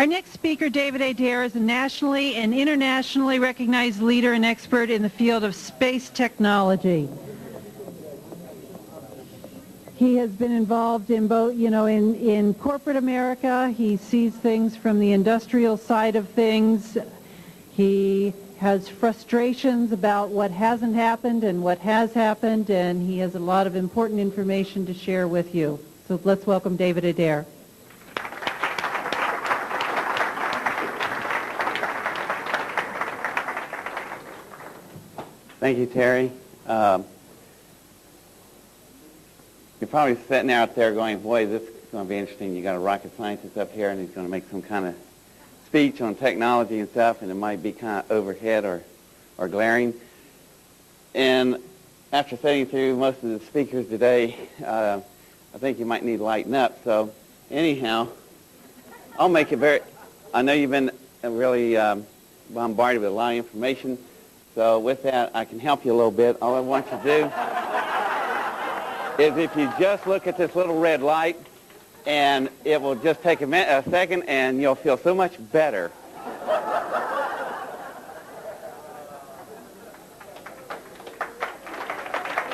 Our next speaker, David Adair, is a nationally and internationally recognized leader and expert in the field of space technology. He has been involved in both, in corporate America. He sees things from the industrial side of things. He has frustrations about what hasn't happened and what has happened, and he has a lot of important information to share with you. So let's welcome David Adair. Thank you, Terry. You're probably sitting out there going, boy, this is going to be interesting. You got a rocket scientist up here, and he's going to make some kind of speech on technology and stuff, and it might be kind of overhead or glaring. And after sitting through most of the speakers today, I think you might need to lighten up. So anyhow, I'll make it very, I know you've been really bombarded with a lot of information. So with that, I can help you a little bit. All I want you to do is if you just look at this little red light, and it will just take a second, and you'll feel so much better.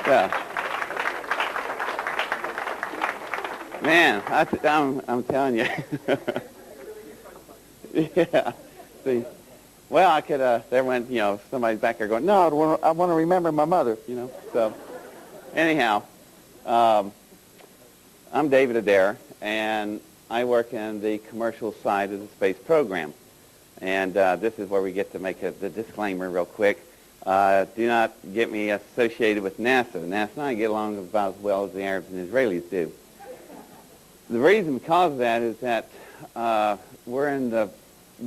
Yeah. Man, I'm telling you. Yeah. See. Well, I could, there went, somebody's back there going, no, I want to remember my mother, So, anyhow, I'm David Adair, and I work in the commercial side of the space program. And this is where we get to make the disclaimer real quick. Do not get me associated with NASA. NASA and I get along about as well as the Arabs and Israelis do. The reason because of that is that we're in the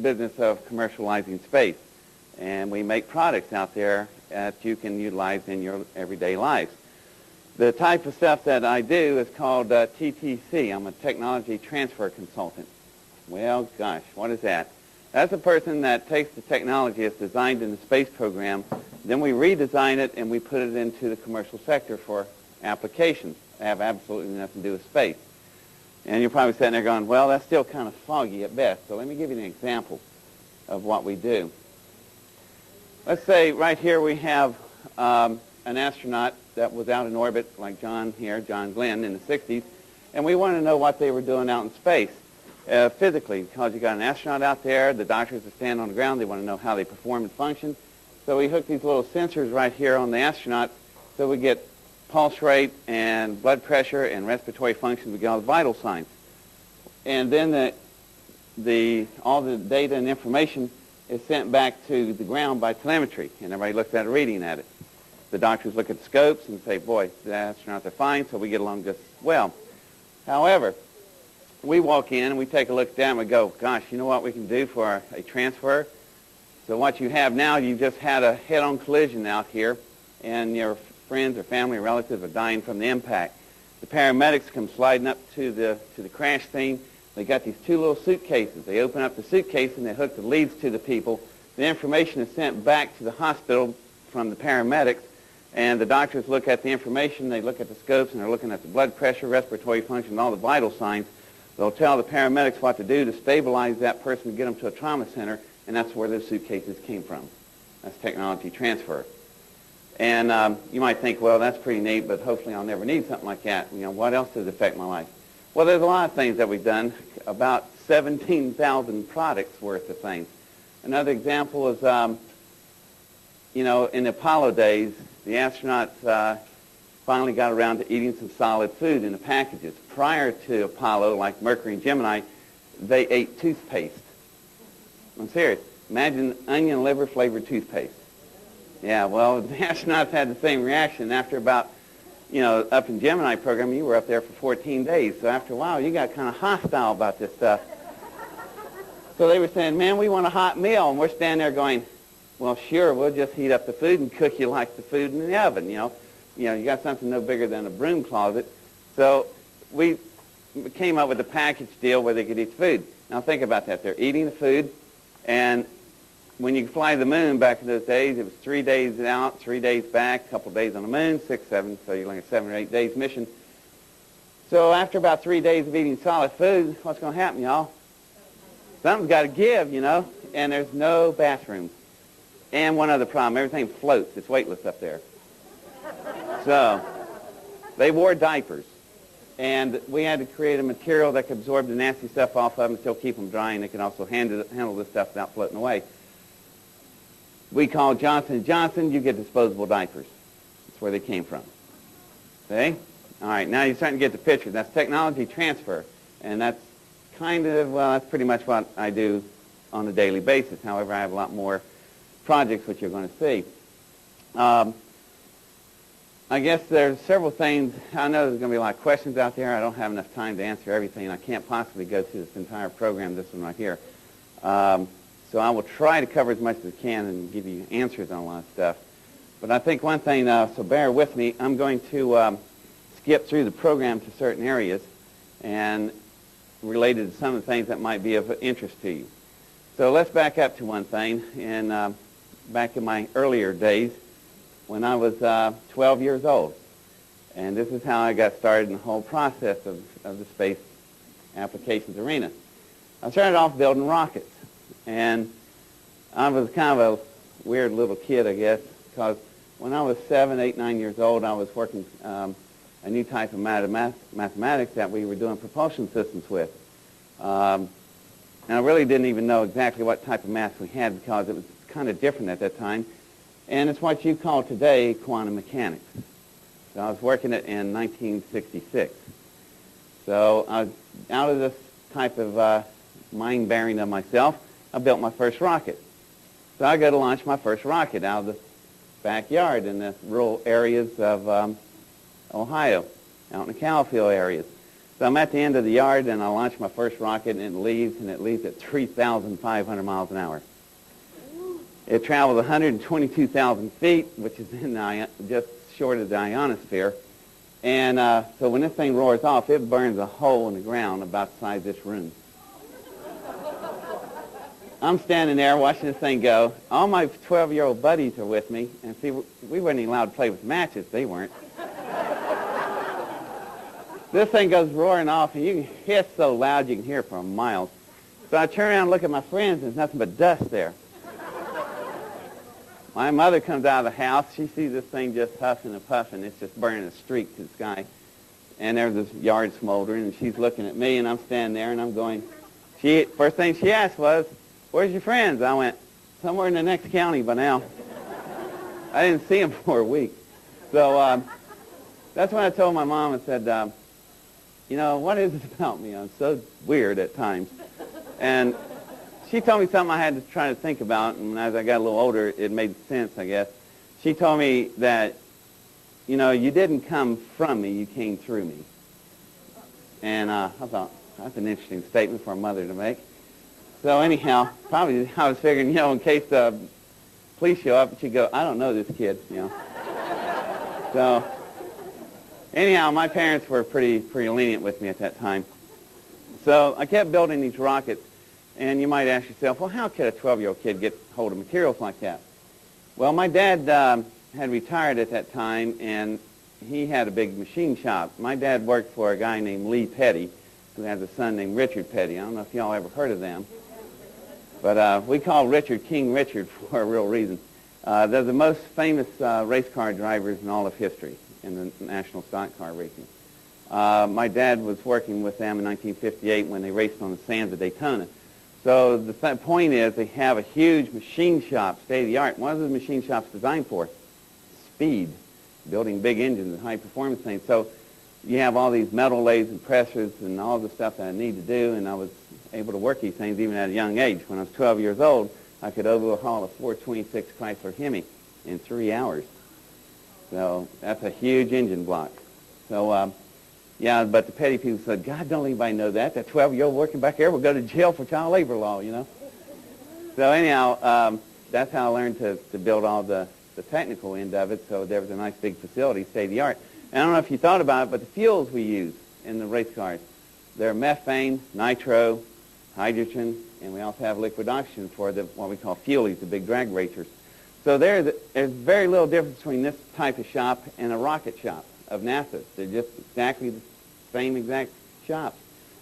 business of commercializing space, and we make products out there that you can utilize in your everyday lives. The type of stuff that I do is called TTC. I'm a technology transfer consultant. Well, gosh, what is that? That's a person that takes the technology that's designed in the space program, then we redesign it and we put it into the commercial sector for applications that have absolutely nothing to do with space. And you're probably sitting there going, well, that's still kind of foggy at best. So let me give you an example of what we do. Let's say right here we have an astronaut that was out in orbit, like John here, John Glenn, in the 60s, and we want to know what they were doing out in space physically, because you got an astronaut out there, the doctors are standing on the ground, they want to know how they perform and function. So we hook these little sensors right here on the astronaut so we get pulse rate and blood pressure and respiratory function, we get all the vital signs. And then all the data and information is sent back to the ground by telemetry, and everybody looks at it, reading at it. The doctors look at the scopes and say, boy, the astronauts are fine, so we get along just well. However, we walk in and we take a look at that and we go, gosh, you know what we can do for a transfer? So what you have now, you just had a head-on collision out here, and your friends or family or relatives are dying from the impact. The paramedics come sliding up to the crash scene. They got these two little suitcases. They open up the suitcase and they hook the leads to the people. The information is sent back to the hospital from the paramedics, and the doctors look at the information. They look at the scopes, and they're looking at the blood pressure, respiratory function, and all the vital signs. They'll tell the paramedics what to do to stabilize that person and get them to a trauma center, and that's where those suitcases came from. That's technology transfer. And you might think, well, that's pretty neat, but hopefully I'll never need something like that. What else does affect my life? Well, there's a lot of things that we've done, about 17,000 products worth of things. Another example is, in the Apollo days, the astronauts finally got around to eating some solid food in the packages. Prior to Apollo, like Mercury and Gemini, they ate toothpaste. I'm serious. Imagine onion liver flavored toothpaste. Yeah, well, the astronauts had the same reaction. After about, up in Gemini program, you were up there for 14 days. So after a while, you got kind of hostile about this stuff. So they were saying, man, we want a hot meal. And we're standing there going, well, sure, we'll just heat up the food and cook you like the food in the oven, you got something no bigger than a broom closet. So we came up with a package deal where they could eat food. Now think about that. They're eating the food, and when you fly the moon back in those days, it was 3 days out, 3 days back, a couple days on the moon, 6, 7, so you're like a 7 or 8 days mission. So after about 3 days of eating solid food, what's going to happen, y'all? something's got to give, you know, and there's no bathrooms. And one other problem, everything floats. It's weightless up there. So they wore diapers. And we had to create a material that could absorb the nasty stuff off of them and still keep them dry, and it can also handle this stuff without floating away. We call Johnson & Johnson, you get disposable diapers. That's where they came from. Okay? All right, now you're starting to get the picture. That's technology transfer, and that's kind of, well, that's pretty much what I do on a daily basis. However, I have a lot more projects which you're going to see. I guess there's several things. I know there's going to be a lot of questions out there. I don't have enough time to answer everything. I can't possibly go through this entire program, this one right here. So I will try to cover as much as I can and give you answers on a lot of stuff. But I think one thing, so bear with me, I'm going to skip through the program to certain areas and related to some of the things that might be of interest to you. So let's back up to one thing. Back in my earlier days, when I was 12 years old. And this is how I got started in the whole process of the space applications arena. I started off building rockets. And I was kind of a weird little kid, I guess, because when I was 7, 8, 9 years old, I was working a new type of mathematics that we were doing propulsion systems with. And I really didn't even know exactly what type of math we had because it was kind of different at that time. And it's what you call today quantum mechanics. So I was working it in 1966. So out of this type of mind-bearing of myself, I built my first rocket. So I go to launch my first rocket out of the backyard in the rural areas of Ohio, out in the cowfield areas. So I'm at the end of the yard, and I launch my first rocket, and it leaves at 3,500 miles an hour. It travels 122,000 feet, which is in just short of the ionosphere. And so when this thing roars off, it burns a hole in the ground about the size of this room. I'm standing there watching this thing go. All my 12-year-old buddies are with me, and see, we weren't even allowed to play with matches. They weren't. This thing goes roaring off, and you can hiss so loud you can hear for miles. So I turn around and look at my friends, and there's nothing but dust there. My mother comes out of the house. She sees this thing just huffing and puffing. It's just burning a streak to the sky. And there's this yard smoldering, and she's looking at me, and I'm standing there, and I'm going. First thing she asked was, "Where's your friends?" I went, "Somewhere in the next county by now." I didn't see them for a week. So that's when I told my mom and said, you know, what is it about me? I'm so weird at times. And she told me something I had to try to think about, and as I got a little older, it made sense, I guess. She told me that, you know, you didn't come from me, you came through me. And I thought, that's an interesting statement for a mother to make. So anyhow, probably I was figuring, you know, in case the police show up, she'd go, "I don't know this kid," you know. So anyhow, my parents were pretty lenient with me at that time. So I kept building these rockets. And you might ask yourself, well, how could a 12-year-old kid get hold of materials like that? Well, my dad had retired at that time, and he had a big machine shop. My dad worked for a guy named Lee Petty, who has a son named Richard Petty. I don't know if y'all ever heard of them. But we call Richard King Richard for a real reason. They're the most famous race car drivers in all of history in the national stock car racing. My dad was working with them in 1958 when they raced on the sands of Daytona. So the point is they have a huge machine shop, state-of-the-art. What is the machine shops designed for? Speed, building big engines and high-performance things. So you have all these metal lathes and pressers and all the stuff that I need to do, and I was able to work these things even at a young age. When I was 12 years old, I could overhaul a 426 Chrysler Hemi in 3 hours. So that's a huge engine block. So yeah, but the petty people said, "God, don't anybody know that. That 12-year-old working back there will go to jail for child labor law," you know. So anyhow, that's how I learned to build all the technical end of it. So there was a nice big facility, state-of-the-art. And I don't know if you thought about it, but the fuels we use in the race cars, they're methane, nitro, hydrogen, and we also have liquid oxygen for what we call fuelies, the big drag racers. So there's very little difference between this type of shop and a rocket shop of NASA's. They're just exactly the same exact shops.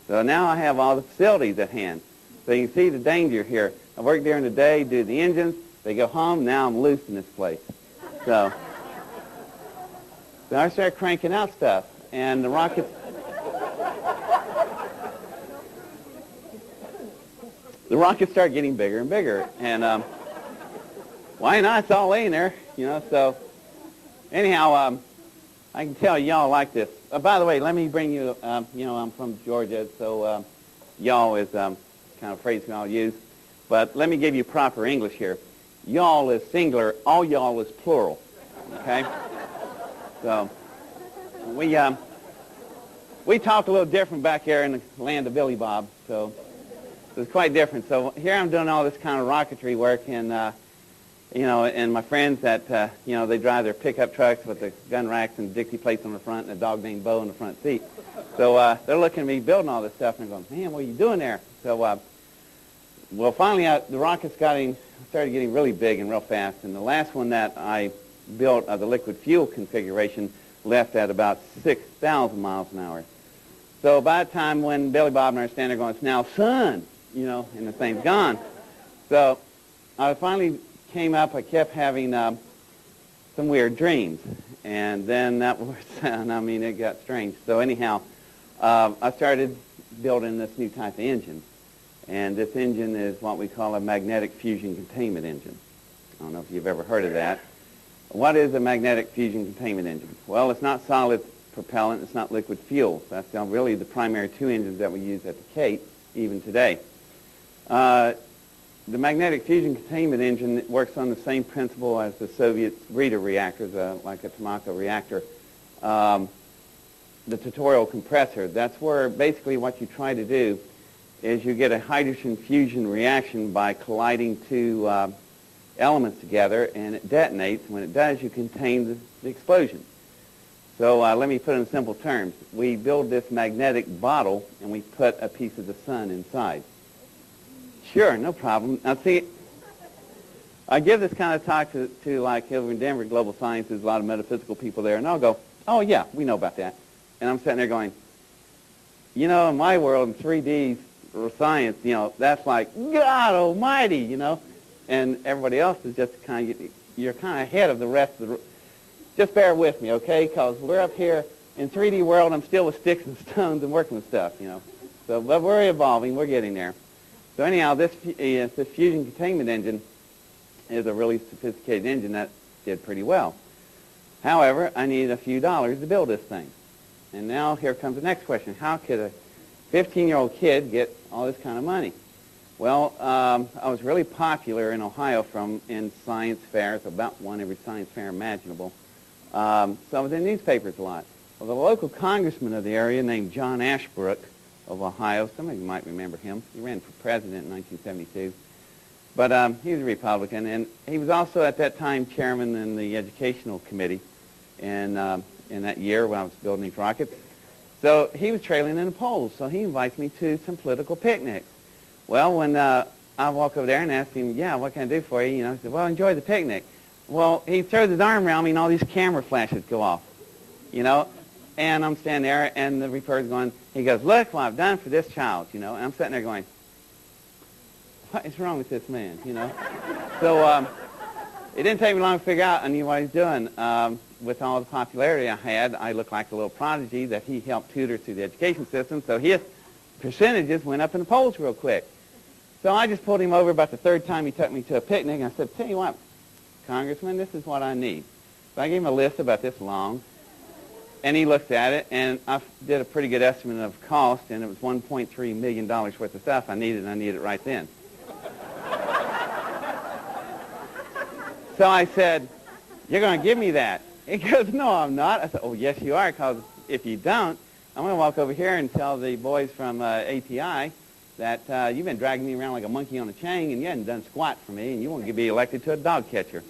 So now I have all the facilities at hand. So you can see the danger here. I work during the day, do the engines. They go home. Now I'm loose in this place. So I start cranking out stuff, and the rockets start getting bigger and bigger. And why not? It's all laying there, So anyhow, I can tell y'all like this. By the way, let me bring you, I'm from Georgia, so y'all is kind of a phrase we all use. But let me give you proper English here. Y'all is singular, all y'all is plural, okay? So we talk a little different back here in the land of Billy Bob, so it's quite different. So here I'm doing all this kind of rocketry work, and and my friends that, they drive their pickup trucks with the gun racks and Dixie plates on the front and a dog named Bo in the front seat. So they're looking at me building all this stuff, and they're going, man, what are you doing there? So, well, finally, the rockets started getting really big and real fast, and the last one that I built, the liquid fuel configuration, left at about 6,000 miles an hour. So by the time when Billy Bob and I are standing there going, it's now sun, and the thing's gone. So I finally came up, I kept having some weird dreams, and then that was, it got strange. So anyhow, I started building this new type of engine, and this engine is what we call a magnetic fusion containment engine. I don't know if you've ever heard of that. What is a magnetic fusion containment engine? Well, it's not solid propellant, it's not liquid fuel. That's really the primary two engines that we use at the Cape, even today. The magnetic fusion containment engine works on the same principle as the Soviet breeder reactors, like a Tomako reactor. The tutorial compressor, that's where basically what you try to do is you get a hydrogen fusion reaction by colliding two elements together, and it detonates. When it does, you contain the explosion. So let me put it in simple terms. We build this magnetic bottle, and we put a piece of the sun inside. Sure, no problem. Now, see, I give this kind of talk to like here in Denver, Global Sciences, a lot of metaphysical people there, and I'll go, oh, yeah, we know about that. And I'm sitting there going, in my world, in 3D science, that's like God almighty, and everybody else is just you're kind of ahead of the rest of the. Just bear with me, okay? Because we're up here in 3D world. I'm still with sticks and stones and working with stuff, So, but we're evolving. We're getting there. So anyhow, this fusion containment engine is a really sophisticated engine that did pretty well. However, I needed a few dollars to build this thing. And now here comes the next question. How could a 15-year-old kid get all this kind of money? Well, I was really popular in Ohio in science fairs, about one every science fair imaginable. So I was in newspapers a lot. Well, the local congressman of the area named John Ashbrook of Ohio, some of you might remember him. He ran for president in 1972. But he was a Republican, and he was also at that time chairman in the educational committee in that year when I was building these rockets. So he was trailing in the polls, so he invites me to some political picnics. Well, when I walk over there and ask him, yeah, what can I do for you? He said, well, enjoy the picnic. Well, he throws his arm around me and all these camera flashes go off, and I'm standing there and the reporter's going, he goes, look what I've done for this child, and I'm sitting there going, what is wrong with this man, So it didn't take me long to figure out I knew what he was doing. With all the popularity I had, I looked like a little prodigy that he helped tutor through the education system, so his percentages went up in the polls real quick. So I just pulled him over about the third time he took me to a picnic, and I said, tell you what, Congressman, this is what I need. So I gave him a list about this long, and he looked at it, and I did a pretty good estimate of cost, and it was $1.3 million worth of stuff I needed, and I needed it right then. So I said, you're going to give me that? He goes, no, I'm not. I said, oh, yes, you are, because if you don't, I'm going to walk over here and tell the boys from API that you've been dragging me around like a monkey on a chain, and you haven't done squat for me, and you won't be elected to a dog catcher.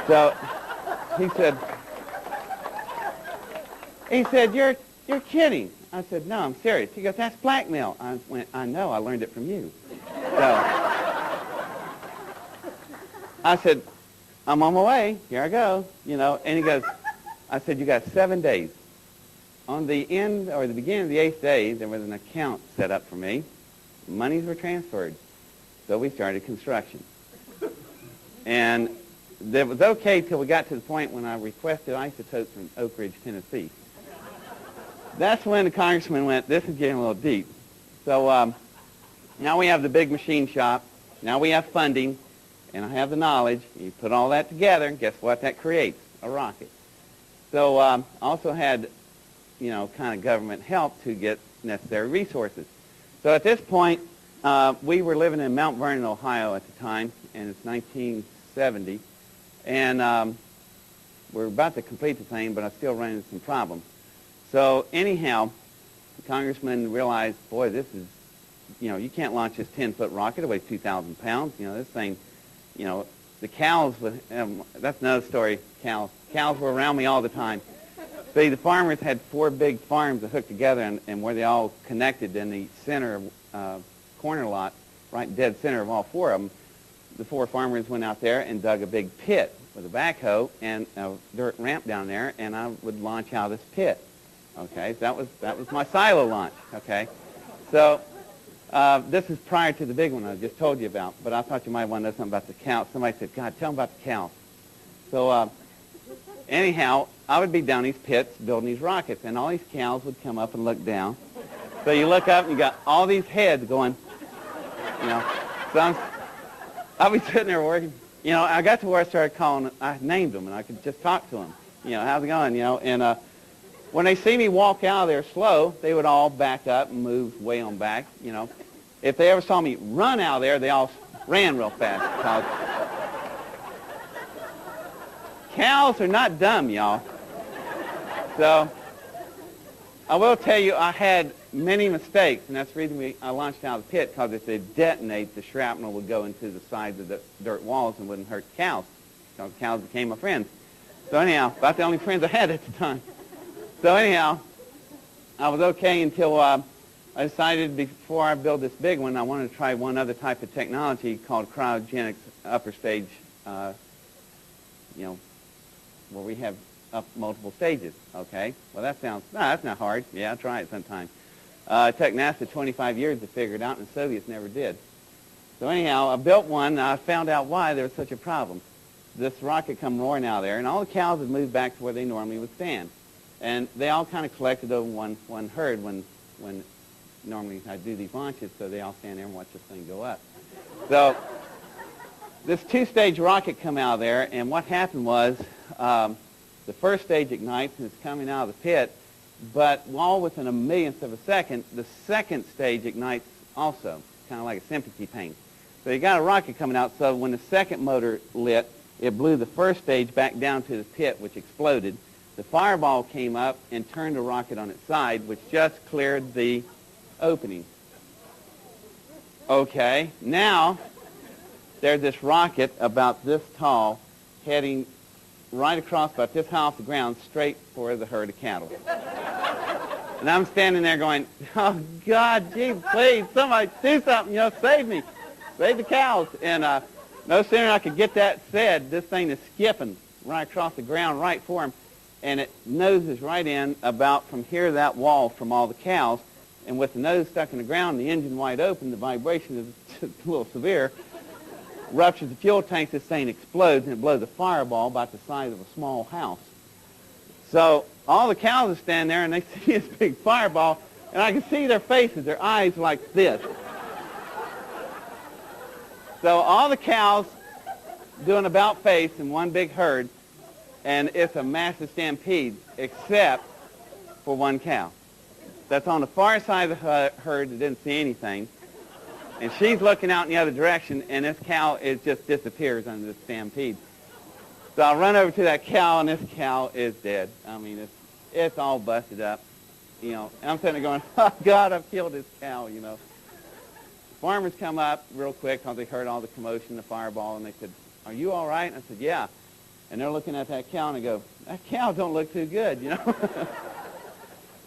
So he said, you're kidding. I said, no, I'm serious. He goes, that's blackmail. I went, I know, I learned it from you. So I said, I'm on my way. Here I go. And he goes, I said, you got 7 days. On the end or the beginning of the 8th day, there was an account set up for me. monies were transferred. So we started construction. And it was okay till we got to the point when I requested isotopes from Oak Ridge, Tennessee. That's when the congressman went, this is getting a little deep. So now we have the big machine shop. Now we have funding, and I have the knowledge. You put all that together, and guess what that creates? A rocket. So I also had, kind of government help to get necessary resources. So at this point, we were living in Mount Vernon, Ohio at the time, and it's 1970. And we're about to complete the thing, but I still run into some problems. So anyhow, the congressman realized, boy, this is, you can't launch this 10-foot rocket. It weighs 2,000 pounds. This thing, the cows, that's another story, cows. Cows were around me all the time. See, the farmers had 4 big farms that hooked together and where they all connected in the center corner lot, right dead center of all 4 of them. The 4 farmers went out there and dug a big pit with a backhoe and a dirt ramp down there, and I would launch out of this pit. Okay, so that was my silo launch. Okay, so this is prior to the big one I just told you about, but I thought you might want to know something about the cows. Somebody said, God, tell them about the cows. So anyhow, I would be down these pits building these rockets, and all these cows would come up and look down. So you look up and you got all these heads going, So I'll be sitting there working. I got to where I started calling. I named them, and I could just talk to them. How's it going? And when they see me walk out of there slow, they would all back up and move way on back. If they ever saw me run out of there, they all ran real fast. Because cows are not dumb, y'all. So I will tell you, I had many mistakes, and that's the reason I launched out of the pit, because if they detonate, the shrapnel would go into the sides of the dirt walls and wouldn't hurt cows, because cows became my friends. So anyhow, about the only friends I had at the time. So anyhow, I was okay until I decided before I build this big one, I wanted to try one other type of technology called cryogenics upper stage, where we have up multiple stages. Okay, well that's not hard. Yeah, I'll try it sometime. It took NASA 25 years to figure it out, and the Soviets never did. So anyhow, I built one, and I found out why there was such a problem. This rocket come roaring out of there, and all the cows had moved back to where they normally would stand. And they all kind of collected over one herd when normally I do these launches, so they all stand there and watch this thing go up. So this 2-stage rocket come out of there, and what happened was the first stage ignites, and it's coming out of the pit, but all within a millionth of a second, the second stage ignites also, kind of like a sympathy paint. So you got a rocket coming out, so when the second motor lit, it blew the first stage back down to the pit, which exploded. The fireball came up and turned the rocket on its side, which just cleared the opening. Okay, now there's this rocket about this tall heading right across about this high off the ground straight for the herd of cattle. And I'm standing there going, oh, God, gee, please, somebody do something, save me. Save the cows. And no sooner I could get that said, this thing is skipping right across the ground right for him. And it noses right in about from here to that wall from all the cows. And with the nose stuck in the ground, the engine wide open, the vibration is just a little severe. Ruptures the fuel tank, this thing explodes, and it blows a fireball about the size of a small house. So all the cows are standing there, and they see this big fireball, and I can see their faces, their eyes like this. So all the cows doing about face in one big herd, and it's a massive stampede, except for one cow. That's on the far side of the herd that didn't see anything. And she's looking out in the other direction, and this cow just disappears under the stampede. So I run over to that cow, and this cow is dead. I mean, it's all busted up, And I'm sitting there going, oh, God, I've killed this cow, Farmers come up real quick because they heard all the commotion, the fireball, and they said, are you all right? And I said, yeah. And they're looking at that cow, and they go, that cow don't look too good,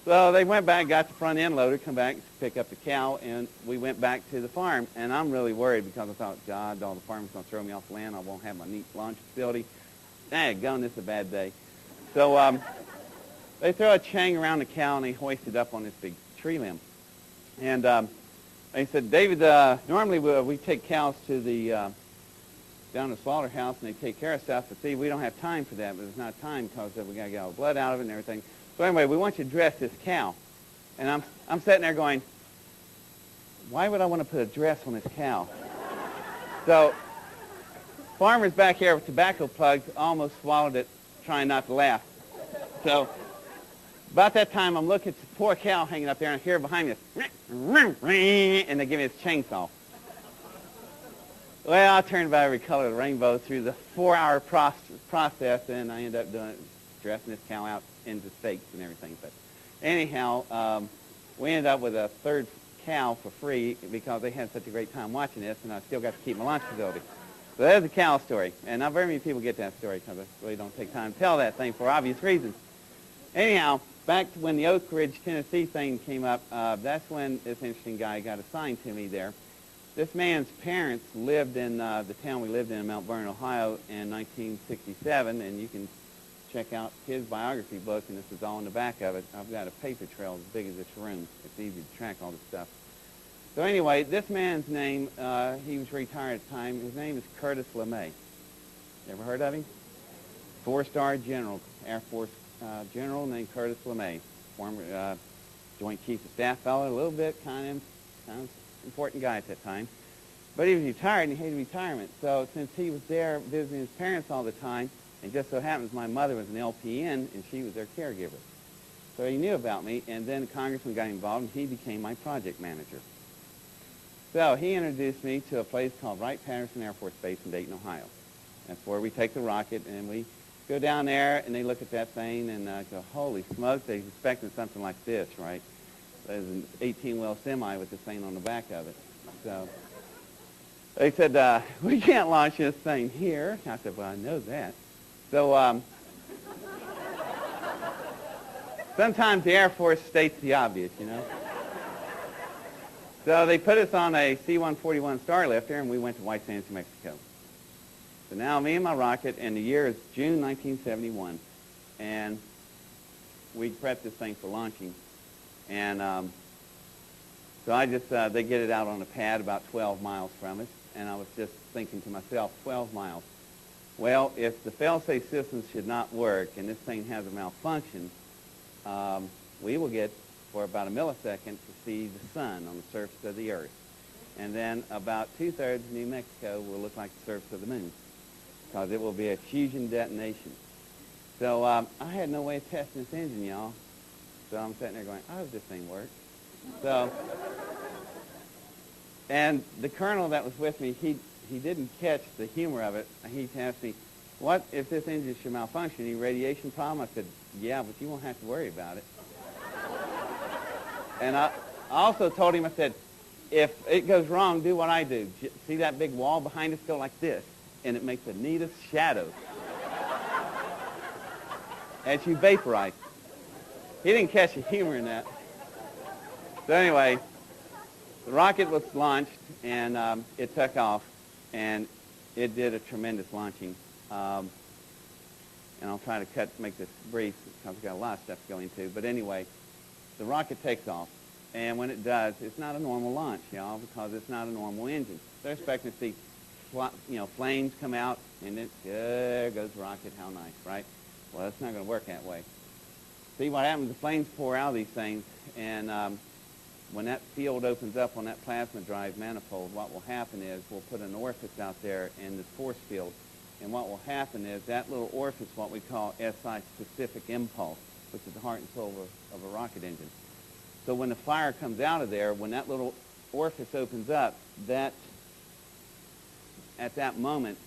So they went back, got the front end loader, come back, pick up the cow, and we went back to the farm. And I'm really worried because I thought, God, all the farmers going to throw me off the land. I won't have my neat launch facility. Daggone, this is a bad day. So they throw a chain around the cow, and they hoist it up on this big tree limb. And He said, David, normally we take cows to the down to the slaughterhouse and they take care of stuff, but see, we don't have time for that. But there's not time because we got to get all the blood out of it and everything. So anyway, we want you to dress this cow. And I'm sitting there going, why would I want to put a dress on this cow? So farmers back here with tobacco plugs almost swallowed it, trying not to laugh. So about that time, I'm looking at the poor cow hanging up there, and I hear behind me this, and they give me this chainsaw. Well, I turned about every color of the rainbow through the 4-hour process, and I ended up doing it, dressing this cow out into steaks and everything. But anyhow, we ended up with a third cow for free because they had such a great time watching this, and I still got to keep my lunch facility. So there's the cow story, and not very many people get that story because I really don't take time to tell that thing for obvious reasons. Anyhow, back to when the Oak Ridge, Tennessee thing came up, that's when this interesting guy got assigned to me there. This man's parents lived in the town we lived in Mount Vernon, Ohio, in 1967, and you can check out his biography book, and this is all in the back of it. I've got a paper trail as big as this room. It's easy to track all this stuff. So anyway, this man's name, he was retired at the time. His name is Curtis LeMay. You ever heard of him? 4-star general, Air Force general named Curtis LeMay, former Joint Chiefs of Staff fellow, a little bit kind of important guy at that time. But he was retired and he hated retirement. So since he was there visiting his parents all the time, and just so happens my mother was an LPN and she was their caregiver. So he knew about me, and then the congressman got involved and he became my project manager. So he introduced me to a place called Wright-Patterson Air Force Base in Dayton, Ohio. That's where we take the rocket, and we go down there, and they look at that thing and go, holy smokes, they're expecting something like this, right? There's an 18-wheel semi with this thing on the back of it. So they said, we can't launch this thing here. I said, well, I know that. So sometimes the Air Force states the obvious, you know. So they put us on a C-141 Starlifter, and we went to White Sands, New Mexico. So now me and my rocket, and the year is June 1971, and we prepped this thing for launching. And so I just, they get it out on a pad about 12 miles from us, and I was just thinking to myself, 12 miles. Well, if the fail-safe systems should not work and this thing has a malfunction, we will get, for about a millisecond, to see the sun on the surface of the Earth. And then about 2/3 of New Mexico will look like the surface of the moon, because it will be a fusion detonation. So I had no way of testing this engine, y'all. So I'm sitting there going, I hope this thing works. So, and the colonel that was with me, he didn't catch the humor of it. He asked me, what if this engine should malfunction? Any radiation problem? I said, yeah, but you won't have to worry about it. And I also told him, I said, if it goes wrong, do what I do. See that big wall behind us? Go like this, and it makes the neatest shadow as you vaporize. He didn't catch the humor in that. So anyway, the rocket was launched, and it took off, and it did a tremendous launching. And I'll try to make this brief because we've got a lot of stuff to go into. But anyway, the rocket takes off, and when it does, it's not a normal launch, y'all, because it's not a normal engine. They're expecting to see, flames come out, and there goes the rocket. How nice, right? Well, it's not going to work that way. See what happens? The flames pour out of these things, and when that field opens up on that plasma drive manifold, what will happen is we'll put an orifice out there in the force field, and what will happen is that little orifice, what we call SI specific impulse, which is the heart and soul of a rocket engine. So when the fire comes out of there, when that little orifice opens up, at that moment,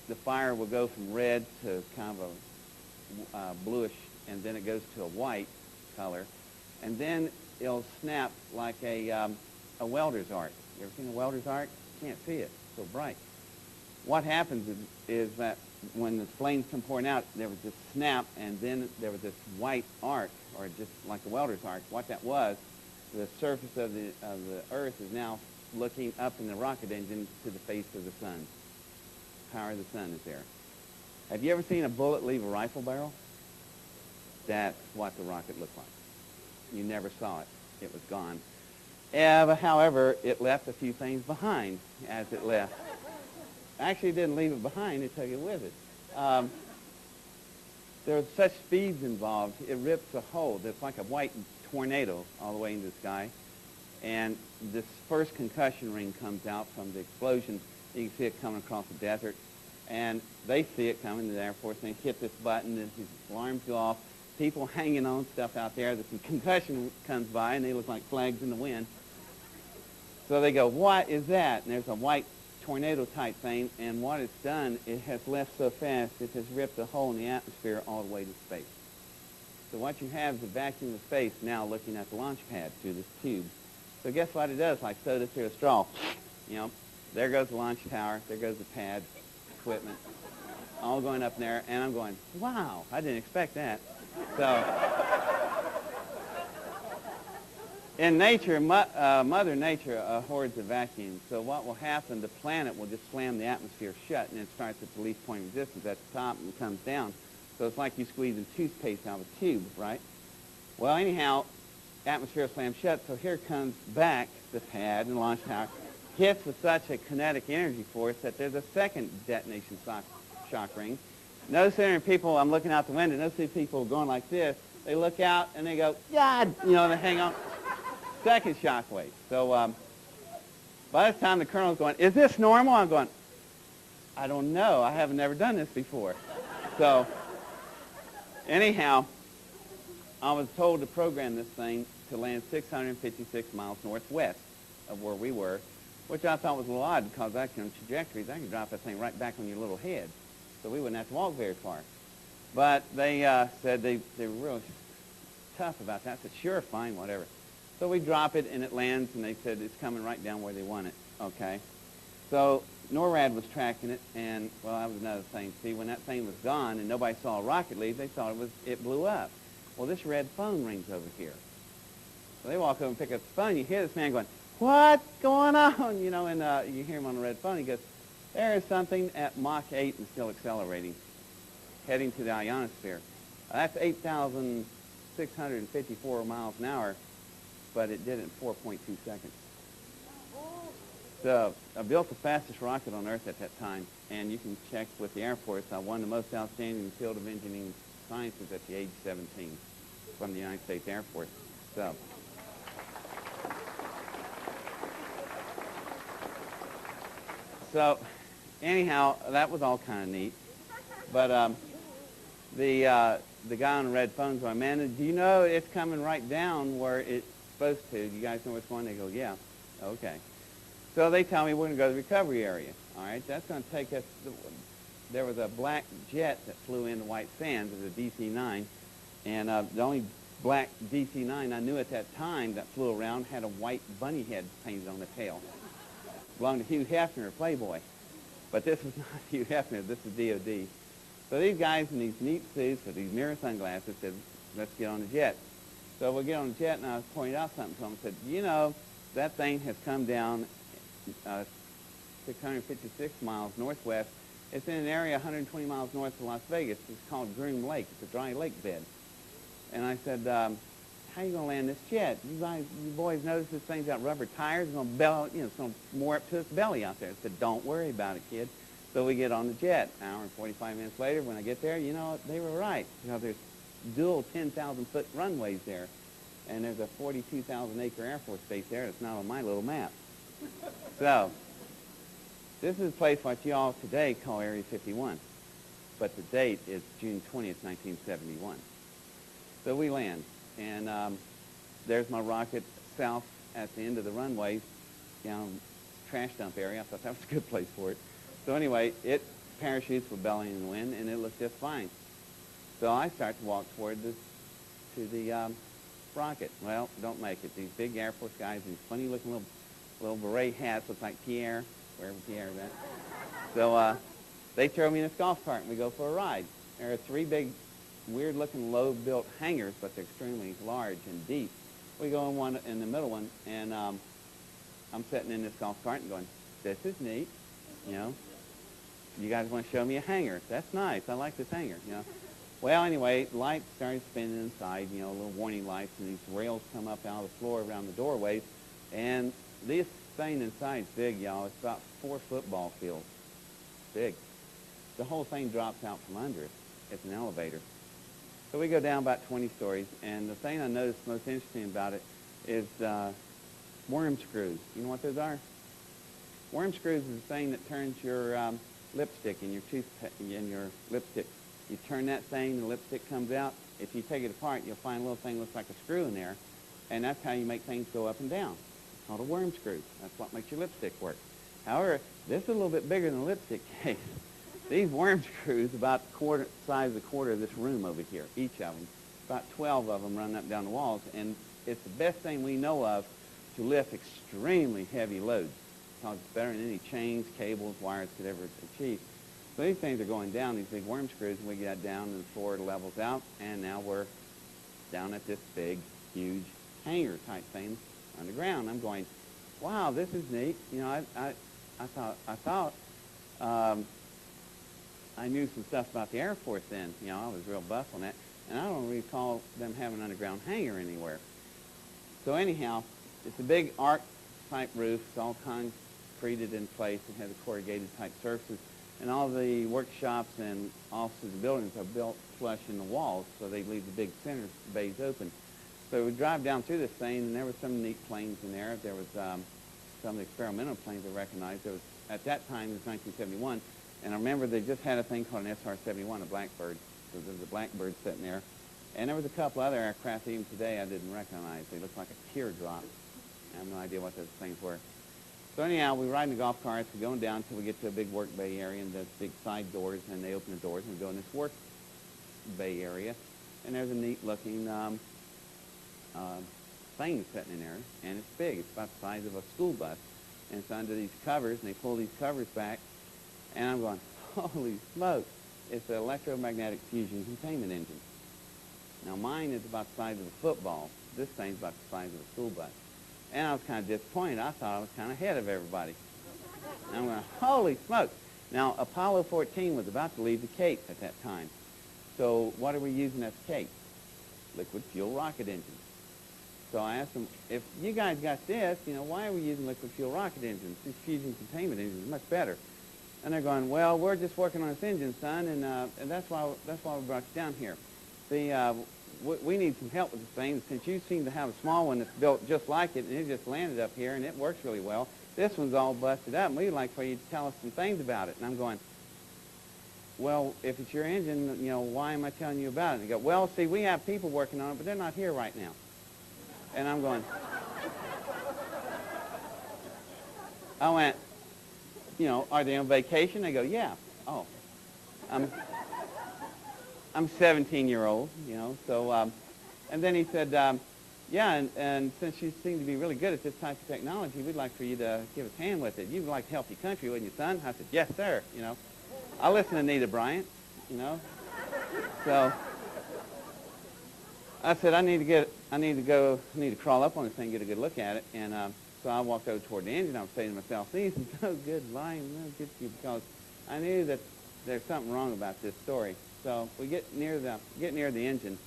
the fire will go from red to kind of a bluish, and then it goes to a white color, and then it'll snap like a welder's arc. You ever seen a welder's arc? You can't see it, it's so bright. What happens is that when the flames come pouring out, there was this snap, and then there was this white arc, or just like a welder's arc. What that was, the surface of the Earth is now looking up in the rocket engine to the face of the sun. Power of the sun is there. Have you ever seen a bullet leave a rifle barrel? That's what the rocket looked like. You never saw it. It was gone. However, it left a few things behind as it left. Actually, it didn't leave it behind. It took it with it. There were such speeds involved, it rips a hole. It's like a white tornado all the way into the sky. And this first concussion ring comes out from the explosion. You can see it coming across the desert. And they see it coming, the Air Force, and they hit this button, and these alarms go off. People hanging on stuff out there. The concussion comes by, and they look like flags in the wind. So they go, what is that? And there's a white tornado-type thing, and what it's done, it has left so fast, it has ripped a hole in the atmosphere all the way to space. So what you have is a vacuum of space now looking at the launch pad through this tube. So guess what it does? Like soda through a straw. You know, there goes the launch tower, there goes the pad, equipment, all going up in there, and I'm going, wow, I didn't expect that. So, in nature, Mother Nature hoards a vacuum. So what will happen, the planet will just slam the atmosphere shut, and it starts at the least point of resistance at the top and comes down. So it's like you squeezing toothpaste out of a tube, right? Well, anyhow, atmosphere slams shut, so here comes back the pad and launch tower, hits with such a kinetic energy force that there's a second detonation shock ring. Notice there are people, I'm looking out the window, notice people going like this. They look out and they go, God, you know, they hang on. Second shock wave. So by this time the colonel's going, is this normal? I'm going, I don't know. I haven't never done this before. So anyhow, I was told to program this thing to land 656 miles northwest of where we were, which I thought was a little odd because on trajectories, I could drop that thing right back on your little head. So we wouldn't have to walk very far. But they said they were real tough about that. I said, sure, fine, whatever. So we drop it, and it lands, and they said it's coming right down where they want it, okay? So NORAD was tracking it, and, well, that was another thing. See, when that thing was gone and nobody saw a rocket leave, they thought it blew up. Well, this red phone rings over here. So they walk over and pick up the phone. You hear this man going, what's going on? You know, and you hear him on the red phone. He goes, there is something at Mach 8 and still accelerating, heading to the ionosphere. That's 8,654 miles an hour, but it did it in 4.2 seconds. So I built the fastest rocket on Earth at that time, and you can check with the Air Force. I won the most outstanding in the field of engineering sciences at the age of 17 from the United States Air Force. So anyhow, that was all kind of neat. But the guy on the red phone's going, man, do you know it's coming right down where it's supposed to? Do you guys know what's going? They go, yeah. Okay. So they tell me we're going to go to the recovery area. All right, that's going to take us. There was a black jet that flew into White Sands. It was a DC-9, and the only black DC-9 I knew at that time that flew around had a white bunny head painted on the tail. Belonged to Hugh Hefner, Playboy. But this was not Hugh Hefner. This is DOD. So these guys in these neat suits with these mirror sunglasses said, let's get on the jet. So we get on the jet, and I pointed out something to them. I said, you know, that thing has come down 656 miles northwest. It's in an area 120 miles north of Las Vegas. It's called Groom Lake. It's a dry lake bed. And I said, how are you going to land this jet? You boys notice this thing's got rubber tires. It's going to bellow, you know, it's going to moor up to its belly out there. I said, don't worry about it, kid. So we get on the jet. An hour and 45 minutes later, when I get there, you know, they were right. You know, there's dual 10,000-foot runways there. And there's a 42,000-acre Air Force base there that's not on my little map. So this is a place what you all today call Area 51. But the date is June 20th, 1971. So we land. And there's my rocket south at the end of the runway, down trash dump area. I thought that was a good place for it. So anyway, it parachutes with belly in the wind, and it looked just fine. So I start to walk toward the rocket. Well, don't make it. These big Air Force guys, these funny-looking little beret hats, look like Pierre, wherever Pierre went. So they throw me in this golf cart, and we go for a ride. There are three big, weird-looking, low-built hangars, but they're extremely large and deep. We go in one in the middle one, and I'm sitting in this golf cart and going, this is neat, you know. You guys want to show me a hangar? That's nice. I like this hangar, you know. Well, anyway, lights started spinning inside, you know, little warning lights, and these rails come up out of the floor around the doorways, And this thing inside is big, y'all. It's about 4 football fields. Big. The whole thing drops out from under it. It's an elevator. So we go down about 20 stories, and the thing I noticed most interesting about it is worm screws. You know what those are? Worm screws is the thing that turns your lipstick in your lipstick. You turn that thing, the lipstick comes out. If you take it apart, you'll find a little thing that looks like a screw in there, and that's how you make things go up and down. It's called a worm screw. That's what makes your lipstick work. However, this is a little bit bigger than the lipstick case. These worm screws, about the size of the quarter of this room over here, each of them. About 12 of them running up and down the walls, and it's the best thing we know of to lift extremely heavy loads. Because it's better than any chains, cables, wires could ever achieve. So these things are going down, these big worm screws, and we get down and the floor levels out, and now we're down at this big, huge hangar type thing underground. I'm going, wow, this is neat. You know, I thought I knew some stuff about the Air Force then. You know, I was real buff on that. And I don't recall them having an underground hangar anywhere. So anyhow, it's a big arc-type roof. It's all concreted in place. It has a corrugated type surfaces. And all the workshops and offices and buildings are built flush in the walls, so they leave the big center bays open. So we drive down through this thing, and there were some neat planes in there. There was some of the experimental planes I recognized. There was, at that time, it was 1971. And I remember they just had a thing called an SR-71, a Blackbird. So there was a Blackbird sitting there. And there was a couple other aircraft even today I didn't recognize. They looked like a teardrop. I have no idea what those things were. So anyhow, we ride in the golf carts. We're going down until we get to a big work bay area, and there's big side doors, and they open the doors, and we go in this work bay area. And there's a neat-looking thing sitting in there, and it's big. It's about the size of a school bus. And it's under these covers, and they pull these covers back. And I'm going, holy smokes, it's an electromagnetic fusion containment engine. Now mine is about the size of a football. This thing's about the size of a school bus. And I was kind of disappointed. I thought I was kind of ahead of everybody. And I'm going, holy smokes. Now Apollo 14 was about to leave the Cape at that time. So what are we using as the Cape? Liquid fuel rocket engines. So I asked them, if you guys got this, you know, why are we using liquid fuel rocket engines? These fusion containment engines are much better. And they're going, well, we're just working on this engine, son, and that's why we brought you down here. We need some help with this thing. Since you seem to have a small one that's built just like it, and it just landed up here, and it works really well, this one's all busted up, and we'd like for you to tell us some things about it. And I'm going, well, if it's your engine, you know, why am I telling you about it? And they go, well, see, we have people working on it, but they're not here right now. And I'm going, I went, you know, are they on vacation? They go, yeah. Oh, I'm 17-year-old, you know. So, and then he said, yeah, and since you seem to be really good at this type of technology, we'd like for you to give us a hand with it. You'd like to help your country, wouldn't you, son? I said, yes, sir. You know, I listen to Nita Bryant, you know. So I said, I need to crawl up on this thing, get a good look at it, and so I walked over toward the engine. I was saying to myself, these are no good lying, no good to you, because I knew that there's something wrong about this story. So we get near the engine.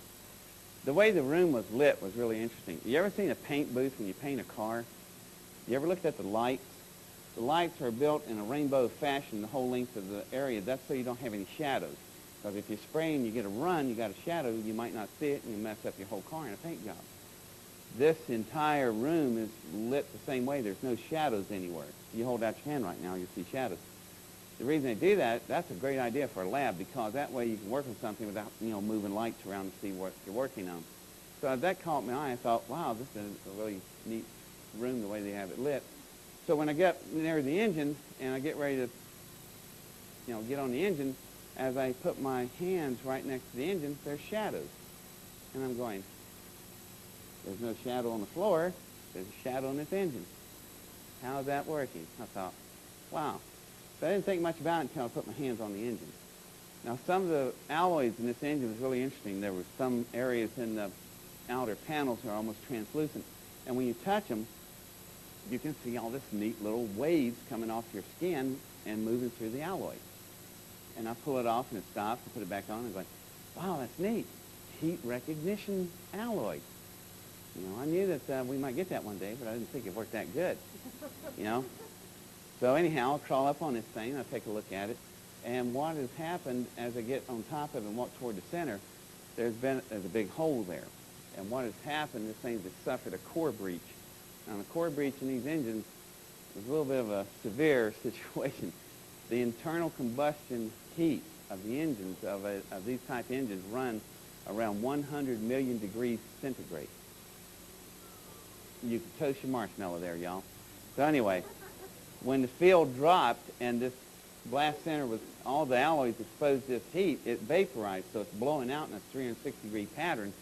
The way the room was lit was really interesting. You ever seen a paint booth when you paint a car? You ever looked at the lights? The lights are built in a rainbow fashion the whole length of the area. That's so you don't have any shadows. Because if you spray and you get a run, you got a shadow, you might not see it, and you mess up your whole car in a paint job. This entire room is lit the same way. There's no shadows anywhere. If you hold out your hand right now, you'll see shadows. The reason they do that, that's a great idea for a lab, because that way you can work on something without, you know, moving lights around to see what you're working on. So that caught my eye. I thought, wow, this is a really neat room the way they have it lit. So when I get near the engine and I get ready to, you know, get on the engine, as I put my hands right next to the engine, there's shadows. And I'm going, there's no shadow on the floor. There's a shadow on this engine. How's that working? I thought, wow. So I didn't think much about it until I put my hands on the engine. Now, some of the alloys in this engine was really interesting. There were some areas in the outer panels that are almost translucent. And when you touch them, you can see all this neat little waves coming off your skin and moving through the alloy. And I pull it off and it stops and put it back on and go, wow, that's neat. Heat recognition alloy. You know, I knew that we might get that one day, but I didn't think it worked that good. You know. So anyhow, I'll crawl up on this thing. I'll take a look at it. And what has happened as I get on top of it and walk toward the center, there's a big hole there. And what has happened, this thing has suffered a core breach. Now, the core breach in these engines is a little bit of a severe situation. The internal combustion heat of the engines, of these type engines, run around 100 million degrees centigrade. You can toast your marshmallow there, y'all. So anyway, when the field dropped and this blast center was, all the alloys exposed to this heat, it vaporized, so it's blowing out in a 360-degree pattern.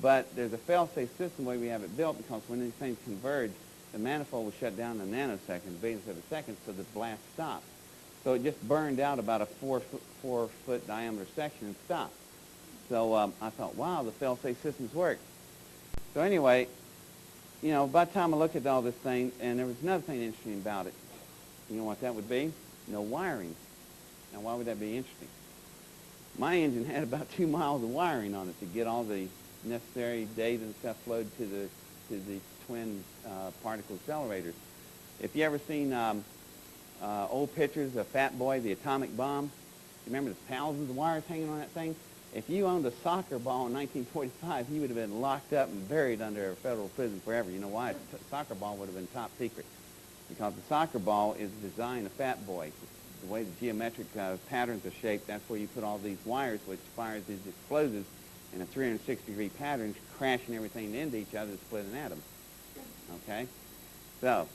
But there's a fail-safe system the way we have it built, because when these things converge, the manifold will shut down in a nanosecond, billionths of a second, so the blast stopped. So it just burned out about a four-foot diameter section and stopped. So I thought, wow, the fail-safe systems work. So anyway, you know, by the time I looked at all this thing, and there was another thing interesting about it. You know what that would be? No wiring. Now, why would that be interesting? My engine had about 2 miles of wiring on it to get all the necessary data and stuff flowed to the twin particle accelerators. If you ever seen old pictures of Fat Boy, the atomic bomb, you remember the thousands of wires hanging on that thing? If you owned a soccer ball in 1945, he would have been locked up and buried under a federal prison forever. You know why? A soccer ball would have been top secret. Because the soccer ball is designed a Fat Boy. The way the geometric patterns are shaped, that's where you put all these wires, which fires these explosives in a 360-degree pattern, crashing everything into each other to split an atom. Okay? So,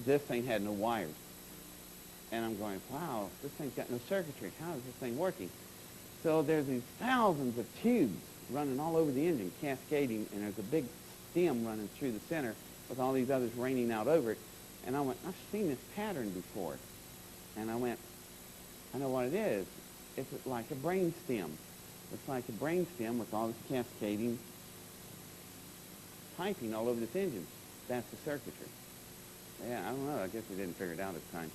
this thing had no wires. And I'm going, wow, this thing's got no circuitry. How is this thing working? So there's these thousands of tubes running all over the engine, cascading, and there's a big stem running through the center with all these others raining out over it. And I went, I've seen this pattern before. And I went, I know what it is. It's like a brain stem. It's like a brain stem with all this cascading piping all over this engine. That's the circuitry. Yeah, I don't know. I guess we didn't figure it out at the time.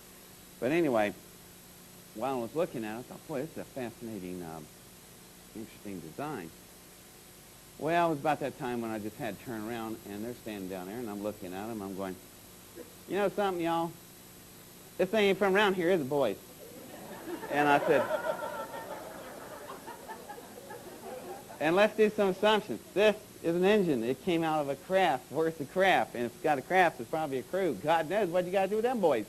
But anyway, while I was looking at it, I thought, boy, this is a fascinating, interesting design. Well, it was about that time when I just had to turn around, and they're standing down there, and I'm looking at them. I'm going, you know something, y'all? This thing ain't from around here, is it, boys? And I said, and let's do some assumptions. This is an engine. It came out of a craft, worth of craft. And if it's got a craft, it's probably a crew. God knows what you got to do with them boys.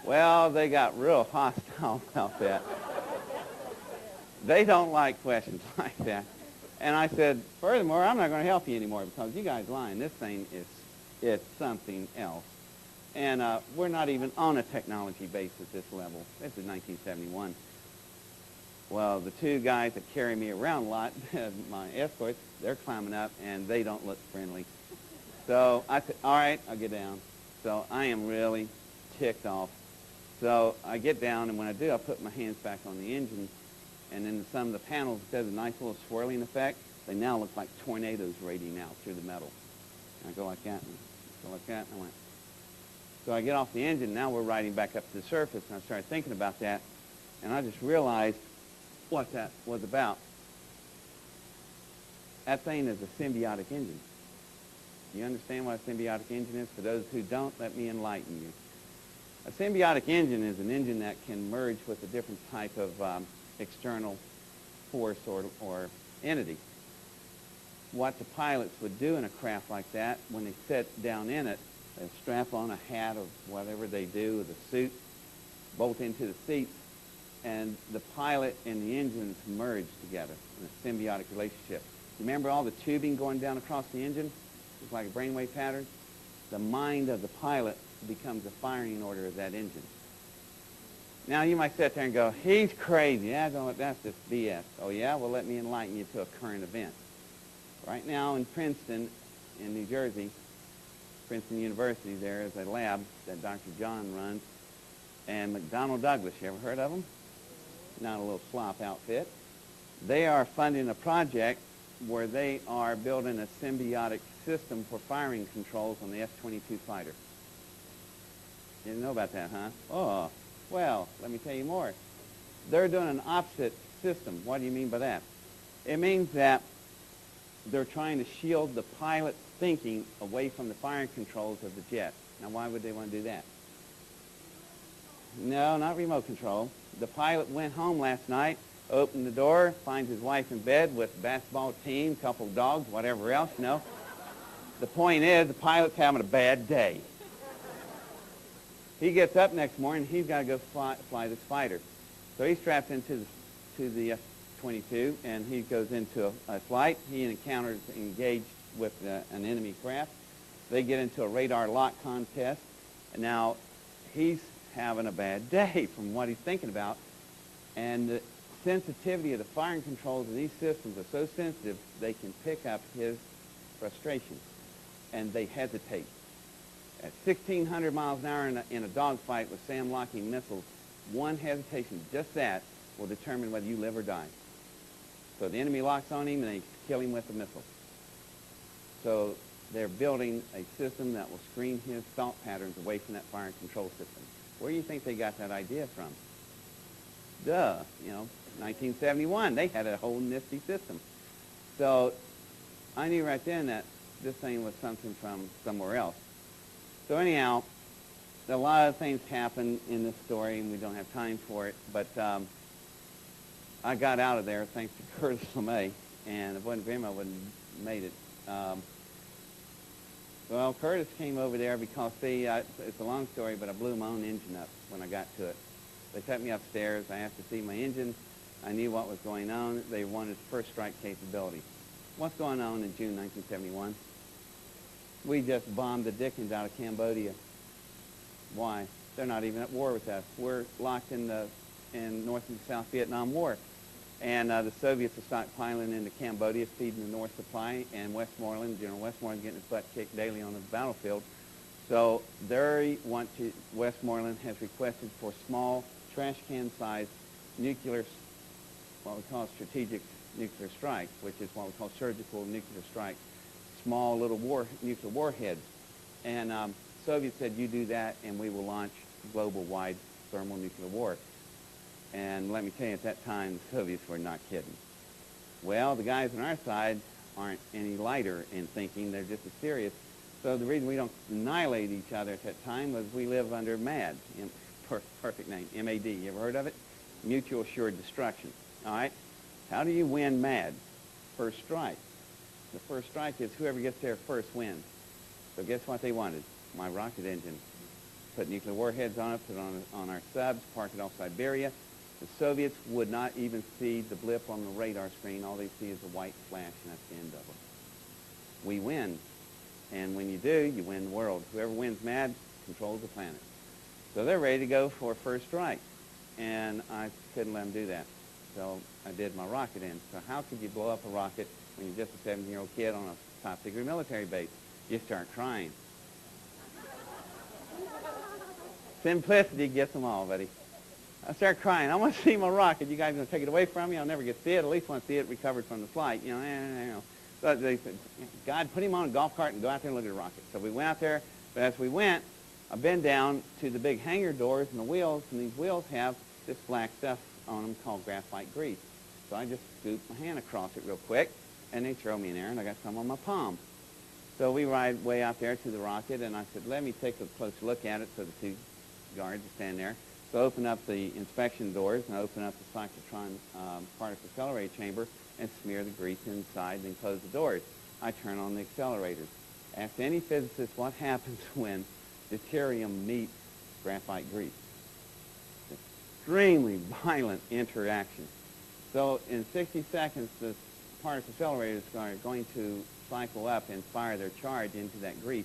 Well, they got real hostile about that. They don't like questions like that. And I said, furthermore, I'm not going to help you anymore because you guys lying. This thing is something else. And we're not even on a technology base at this level. This is 1971. Well, the two guys that carry me around a lot, my escorts, they're climbing up, and they don't look friendly. So I said, all right, I'll get down. So I am really ticked off. So I get down, and when I do, I put my hands back on the engine, and then some of the panels, does a nice little swirling effect. They now look like tornadoes radiating out through the metal. And I go like that, and go like that, and I went. So I get off the engine. Now we're riding back up to the surface, and I started thinking about that, and I just realized what that was about. That thing is a symbiotic engine. You understand what a symbiotic engine is? For those who don't, let me enlighten you. A symbiotic engine is an engine that can merge with a different type of external force or entity. What the pilots would do in a craft like that, when they sit down in it, they strap on a hat or whatever they do with a suit, bolt into the seats, and the pilot and the engines merge together in a symbiotic relationship. Remember all the tubing going down across the engine? It's like a brainwave pattern. The mind of the pilot becomes the firing order of that engine. Now you might sit there and go, he's crazy. That's just BS. Oh yeah? Well, let me enlighten you to a current event. Right now in Princeton, in New Jersey, Princeton University, there is a lab that Dr. John runs, and McDonnell Douglas, you ever heard of them? Not a little slop outfit. They are funding a project where they are building a symbiotic system for firing controls on the F-22 fighter. You didn't know about that, huh? Oh, well, let me tell you more. They're doing an opposite system. What do you mean by that? It means that they're trying to shield the pilot's thinking away from the firing controls of the jet. Now, why would they want to do that? No, not remote control. The pilot went home last night, opened the door, finds his wife in bed with a basketball team, couple of dogs, whatever else, you know. The point is, the pilot's having a bad day. He gets up next morning, he's got to go fly this fighter. So he's strapped into the F-22, and he goes into a flight. He encounters, engaged with an enemy craft. They get into a radar lock contest. And now, he's having a bad day from what he's thinking about. And the sensitivity of the firing controls of these systems are so sensitive, they can pick up his frustration. And they hesitate. At 1,600 miles an hour in a dogfight with SAM-locking missiles, one hesitation, just that, will determine whether you live or die. So the enemy locks on him, and they kill him with a missile. So they're building a system that will screen his thought patterns away from that firing control system. Where do you think they got that idea from? Duh, 1971, they had a whole nifty system. So I knew right then that this thing was something from somewhere else. So anyhow, a lot of things happen in this story, and we don't have time for it, but I got out of there thanks to Curtis LeMay, and if it wasn't for him, I wouldn't have made it. Well, Curtis came over there because, see, it's a long story, but I blew my own engine up when I got to it. They took me upstairs. I asked to see my engine. I knew what was going on. They wanted first strike capability. What's going on in June 1971? We just bombed the dickens out of Cambodia. Why? They're not even at war with us. We're locked in North and South Vietnam War. And the Soviets are stockpiling into Cambodia, feeding the North supply, and Westmoreland, General Westmoreland, getting his butt kicked daily on the battlefield. So Westmoreland has requested for small trash can-sized nuclear, what we call strategic nuclear strike, which is what we call surgical nuclear strike, small little nuclear warheads. And Soviets said, you do that, and we will launch global-wide thermal nuclear war. And let me tell you, at that time, the Soviets were not kidding. Well, the guys on our side aren't any lighter in thinking. They're just as serious. So the reason we don't annihilate each other at that time was we live under MAD, perfect name, M-A-D. You ever heard of it? Mutual Assured Destruction. All right? How do you win MAD? First strike. The first strike is whoever gets there first wins. So guess what they wanted? My rocket engine. Put nuclear warheads on it, put it on our subs, park it off Siberia. The Soviets would not even see the blip on the radar screen. All they see is a white flash, and that's the end of it. We win. And when you do, you win the world. Whoever wins MAD controls the planet. So they're ready to go for first strike. And I couldn't let them do that. So I did my rocket in. So how could you blow up a rocket when you're just a 17-year-old kid on a top-secret military base? You start crying. Simplicity gets them all, buddy. I start crying. I want to see my rocket. You guys are going to take it away from me? I'll never get to see it. At least want to see it recovered from the flight. So they said, God, put him on a golf cart and go out there and look at the rocket. So we went out there. But as we went, I bent down to the big hangar doors and the wheels, and these wheels have this black stuff on them called graphite grease. So I just scooped my hand across it real quick, and they throw me in there, and I got some on my palm. So we ride way out there to the rocket, and I said, let me take a close look at it. So the two guards are standing there. So I open up the inspection doors, and I open up the cyclotron particle accelerator chamber and smear the grease inside, and then close the doors. I turn on the accelerators. Ask any physicist what happens when deuterium meets graphite grease. Extremely violent interaction. So in 60 seconds, the particle accelerators are going to cycle up and fire their charge into that grease.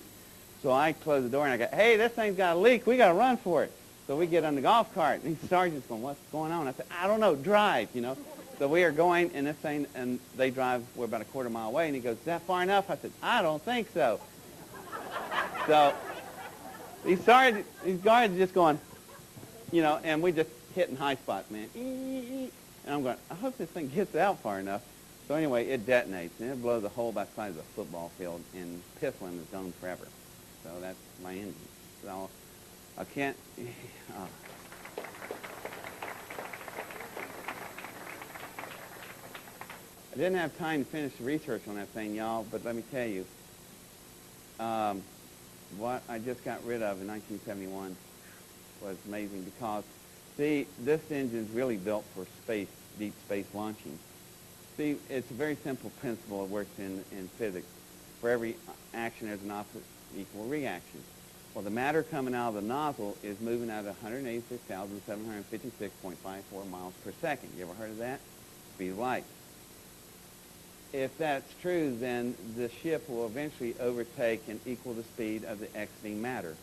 So I close the door and I go, hey, this thing's got a leak. We got to run for it. So we get on the golf cart, and the sergeant's going, what's going on? I said, I don't know, drive, So we are going, and this thing, and they drive, we're about a quarter mile away, and he goes, is that far enough? I said, I don't think so. So these guards are just going, and we just hitting high spots, man. And I'm going, I hope this thing gets out far enough. So anyway, it detonates, and it blows a hole about the size of a football field, and Pifflin is gone forever. So that's my engine. So I can't... I didn't have time to finish the research on that thing, y'all, but let me tell you, what I just got rid of in 1971 was amazing because, see, this engine's really built for space, deep space launching. See, it's a very simple principle that works in physics. For every action, there's an opposite equal reaction. Well, the matter coming out of the nozzle is moving at 186,756.54 miles per second. You ever heard of that? Speed of light. If that's true, then the ship will eventually overtake and equal the speed of the exiting matter.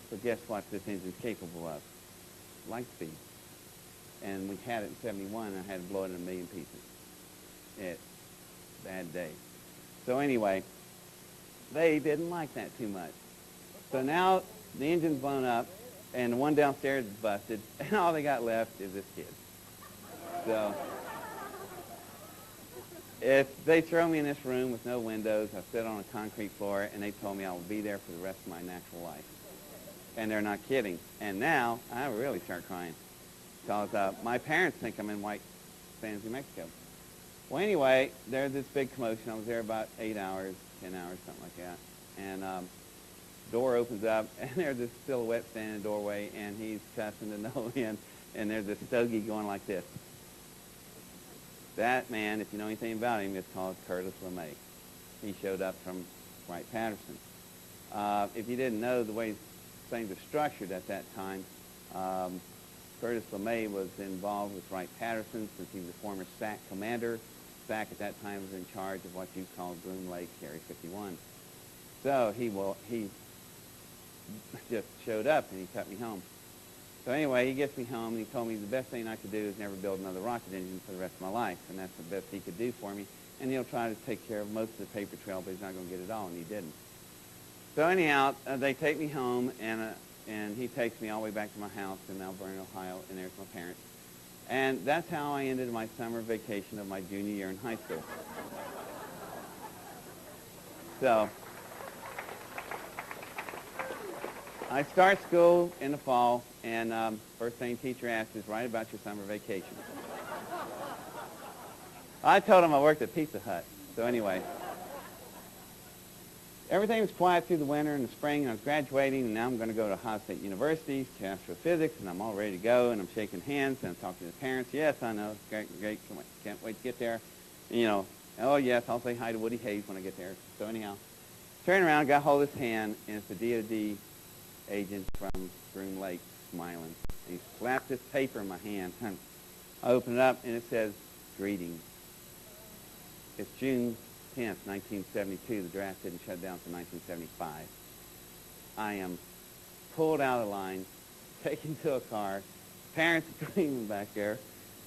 So guess what this engine's capable of? Light speed. And we had it in 71, and I had to blow it in a million pieces. Bad day. So anyway, they didn't like that too much. So now the engine's blown up, and the one downstairs is busted, and all they got left is this kid. So if they throw me in this room with no windows, I sit on a concrete floor, and they told me I will be there for the rest of my natural life. And they're not kidding. And now I really start crying because my parents think I'm in White Sands, New Mexico. Well, anyway, there's this big commotion. I was there about 8 hours, 10 hours, something like that. And door opens up, and there's this silhouette standing in the doorway, and he's cussing to no end, and there's this stogie going like this. That man, if you know anything about him, is called Curtis LeMay. He showed up from Wright-Patterson. If you didn't know the way things are structured at that time, Curtis LeMay was involved with Wright-Patterson since he was a former SAC commander. SAC at that time was in charge of what you call Groom Lake, Area 51. So he just showed up and he cut me home. So anyway, he gets me home and he told me the best thing I could do is never build another rocket engine for the rest of my life, and that's the best he could do for me. And he'll try to take care of most of the paper trail, but he's not going to get it all, and he didn't. So anyhow, they take me home, and he takes me all the way back to my house in Mount Vernon, Ohio, and there's my parents. And that's how I ended my summer vacation of my junior year in high school. So I start school in the fall, and first thing teacher asks is, write about your summer vacation. I told him I worked at Pizza Hut. So anyway, everything was quiet through the winter and the spring, and I was graduating, and now I'm going to go to Ohio State University to astrophysics, and I'm all ready to go, and I'm shaking hands, and I'm talking to the parents. Yes, I know, great, can't wait to get there. You know, oh yes, I'll say hi to Woody Hayes when I get there. So anyhow, turn around, got hold of his hand, and it's the DOD agent from Groom Lake smiling. And he slapped this paper in my hand. I open it up, and it says, greetings. It's June 10th, 1972. The draft didn't shut down until 1975. I am pulled out of the line, taken to a car, parents screaming back there,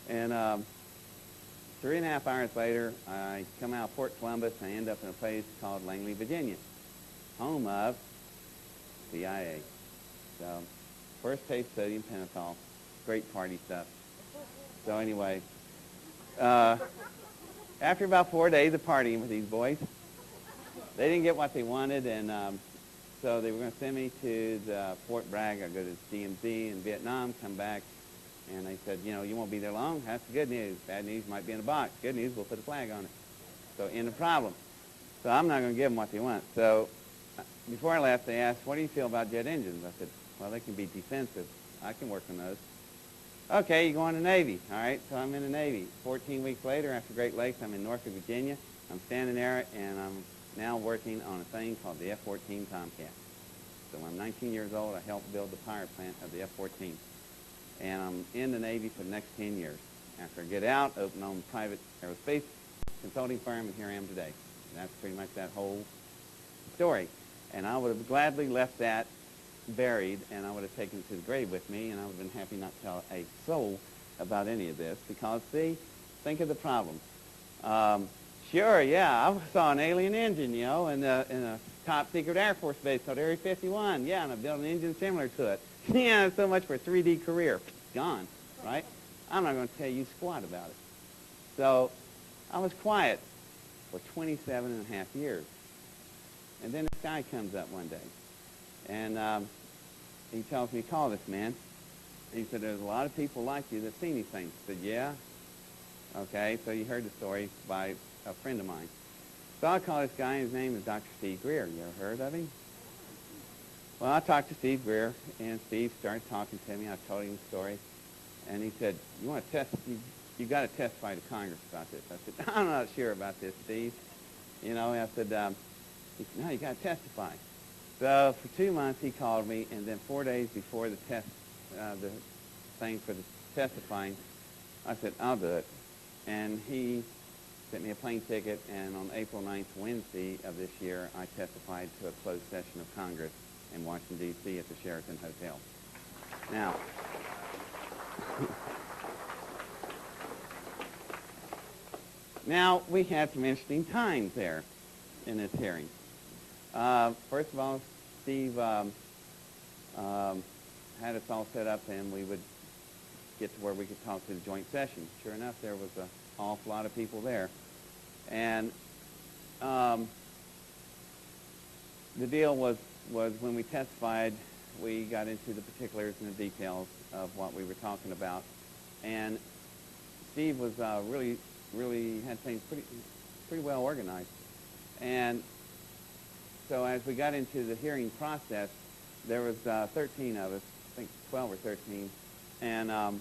and 3.5 hours later, I come out of Fort Columbus, and I end up in a place called Langley, Virginia, home of CIA. So, first taste sodium pentothal, great party stuff. So anyway, after about 4 days of partying with these boys, they didn't get what they wanted, and so they were going to send me to the Fort Bragg. I'd go to the DMZ in Vietnam, come back, and they said, you know, you won't be there long. That's the good news. Bad news might be in a box. Good news, we'll put a flag on it. So end of problem. So I'm not going to give them what they want. So before I left, they asked, what do you feel about jet engines? I said, well, they can be defensive. I can work on those. Okay, you go in the Navy. All right, so I'm in the Navy. 14 weeks later, after Great Lakes, I'm in Norfolk, Virginia. I'm standing there, and I'm now working on a thing called the F-14 Tomcat. So when I'm 19 years old, I helped build the power plant of the F-14. And I'm in the Navy for the next 10 years. After I get out, open my own private aerospace consulting firm, and here I am today. And that's pretty much that whole story. And I would have gladly left that buried, and I would have taken it to the grave with me, and I would have been happy not to tell a soul about any of this, because, see, think of the problem. Sure, yeah, I saw an alien engine, you know, in a top-secret Air Force base called Area 51. Yeah, and I built an engine similar to it. Yeah, so much for a 3D career. Gone, right? I'm not going to tell you squat about it. So I was quiet for 27.5 years. And then this guy comes up one day, and he tells me, call this man. And he said, there's a lot of people like you that seen these things. I said, yeah. Okay, so you heard the story by a friend of mine. So I call this guy, his name is Dr. Steve Greer. You ever heard of him? Well, I talked to Steve Greer, and Steve started talking to me. I told him the story, and he said, "You want to test? You got to testify to Congress about this." I said, "I'm not sure about this, Steve." You know, I said, he said, "No, you got to testify." So for 2 months he called me, and then 4 days before the thing for the testifying, I said, "I'll do it," and he sent me a plane ticket, and on April 9th, Wednesday of this year, I testified to a closed session of Congress in Washington, D.C. at the Sheraton Hotel. Now, we had some interesting times there in this hearing. First of all, Steve had us all set up, and we would get to where we could talk to the joint session. Sure enough, there was an awful lot of people there. And the deal was when we testified, we got into the particulars and the details of what we were talking about. And Steve was really had things pretty well organized. And so as we got into the hearing process, there was 13 of us, I think 12 or 13, and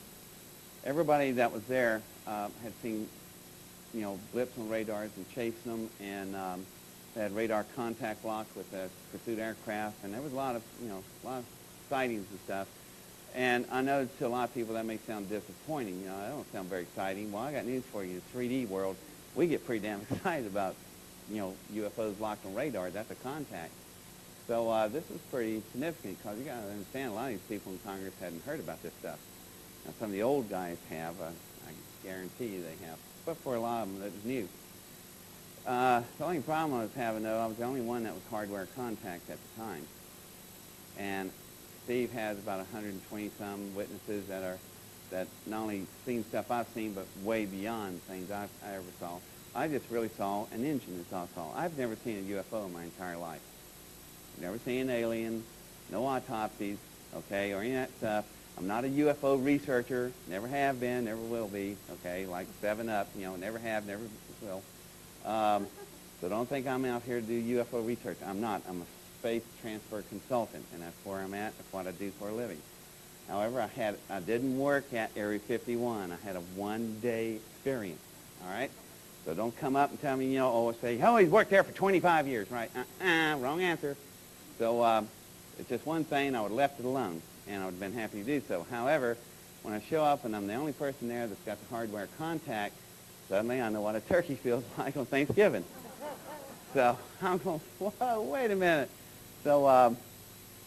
everybody that was there had seen, you know, blips on radars and chased them, and they had radar contact locked with the pursuit aircraft, and there was a lot of sightings and stuff. And I know to a lot of people that may sound disappointing. You know, that don't sound very exciting. Well, I got news for you. In the 3D world, we get pretty damn excited about, you know, UFOs locked on radar. That's a contact. So this is pretty significant because you got to understand a lot of these people in Congress hadn't heard about this stuff. Now, some of the old guys have. I guarantee you they have. But for a lot of them, it was new. The only problem I was having, though, I was the only one that was hardware contact at the time. And Steve has about 120-some witnesses that not only seen stuff I've seen, but way beyond things I ever saw. I just really saw an engine is all I saw. I've never seen a UFO in my entire life. Never seen an alien, no autopsies, okay, or any of that stuff. I'm not a UFO researcher, never have been, never will be, okay, like 7-Up, you know, never have, never will. So don't think I'm out here to do UFO research. I'm not. I'm a space transfer consultant, and that's where I'm at. That's what I do for a living. However, I didn't work at Area 51. I had a one-day experience, all right? So don't come up and tell me, you know, he's worked there for 25 years, right? Wrong answer. So it's just one thing. I would have left it alone, and I would have been happy to do so. However, when I show up and I'm the only person there that's got the hardware contact, suddenly I know what a turkey feels like on Thanksgiving. So I'm going, whoa, wait a minute. So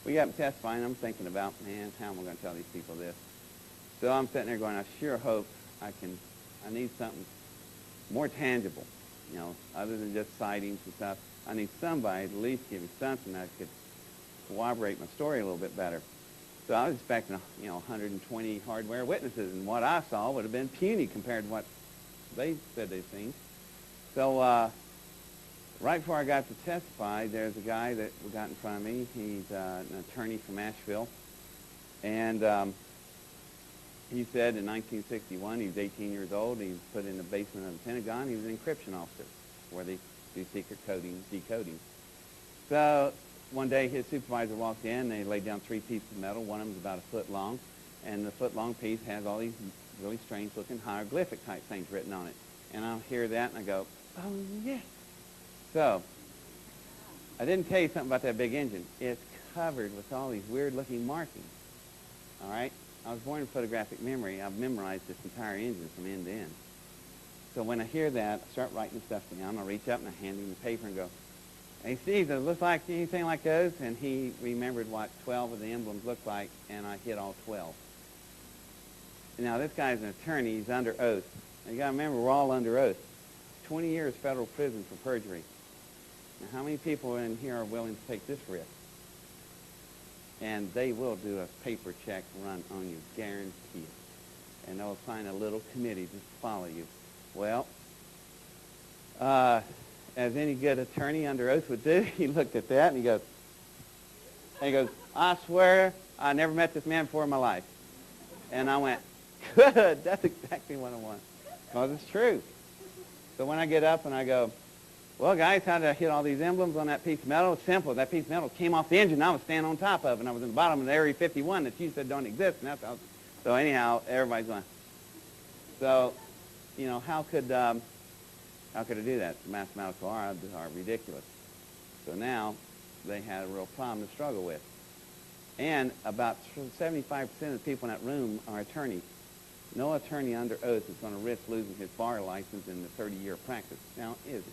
we got to testifying. I'm thinking about, man, how am I going to tell these people this? So I'm sitting there going, I sure hope I need something more tangible, you know, other than just sightings and stuff. I need somebody to at least give me something that could corroborate my story a little bit better. So I was expecting, 120 hardware witnesses, and what I saw would have been puny compared to what they said they'd seen. So right before I got to testify, there's a guy that got in front of me. He's an attorney from Asheville, and he said in 1961, he was 18 years old. He was put in the basement of the Pentagon. He was an encryption officer where they do secret coding, decoding. So one day his supervisor walked in. They laid down 3 pieces of metal. One of them was about a foot long, and the foot-long piece has all these really strange-looking hieroglyphic-type things written on it. And I'll hear that, and I go, oh, yeah. So I didn't tell you something about that big engine. It's covered with all these weird-looking markings, all right? I was born in photographic memory. I've memorized this entire engine from end to end. So when I hear that, I start writing the stuff down. I reach up and I hand him the paper and go, hey, Steve, does it look like anything like those? And he remembered what 12 of the emblems looked like, and I hit all 12. Now, this guy's an attorney. He's under oath. Now, you got to remember, we're all under oath. 20 years federal prison for perjury. Now, how many people in here are willing to take this risk? And they will do a paper check run on you, guarantee it. And they'll assign a little committee just to follow you. Well, as any good attorney under oath would do, he looked at that and he goes, I swear I never met this man before in my life. And I went, good, that's exactly what I want. because it's true. So when I get up and I go, well, guys, how did I hit all these emblems on that piece of metal? It's simple. That piece of metal came off the engine. I was standing on top of it, and I was in the bottom of the Area 51 that you said don't exist. And that's how, so anyhow, everybody's going. So, you know, how could I do that? The mathematical odds are ridiculous. So now they had a real problem to struggle with. And about 75% of the people in that room are attorneys. No attorney under oath is going to risk losing his bar license in the 30-year practice. Now, is it?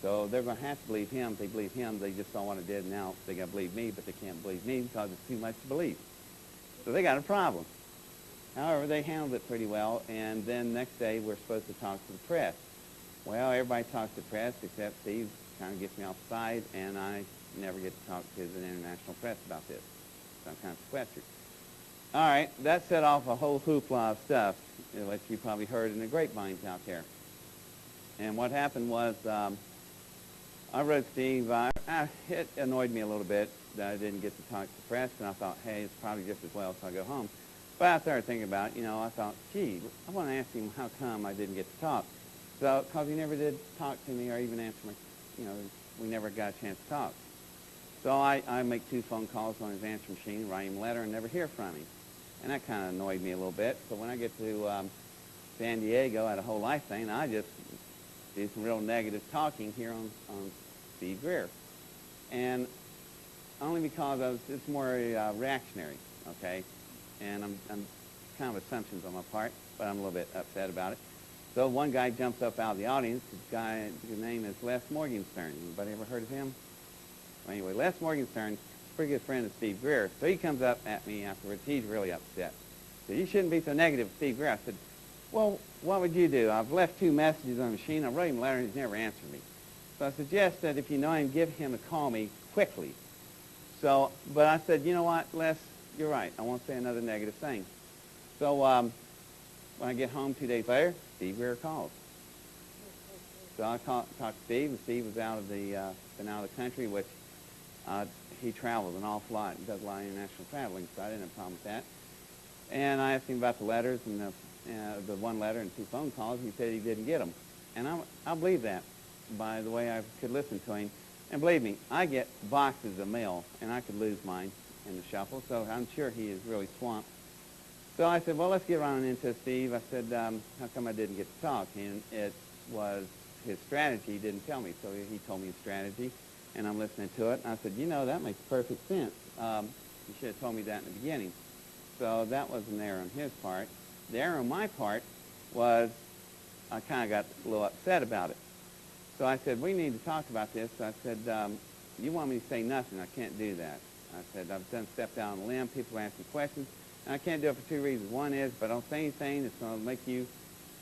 So they're going to have to believe him. If they believe him, they just saw what I did. Now they got to believe me, but they can't believe me because it's too much to believe. So they got a problem. However, they handled it pretty well, and then next day we're supposed to talk to the press. Well, everybody talks to the press except Steve kind of gets me off the side, and I never get to talk to the international press about this. So I'm kind of sequestered. All right, that set off a whole hoopla of stuff, which you probably heard in the grapevines out there. And what happened was I wrote Steve, it annoyed me a little bit that I didn't get to talk to the press, and I thought, hey, it's probably just as well if I go home. But I started thinking about it, you know, I thought, gee, I want to ask him how come I didn't get to talk. So, because he never did talk to me or even answer my, you know, we never got a chance to talk. So I make 2 phone calls on his answer machine, write him a letter, and never hear from him. And that kind of annoyed me a little bit. So when I get to San Diego at a whole life thing, I just do some real negative talking here on Steve Greer. And only because it's more reactionary, okay? And I'm kind of assumptions on my part, but I'm a little bit upset about it. So one guy jumps up out of the audience. His name is Les Morgenstern. Anybody ever heard of him? Well, anyway, Les Morgenstern, pretty good friend of Steve Greer. So he comes up at me afterwards. He's really upset. So you shouldn't be so negative with Steve Greer. I said, well, what would you do? I've left 2 messages on the machine. I wrote him a letter, and he's never answered me. So I suggest that if you know him, give him a call me quickly. So, but I said, you know what, Les, you're right. I won't say another negative thing. So when I get home 2 days later, Steve Greer calls. So I talked to Steve, and Steve was been out of the country, which he travels an awful lot. He does a lot of international traveling, so I didn't have a problem with that. And I asked him about the letters and the 1 letter and 2 phone calls. He said he didn't get them. And I believe that by the way I could listen to him. And believe me, I get boxes of mail, and I could lose mine in the shuffle, so I'm sure he is really swamped. So I said, well, let's get right into Steve. I said, how come I didn't get to talk? And it was his strategy. He didn't tell me, so he told me his strategy, and I'm listening to it. And I said, you know, that makes perfect sense. You should have told me that in the beginning. So that was an error on his part. The error on my part was I kind of got a little upset about it. So I said, we need to talk about this. So I said, you want me to say nothing. I can't do that. I said, I've done stepped out on a limb. People ask me questions. And I can't do it for 2 reasons. One is if I don't say anything, it's going to make you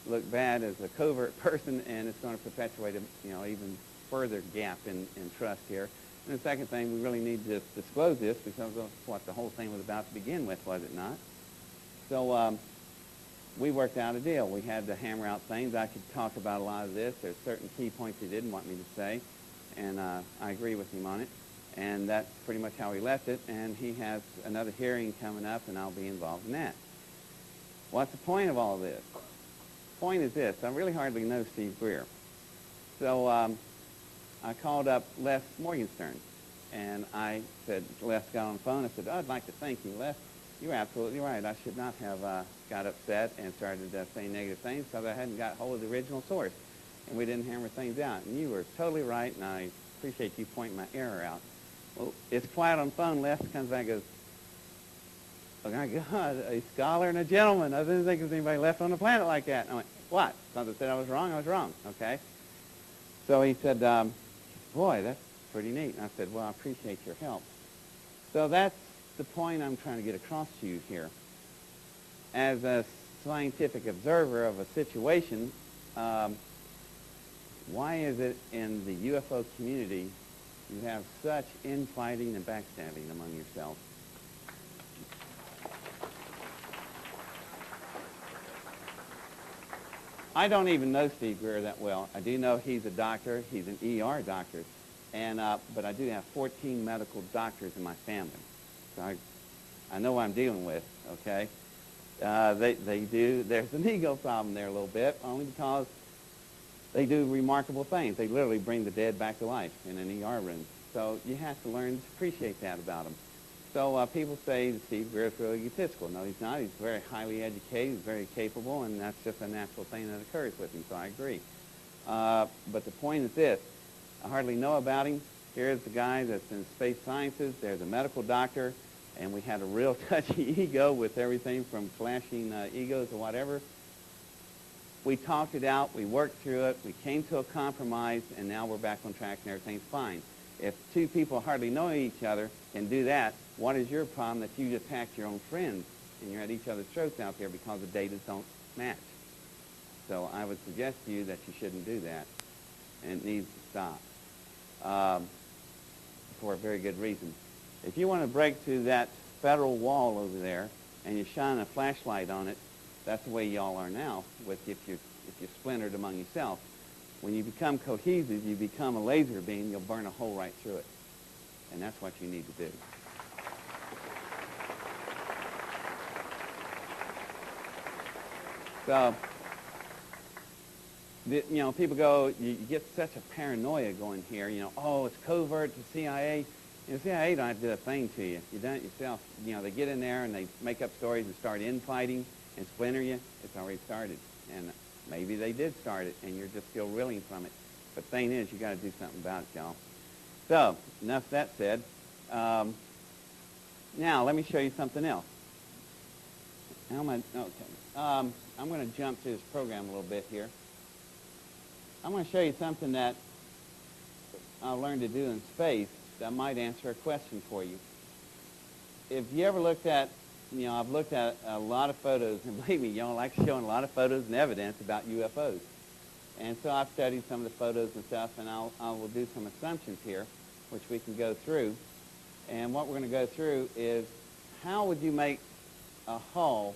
look bad as a covert person, and it's going to perpetuate a even further gap in trust here. And the second thing, we really need to disclose this because of what the whole thing was about to begin with, was it not? So we worked out a deal. We had to hammer out things. I could talk about a lot of this. There's certain key points he didn't want me to say, and I agree with him on it. And that's pretty much how we left it. And he has another hearing coming up, and I'll be involved in that. What's the point of all of this? The point is this. I really hardly know Steve Greer. So I called up Les Morgenstern, and I said, Les got on the phone. I said, I'd like to thank you, Les. You're absolutely right. I should not have got upset and started saying negative things because I hadn't got hold of the original source, and we didn't hammer things out. And you were totally right, and I appreciate you pointing my error out. Well, it's quiet on the phone. Les comes back and goes, oh, my God, a scholar and a gentleman. I didn't think there was anybody left on the planet like that. And I went, what? Because I said I was wrong, okay? So he said, boy, that's pretty neat. And I said, well, I appreciate your help. So that's the point I'm trying to get across to you here. As a scientific observer of a situation, why is it in the UFO community you have such infighting and backstabbing among yourselves? I don't even know Steve Greer that well. I do know he's a doctor. He's an ER doctor. And, but I do have 14 medical doctors in my family. So I know what I'm dealing with, okay? There's an ego problem there a little bit, only because they do remarkable things. They literally bring the dead back to life in an ER room. So you have to learn to appreciate that about them. So people say that Steve Greer's really egotistical. No, he's not. He's very highly educated. He's very capable, and that's just a natural thing that occurs with him, so I agree. But the point is this. I hardly know about him. Here's the guy that's in space sciences. There's a medical doctor, and we had a real touchy ego with everything from clashing egos or whatever. We talked it out. We worked through it. We came to a compromise, and now we're back on track, and everything's fine. If two people hardly know each other can do that, what is your problem that you just attacked your own friends and you're at each other's throats out there because the data don't match? So I would suggest to you that you shouldn't do that, and it needs to stop for a very good reason. If you want to break through that federal wall over there and you shine a flashlight on it, that's the way y'all are now. If you're splintered among yourself, when you become cohesive, you become a laser beam. You'll burn a hole right through it, and that's what you need to do. So, people go, you get such a paranoia going here, oh, it's covert, the CIA. The CIA don't have to do a thing to you. You've done it yourself. They get in there and they make up stories and start infighting and splinter you. It's already started. And maybe they did start it and you're just still reeling from it. But the thing is, you got to do something about it, y'all. So, enough of that said. Now, let me show you something else. I'm going to jump through this program a little bit here. I'm going to show you something that I learned to do in space that might answer a question for you. If you ever looked at, I've looked at a lot of photos, and believe me, y'all like showing a lot of photos and evidence about UFOs. And so I've studied some of the photos and stuff, and I will do some assumptions here, which we can go through. And what we're going to go through is, how would you make a hull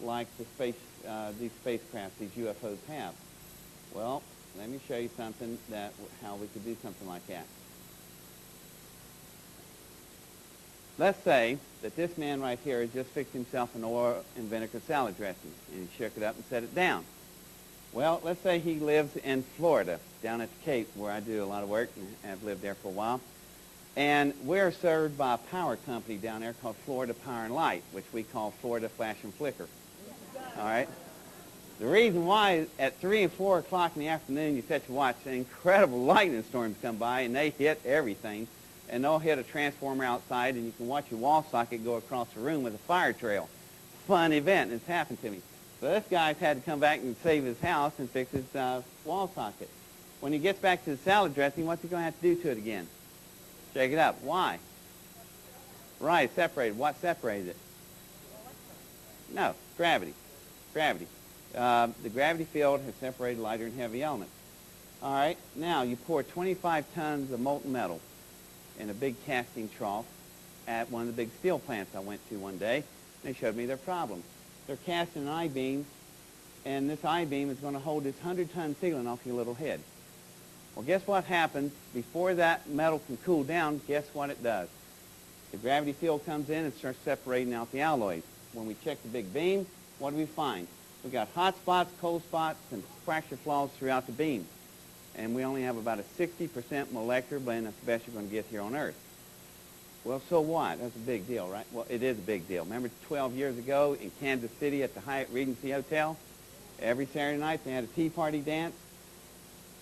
like these spacecraft, these UFOs have? Well, let me show you something how we could do something like that. Let's say that this man right here has just fixed himself an oil and vinegar salad dressing, and he shook it up and set it down. Well, let's say he lives in Florida, down at the Cape, where I do a lot of work and have lived there for a while. And we're served by a power company down there called Florida Power and Light, which we call Florida Flash and Flicker. All right? The reason why at 3 and 4 o'clock in the afternoon you set your watch, incredible lightning storms come by and they hit everything. And they'll hit a transformer outside and you can watch your wall socket go across the room with a fire trail. Fun event. It's happened to me. So this guy's had to come back and save his house and fix his wall socket. When he gets back to the salad dressing, what's he going to have to do to it again? Shake it up. Why? Right, separated. What separated it? No, gravity. Gravity. The gravity field has separated lighter and heavy elements. All right, now you pour 25 tons of molten metal in a big casting trough at one of the big steel plants I went to one day. They showed me their problem. They're casting an I-beam, and this I-beam is going to hold this 100-ton ceiling off your little head. Well, guess what happens before that metal can cool down? Guess what it does? The gravity field comes in and starts separating out the alloys. When we check the big beam, what do we find? We got hot spots, cold spots, and fracture flaws throughout the beam. And we only have about a 60% molecular blend. That's the best you're going to get here on Earth. Well, so what? That's a big deal, right? Well, it is a big deal. Remember 12 years ago in Kansas City at the Hyatt Regency Hotel? Every Saturday night they had a tea party dance.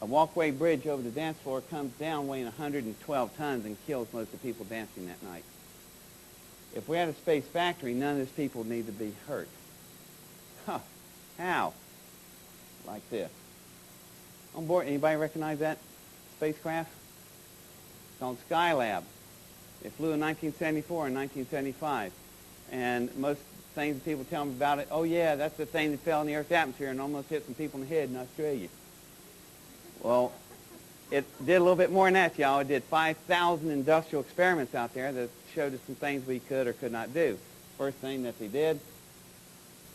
A walkway bridge over the dance floor comes down weighing 112 tons and kills most of the people dancing that night. If we had a space factory, none of these people need to be hurt. Huh. How? Like this. On board, anybody recognize that spacecraft? It's called Skylab. It flew in 1974 and 1975. And most things people tell me about it, oh yeah, that's the thing that fell in the Earth's atmosphere and almost hit some people in the head in Australia. Well, it did a little bit more than that, y'all. It did 5,000 industrial experiments out there that showed us some things we could or could not do. First thing that they did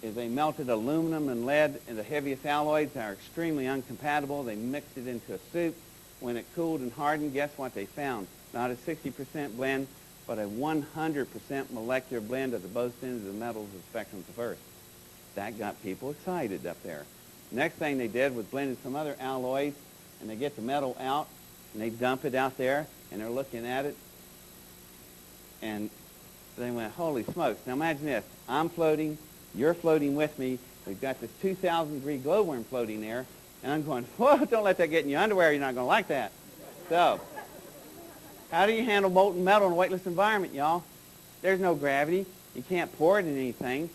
is they melted aluminum and lead in the heaviest alloys that are extremely uncompatible. They mixed it into a soup. When it cooled and hardened, guess what they found? Not a 60% blend, but a 100% molecular blend of the both ends of the metals of the spectrums of Earth. That got people excited up there. Next thing they did was blended some other alloys, and they get the metal out, and they dump it out there, and they're looking at it, and they went, holy smokes. Now imagine this. I'm floating, you're floating with me, we've got this 2,000-degree glowworm floating there, and I'm going, whoa, don't let that get in your underwear, you're not going to like that. So, how do you handle molten metal in a weightless environment, y'all? There's no gravity. You can't pour it in anything.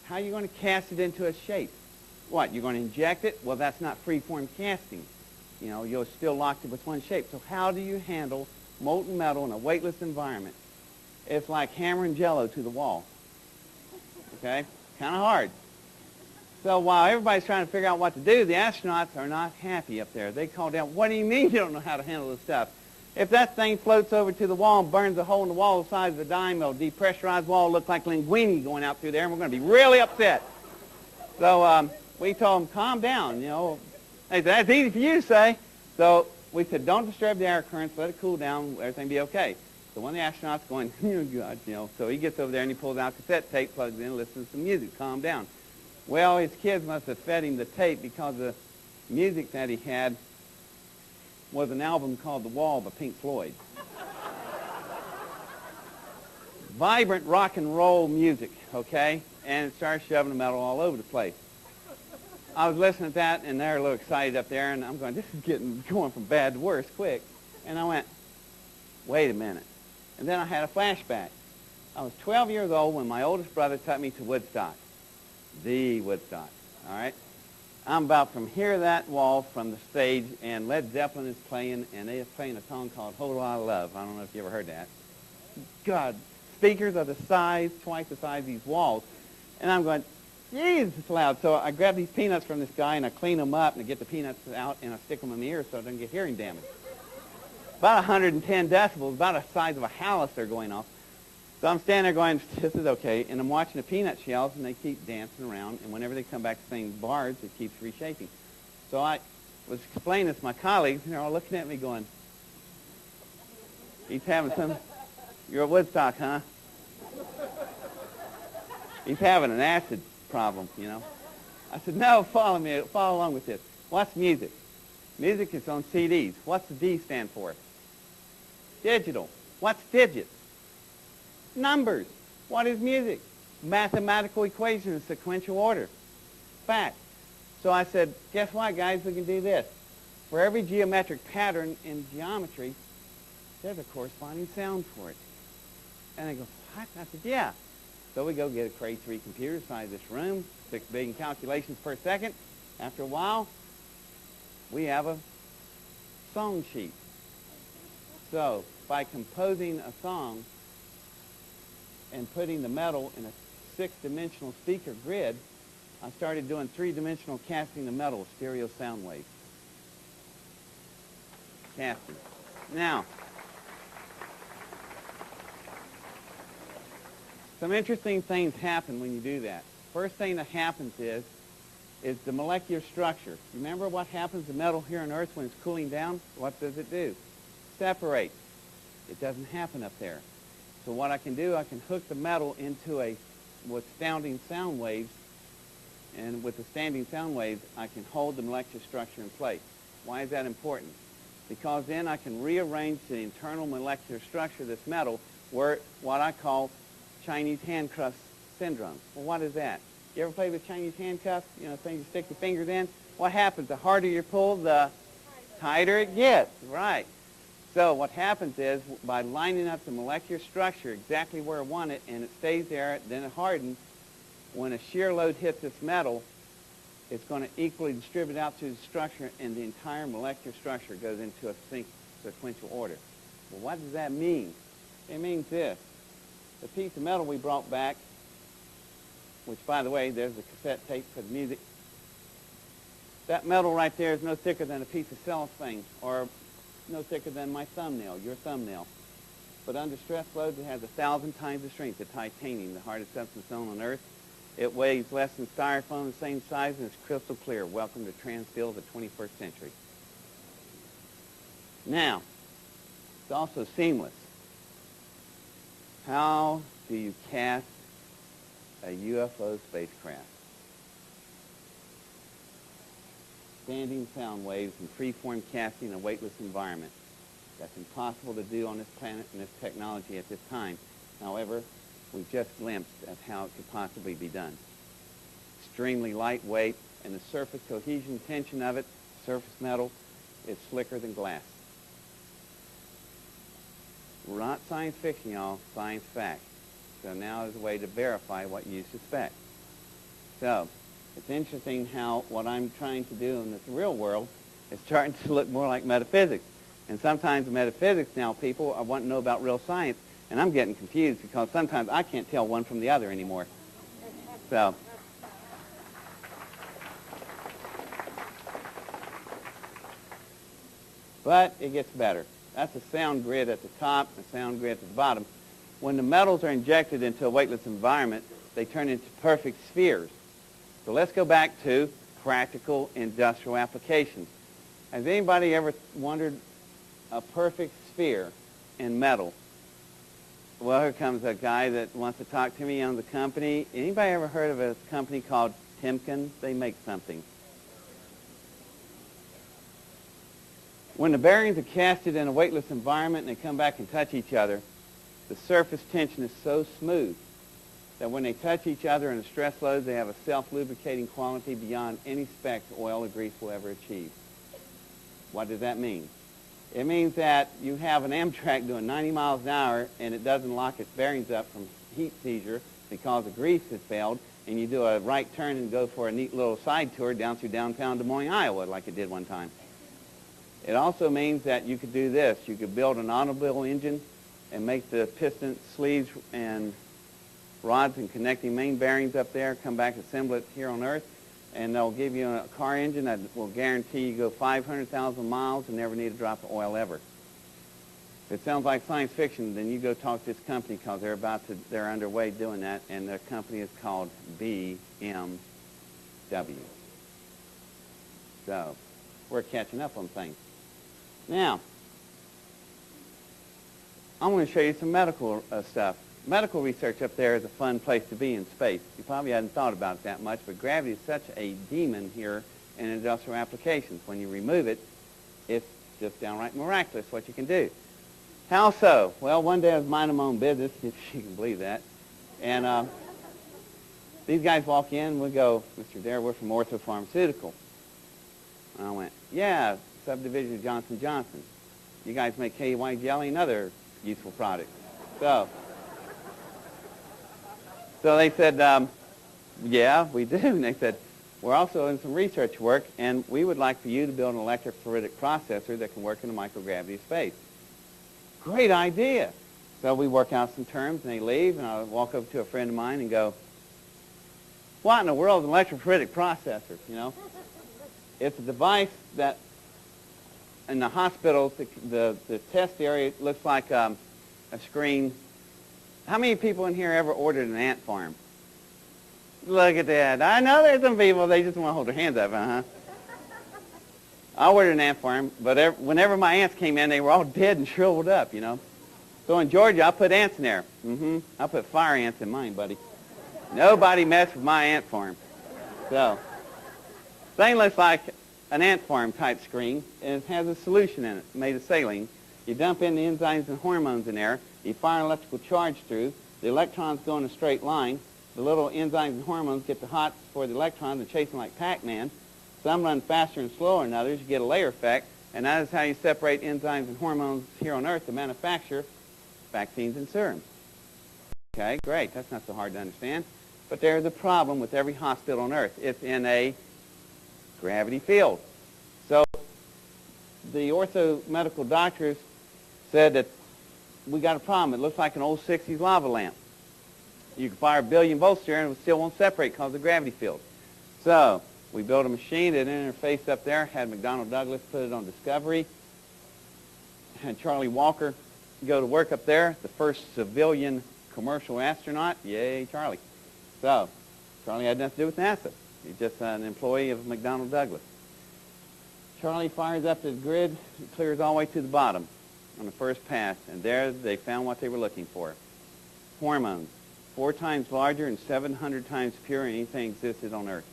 How are you going to cast it into a shape? What, you're going to inject it? Well, that's not free-form casting. You know, you'll still lock it with one shape. So how do you handle molten metal in a weightless environment? It's like hammering Jell-O to the wall. Okay? Kind of hard. So while everybody's trying to figure out what to do, the astronauts are not happy up there. They call down, what do you mean you don't know how to handle this stuff? If that thing floats over to the wall and burns a hole in the wall the size of a dime, it'll depressurize wall, look like linguine going out through there, and we're going to be really upset. So we told them, calm down, you know. They said, that's easy for you to say. So we said, don't disturb the air currents, let it cool down, everything be okay. So one of the astronauts going, oh, God, you know, so he gets over there and he pulls out cassette tape, plugs it in, listens to some music, calm down. Well, his kids must have fed him the tape because the music that he had was an album called The Wall by Pink Floyd. Vibrant rock and roll music, okay? And it started shoving the metal all over the place. I was listening to that, and they're a little excited up there, and I'm going, this is going from bad to worse quick. And I went, wait a minute. And then I had a flashback. I was 12 years old when my oldest brother took me to Woodstock. The Woodstock, all right? I'm about from here to that wall from the stage, and Led Zeppelin is playing, and they are playing a song called Whole Lot of Love. I don't know if you ever heard that. God, speakers are the size, twice the size of these walls. And I'm going, Jesus, it's loud. So I grab these peanuts from this guy, and I clean them up, and I get the peanuts out, and I stick them in the ear so I don't get hearing damage. About 110 decibels, about the size of a howitzer going off. So I'm standing there going, this is okay, and I'm watching the peanut shells, and they keep dancing around, and whenever they come back to sing bars, it keeps reshaping. So I was explaining this to my colleagues, and they're all looking at me going, he's having some, you're at Woodstock, huh? He's having an acid problem, you know. I said, no, follow along with this. What's music? Music is on CDs. What's the D stand for? Digital. What's digits? Numbers. What is music? Mathematical equation in sequential order. Fact. So I said, guess what, guys? We can do this. For every geometric pattern in geometry, there's a corresponding sound for it. And they go, what? I said, yeah. So we go get a Cray 3 computer the size of this room, 6 billion calculations per second. After a while, we have a song sheet. So by composing a song and putting the metal in a 6-dimensional speaker grid, I started doing 3-dimensional casting of metal, stereo sound waves. Casting. Now, some interesting things happen when you do that. First thing that happens is the molecular structure. Remember what happens to metal here on Earth when it's cooling down? What does it do? Separate. It doesn't happen up there. So what I can do, I can hook the metal into with sounding sound waves, and with the standing sound waves, I can hold the molecular structure in place. Why is that important? Because then I can rearrange the internal molecular structure of this metal where what I call Chinese handcuff syndrome. Well, what is that? You ever play with Chinese handcuffs? You know, things you stick your fingers in? What happens? The harder you pull, the tighter it gets. Right. So what happens is, by lining up the molecular structure exactly where I want it, and it stays there, then it hardens, when a shear load hits this metal, it's going to equally distribute out through the structure, and the entire molecular structure goes into a sequential order. Well, what does that mean? It means this. The piece of metal we brought back, which, by the way, there's the cassette tape for the music. That metal right there is no thicker than a piece of cellophane, or no thicker than my thumbnail, your thumbnail. But under stress loads, it has 1,000 times the strength of titanium, the hardest substance known on Earth. It weighs less than styrofoam, the same size, and it's crystal clear. Welcome to Transsteel of the 21st century. Now, it's also seamless. How do you cast a UFO spacecraft. Standing sound waves in free-form casting in a weightless environment. That's impossible to do on this planet and this technology at this time. However, we've just glimpsed at how it could possibly be done. Extremely lightweight, and the surface cohesion tension of it, surface metal, is slicker than glass. We're not science fiction, y'all, science fact. So now is a way to verify what you suspect. So, it's interesting how what I'm trying to do in this real world is starting to look more like metaphysics. And sometimes metaphysics now, people want to know about real science, and I'm getting confused because sometimes I can't tell one from the other anymore. So, but it gets better. That's a sound grid at the top, a sound grid at the bottom. When the metals are injected into a weightless environment, they turn into perfect spheres. So let's go back to practical industrial applications. Has anybody ever wondered a perfect sphere in metal? Well, here comes a guy that wants to talk to me on the company. Anybody ever heard of a company called Timken? They make something. When the bearings are casted in a weightless environment and they come back and touch each other, the surface tension is so smooth that when they touch each other in a stress load, they have a self-lubricating quality beyond any specs oil or grease will ever achieve. What does that mean? It means that you have an Amtrak doing 90 miles an hour and it doesn't lock its bearings up from heat seizure because the grease has failed, and you do a right turn and go for a neat little side tour down through downtown Des Moines, Iowa, like it did one time. It also means that you could do this. You could build an automobile engine and make the piston sleeves and rods and connecting main bearings up there, come back, assemble it here on Earth, and they'll give you a car engine that will guarantee you go 500,000 miles and never need a drop of oil ever. If it sounds like science fiction, then you go talk to this company because they're underway doing that, and their company is called BMW. So, we're catching up on things. Now, I'm going to show you some medical stuff. Medical research up there is a fun place to be in space. You probably hadn't thought about it that much, but gravity is such a demon here in industrial applications. When you remove it, it's just downright miraculous what you can do. How so? Well, one day I was minding my own business, if you can believe that, and these guys walk in, we go, Mr. Adair, we're from Ortho Pharmaceutical. And I went, yeah, subdivision of Johnson & Johnson. You guys make KY jelly and other useful products. So they said, yeah, we do. And they said, we're also in some research work, and we would like for you to build an electrophoretic processor that can work in the microgravity space. Great idea. So we work out some terms, and they leave, and I walk over to a friend of mine and go, what in the world is an electrophoretic processor, you know? It's a device that in the hospital, the test area looks like a screen. How many people in here ever ordered an ant farm? Look at that. I know there's some people, they just want to hold their hands up, uh-huh. I ordered an ant farm, but whenever my ants came in, they were all dead and shriveled up, you know. So in Georgia, I put ants in there. I put fire ants in mine, buddy. Nobody messed with my ant farm. So, thing looks like an ant farm type screen, and it has a solution in it made of saline. You dump in the enzymes and hormones in there, you fire an electrical charge through, the electrons go in a straight line, the little enzymes and hormones get the hots for the electrons and chase them like Pac-Man. Some run faster and slower than others, you get a layer effect, and that is how you separate enzymes and hormones here on Earth to manufacture vaccines and serums. Okay, great, that's not so hard to understand. But there's a problem with every hospital on Earth. It's in a gravity field. So the ortho medical doctors said that we got a problem. It looks like an old 60s lava lamp. You can fire 1 billion volts there and it still won't separate because of the gravity field. So we built a machine that interfaced up there, had McDonnell Douglas put it on Discovery, had Charlie Walker go to work up there, the first civilian commercial astronaut. Yay, Charlie. So Charlie had nothing to do with NASA. He's just an employee of McDonnell Douglas. Charlie fires up the grid, clears all the way to the bottom on the first pass, and there they found what they were looking for. Hormones, 4 times larger and 700 times purer than anything existed on Earth.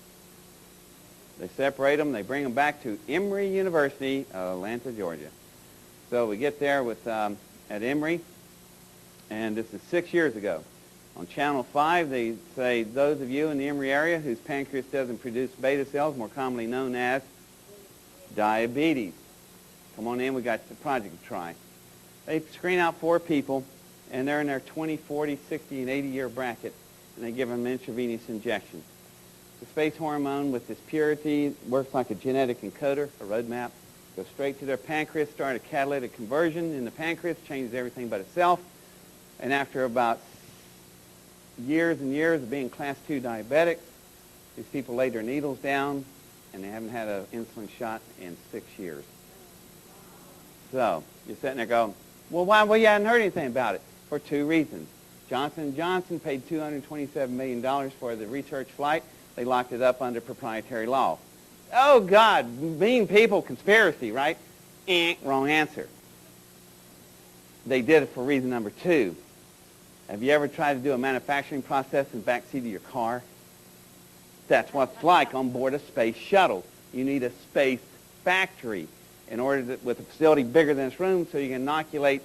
They separate them. They bring them back to Emory University, Atlanta, Georgia. So we get there with at Emory, and this is 6 years ago. On Channel 5, they say, those of you in the Emory area whose pancreas doesn't produce beta cells, more commonly known as diabetes. Come on in, we got the project to try. They screen out 4 people, and they're in their 20, 40, 60, and 80-year bracket, and they give them an intravenous injection. The space hormone with this purity works like a genetic encoder, a roadmap, goes straight to their pancreas, start a catalytic conversion in the pancreas, changes everything but itself, and after about years and years of being class 2 diabetics, these people lay their needles down, and they haven't had an insulin shot in 6 years. So you're sitting there going, well, why? Well, you hadn't heard anything about it. For 2 reasons. Johnson & Johnson paid $227 million for the research flight. They locked it up under proprietary law. Oh, God, mean people, conspiracy, right? Wrong answer. They did it for reason number 2. Have you ever tried to do a manufacturing process in the back seat of your car? That's what it's like on board a space shuttle. You need a space factory in order to, with a facility bigger than this room, so you can inoculate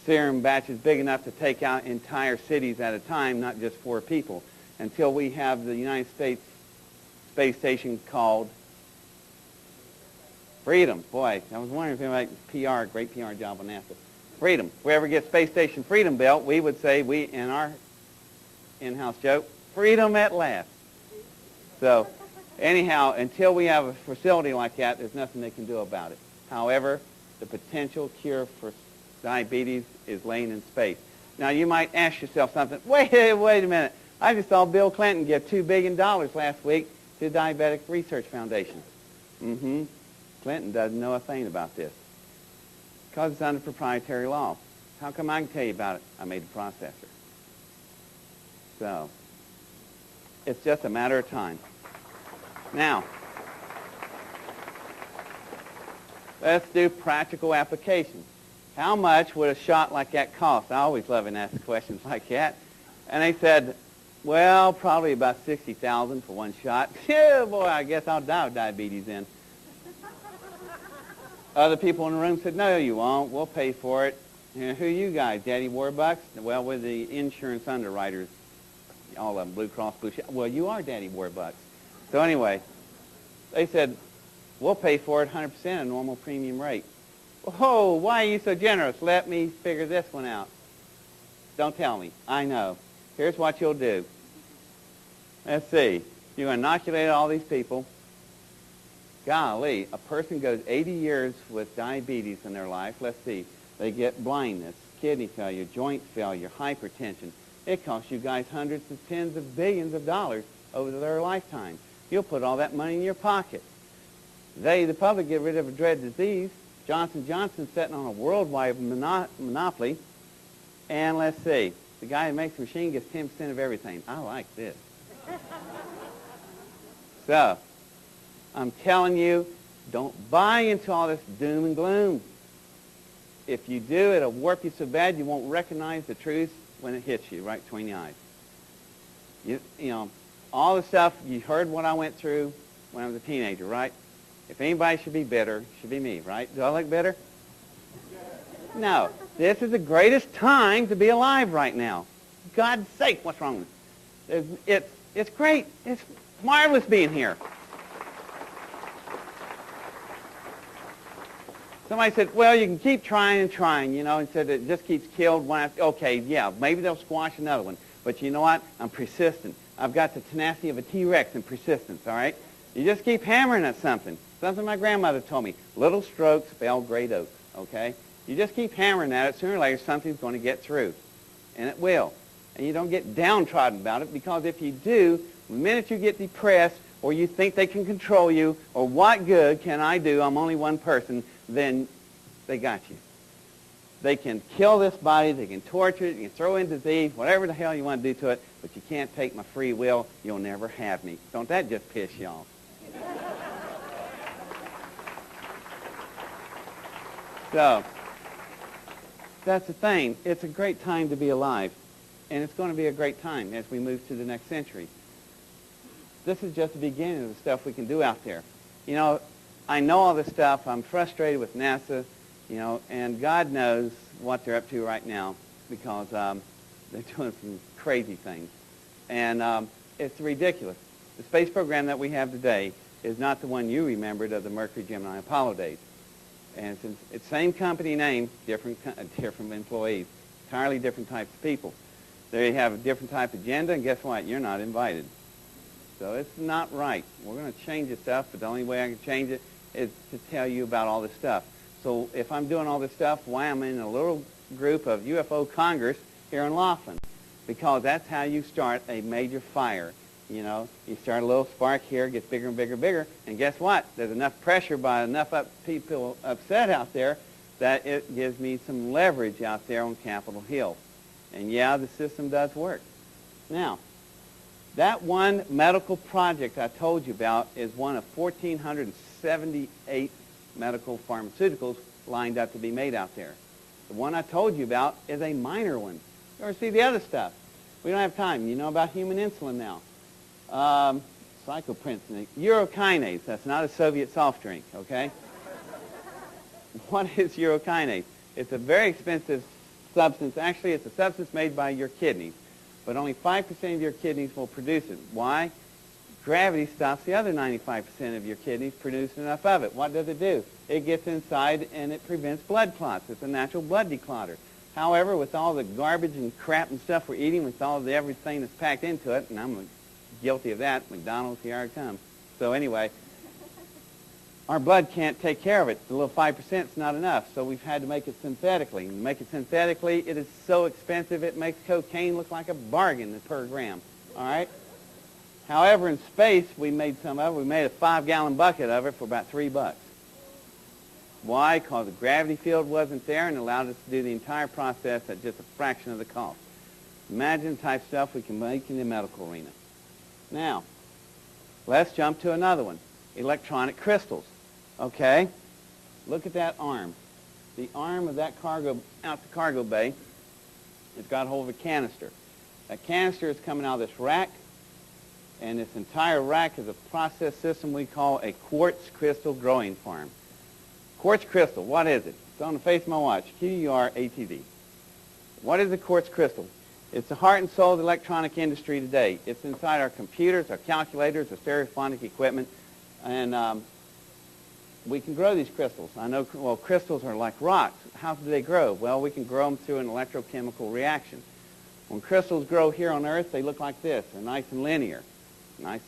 serum batches big enough to take out entire cities at a time, not just 4 people, until we have the United States space station called Freedom. Boy, I was wondering if anybody PR, great PR job on NASA. Freedom. If we ever get Space Station Freedom built, we would say, we, in our in-house joke, freedom at last. So, anyhow, until we have a facility like that, there's nothing they can do about it. However, the potential cure for diabetes is laying in space. Now, you might ask yourself something. Wait a minute. I just saw Bill Clinton give $2 billion last week to the Diabetic Research Foundation. Clinton doesn't know a thing about this because it's under proprietary law. How come I can tell you about it? I made the processor. So, it's just a matter of time. Now, let's do practical applications. How much would a shot like that cost? I always love and ask questions like that. And they said, well, probably about $60,000 for one shot. Yeah, boy, I guess I'll die of diabetes then. Other people in the room said, no, you won't. We'll pay for it. And who are you guys, Daddy Warbucks? Well, we're the insurance underwriters. All of them, Blue Cross Blue Shield. Well, you are Daddy Warbucks. So anyway, they said, we'll pay for it 100% of normal premium rate. Oh, why are you so generous? Let me figure this one out. Don't tell me. I know. Here's what you'll do. Let's see. You inoculate all these people. Golly, a person goes 80 years with diabetes in their life. Let's see. They get blindness, kidney failure, joint failure, hypertension. It costs you guys hundreds of tens of billions of dollars over their lifetime. You'll put all that money in your pocket. They, the public, get rid of a dread disease. Johnson & Johnson's sitting on a worldwide monopoly. And let's see. The guy who makes the machine gets 10% of everything. I like this. So, I'm telling you, don't buy into all this doom and gloom. If you do, it'll warp you so bad you won't recognize the truth when it hits you right between the eyes. You know, all the stuff, you heard what I went through when I was a teenager, right? If anybody should be bitter, it should be me, right? Do I look bitter? No. This is the greatest time to be alive right now. God's sake, what's wrong with it? It's great. It's marvelous being here. Somebody said, well, you can keep trying and trying, you know, and said it just keeps killed one after. Okay, yeah, maybe they'll squash another one. But you know what? I'm persistent. I've got the tenacity of a T-Rex and persistence, all right? You just keep hammering at something. Something my grandmother told me. Little strokes fell great oaks, okay? You just keep hammering at it. Sooner or later, something's going to get through. And it will. And you don't get downtrodden about it, because if you do, the minute you get depressed or you think they can control you, or what good can I do, I'm only one person, then they got you. They can kill this body, they can torture it, you can throw in disease, whatever the hell you want to do to it, but you can't take my free will. You'll never have me. Don't that just piss you off? So, that's the thing. It's a great time to be alive. and it's going to be a great time as we move to the next century. This is just the beginning of the stuff we can do out there. You know, I know all this stuff. I'm frustrated with NASA, you know, and God knows what they're up to right now because they're doing some crazy things. And it's ridiculous. The space program that we have today is not the one you remembered of the Mercury, Gemini, Apollo days. And it's the same company name, different employees, entirely different types of people. They have a different type of agenda, and guess what? You're not invited. So it's not right. We're going to change this stuff, but the only way I can change it is to tell you about all this stuff. So if I'm doing all this stuff, why am I in a little group of UFO Congress here in Laughlin? Because that's how you start a major fire. You know, you start a little spark here, it gets bigger and bigger and bigger, and guess what? There's enough pressure by enough people upset out there that it gives me some leverage out there on Capitol Hill. And yeah, the system does work. Now, that one medical project I told you about is one of 1,478 medical pharmaceuticals lined up to be made out there. The one I told you about is a minor one. Or see the other stuff. We don't have time. You know about human insulin now. Psychoprinceton, urokinase. That's not a Soviet soft drink, okay? What is urokinase? It's a very expensive substance. Actually, it's a substance made by your kidneys, but only 5% of your kidneys will produce it. Why? Gravity stops the other 95% of your kidneys producing enough of it. What does it do? It gets inside and it prevents blood clots. It's a natural blood declotter. However, with all the garbage and crap and stuff we're eating, with all the everything that's packed into it, and I'm guilty of that, McDonald's, here I come. So anyway, our blood can't take care of it. The little 5% is not enough, so we've had to make it synthetically. And to make it synthetically, it is so expensive it makes cocaine look like a bargain per gram. All right? However, in space, we made some of it. We made a 5-gallon bucket of it for about $3. Why? Because the gravity field wasn't there and allowed us to do the entire process at just a fraction of the cost. Imagine the type of stuff we can make in the medical arena. Now, let's jump to another one, electronic crystals. Okay, look at that arm. The arm of that cargo, out the cargo bay, it's got a hold of a canister. That canister is coming out of this rack, and this entire rack is a process system we call a quartz crystal growing farm. Quartz crystal, what is it? It's on the face of my watch, QURATZ. What is a quartz crystal? It's the heart and soul of the electronic industry today. It's inside our computers, our calculators, our stereophonic equipment, and we can grow these crystals. I know, well, crystals are like rocks. How do they grow? Well, we can grow them through an electrochemical reaction. When crystals grow here on Earth, they look like this. They're nice and linear. Nice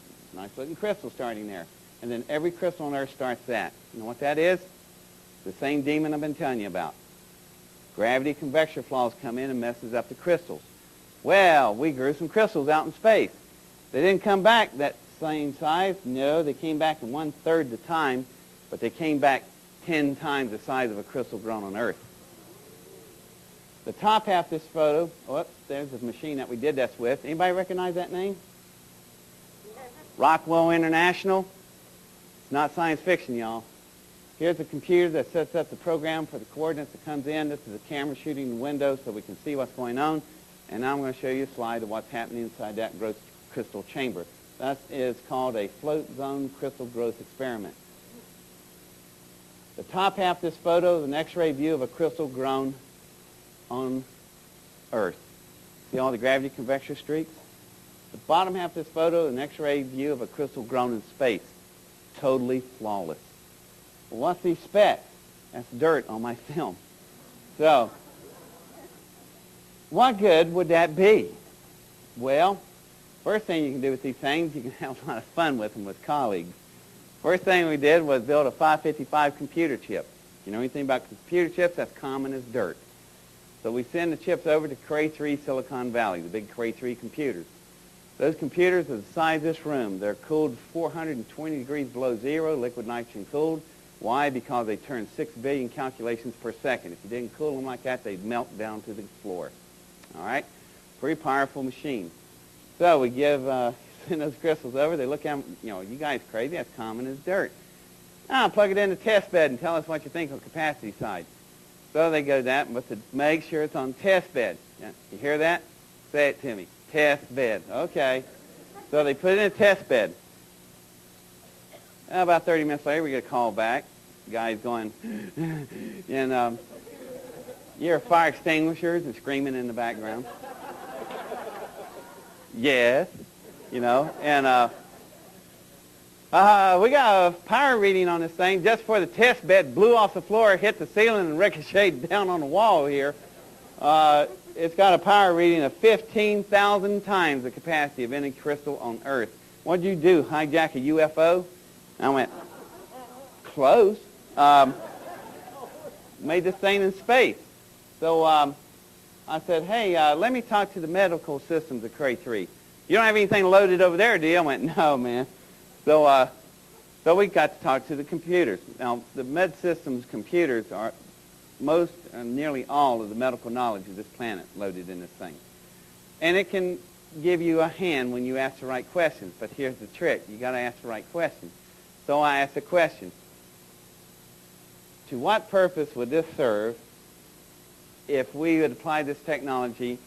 looking crystal starting there. And then every crystal on Earth starts that. You know what that is? The same demon I've been telling you about. Gravity convection flaws come in and messes up the crystals. Well, we grew some crystals out in space. They didn't come back that same size. No, they came back in 1/3 the time, but they came back 10 times the size of a crystal grown on Earth. The top half of this photo, whoops, there's the machine that we did this with. Anybody recognize that name? Rockwell International. It's not science fiction, y'all. Here's a computer that sets up the program for the coordinates that comes in. This is a camera shooting the window so we can see what's going on. And now I'm going to show you a slide of what's happening inside that growth crystal chamber. That is called a float zone crystal growth experiment. The top half of this photo is an X-ray view of a crystal grown on Earth. See all the gravity convection streaks? The bottom half of this photo is an X-ray view of a crystal grown in space. Totally flawless. Well, what's these specks? That's dirt on my film. So, what good would that be? Well, first thing you can do with these things, you can have a lot of fun with them with colleagues. First thing we did was build a 555 computer chip. You know anything about computer chips? That's common as dirt. So we send the chips over to Cray 3 Silicon Valley, the big Cray 3 computers. Those computers are the size of this room. They're cooled 420 degrees below zero, liquid nitrogen cooled. Why? Because they turn 6 billion calculations per second. If you didn't cool them like that, they'd melt down to the floor. All right? Pretty powerful machine. So we send those crystals over. They look at them, you know, you guys crazy. That's common as dirt. Now plug it in the test bed and tell us what you think on the capacity side. So they go that, but to make sure it's on the test bed. Yeah, you hear that? Say it to me. Test bed. Okay. So they put it in a test bed. About 30 minutes later, we get a call back. The guy's going, and you hear fire extinguishers and screaming in the background. Yes, and we got a power reading on this thing just for the test bed. Blew off the floor, hit the ceiling, and ricocheted down on the wall here. It's got a power reading of 15,000 times the capacity of any crystal on Earth. What'd you do, hijack a UFO? I went, close. Made this thing in space. So I said, hey, let me talk to the medical systems of Cray 3. You don't have anything loaded over there, do you? I went, no, man. So we got to talk to the computers. Now, the med systems computers are most and nearly all of the medical knowledge of this planet loaded in this thing. And it can give you a hand when you ask the right questions. But here's the trick. You got to ask the right question. So I asked a question. To what purpose would this serve if we would apply this technology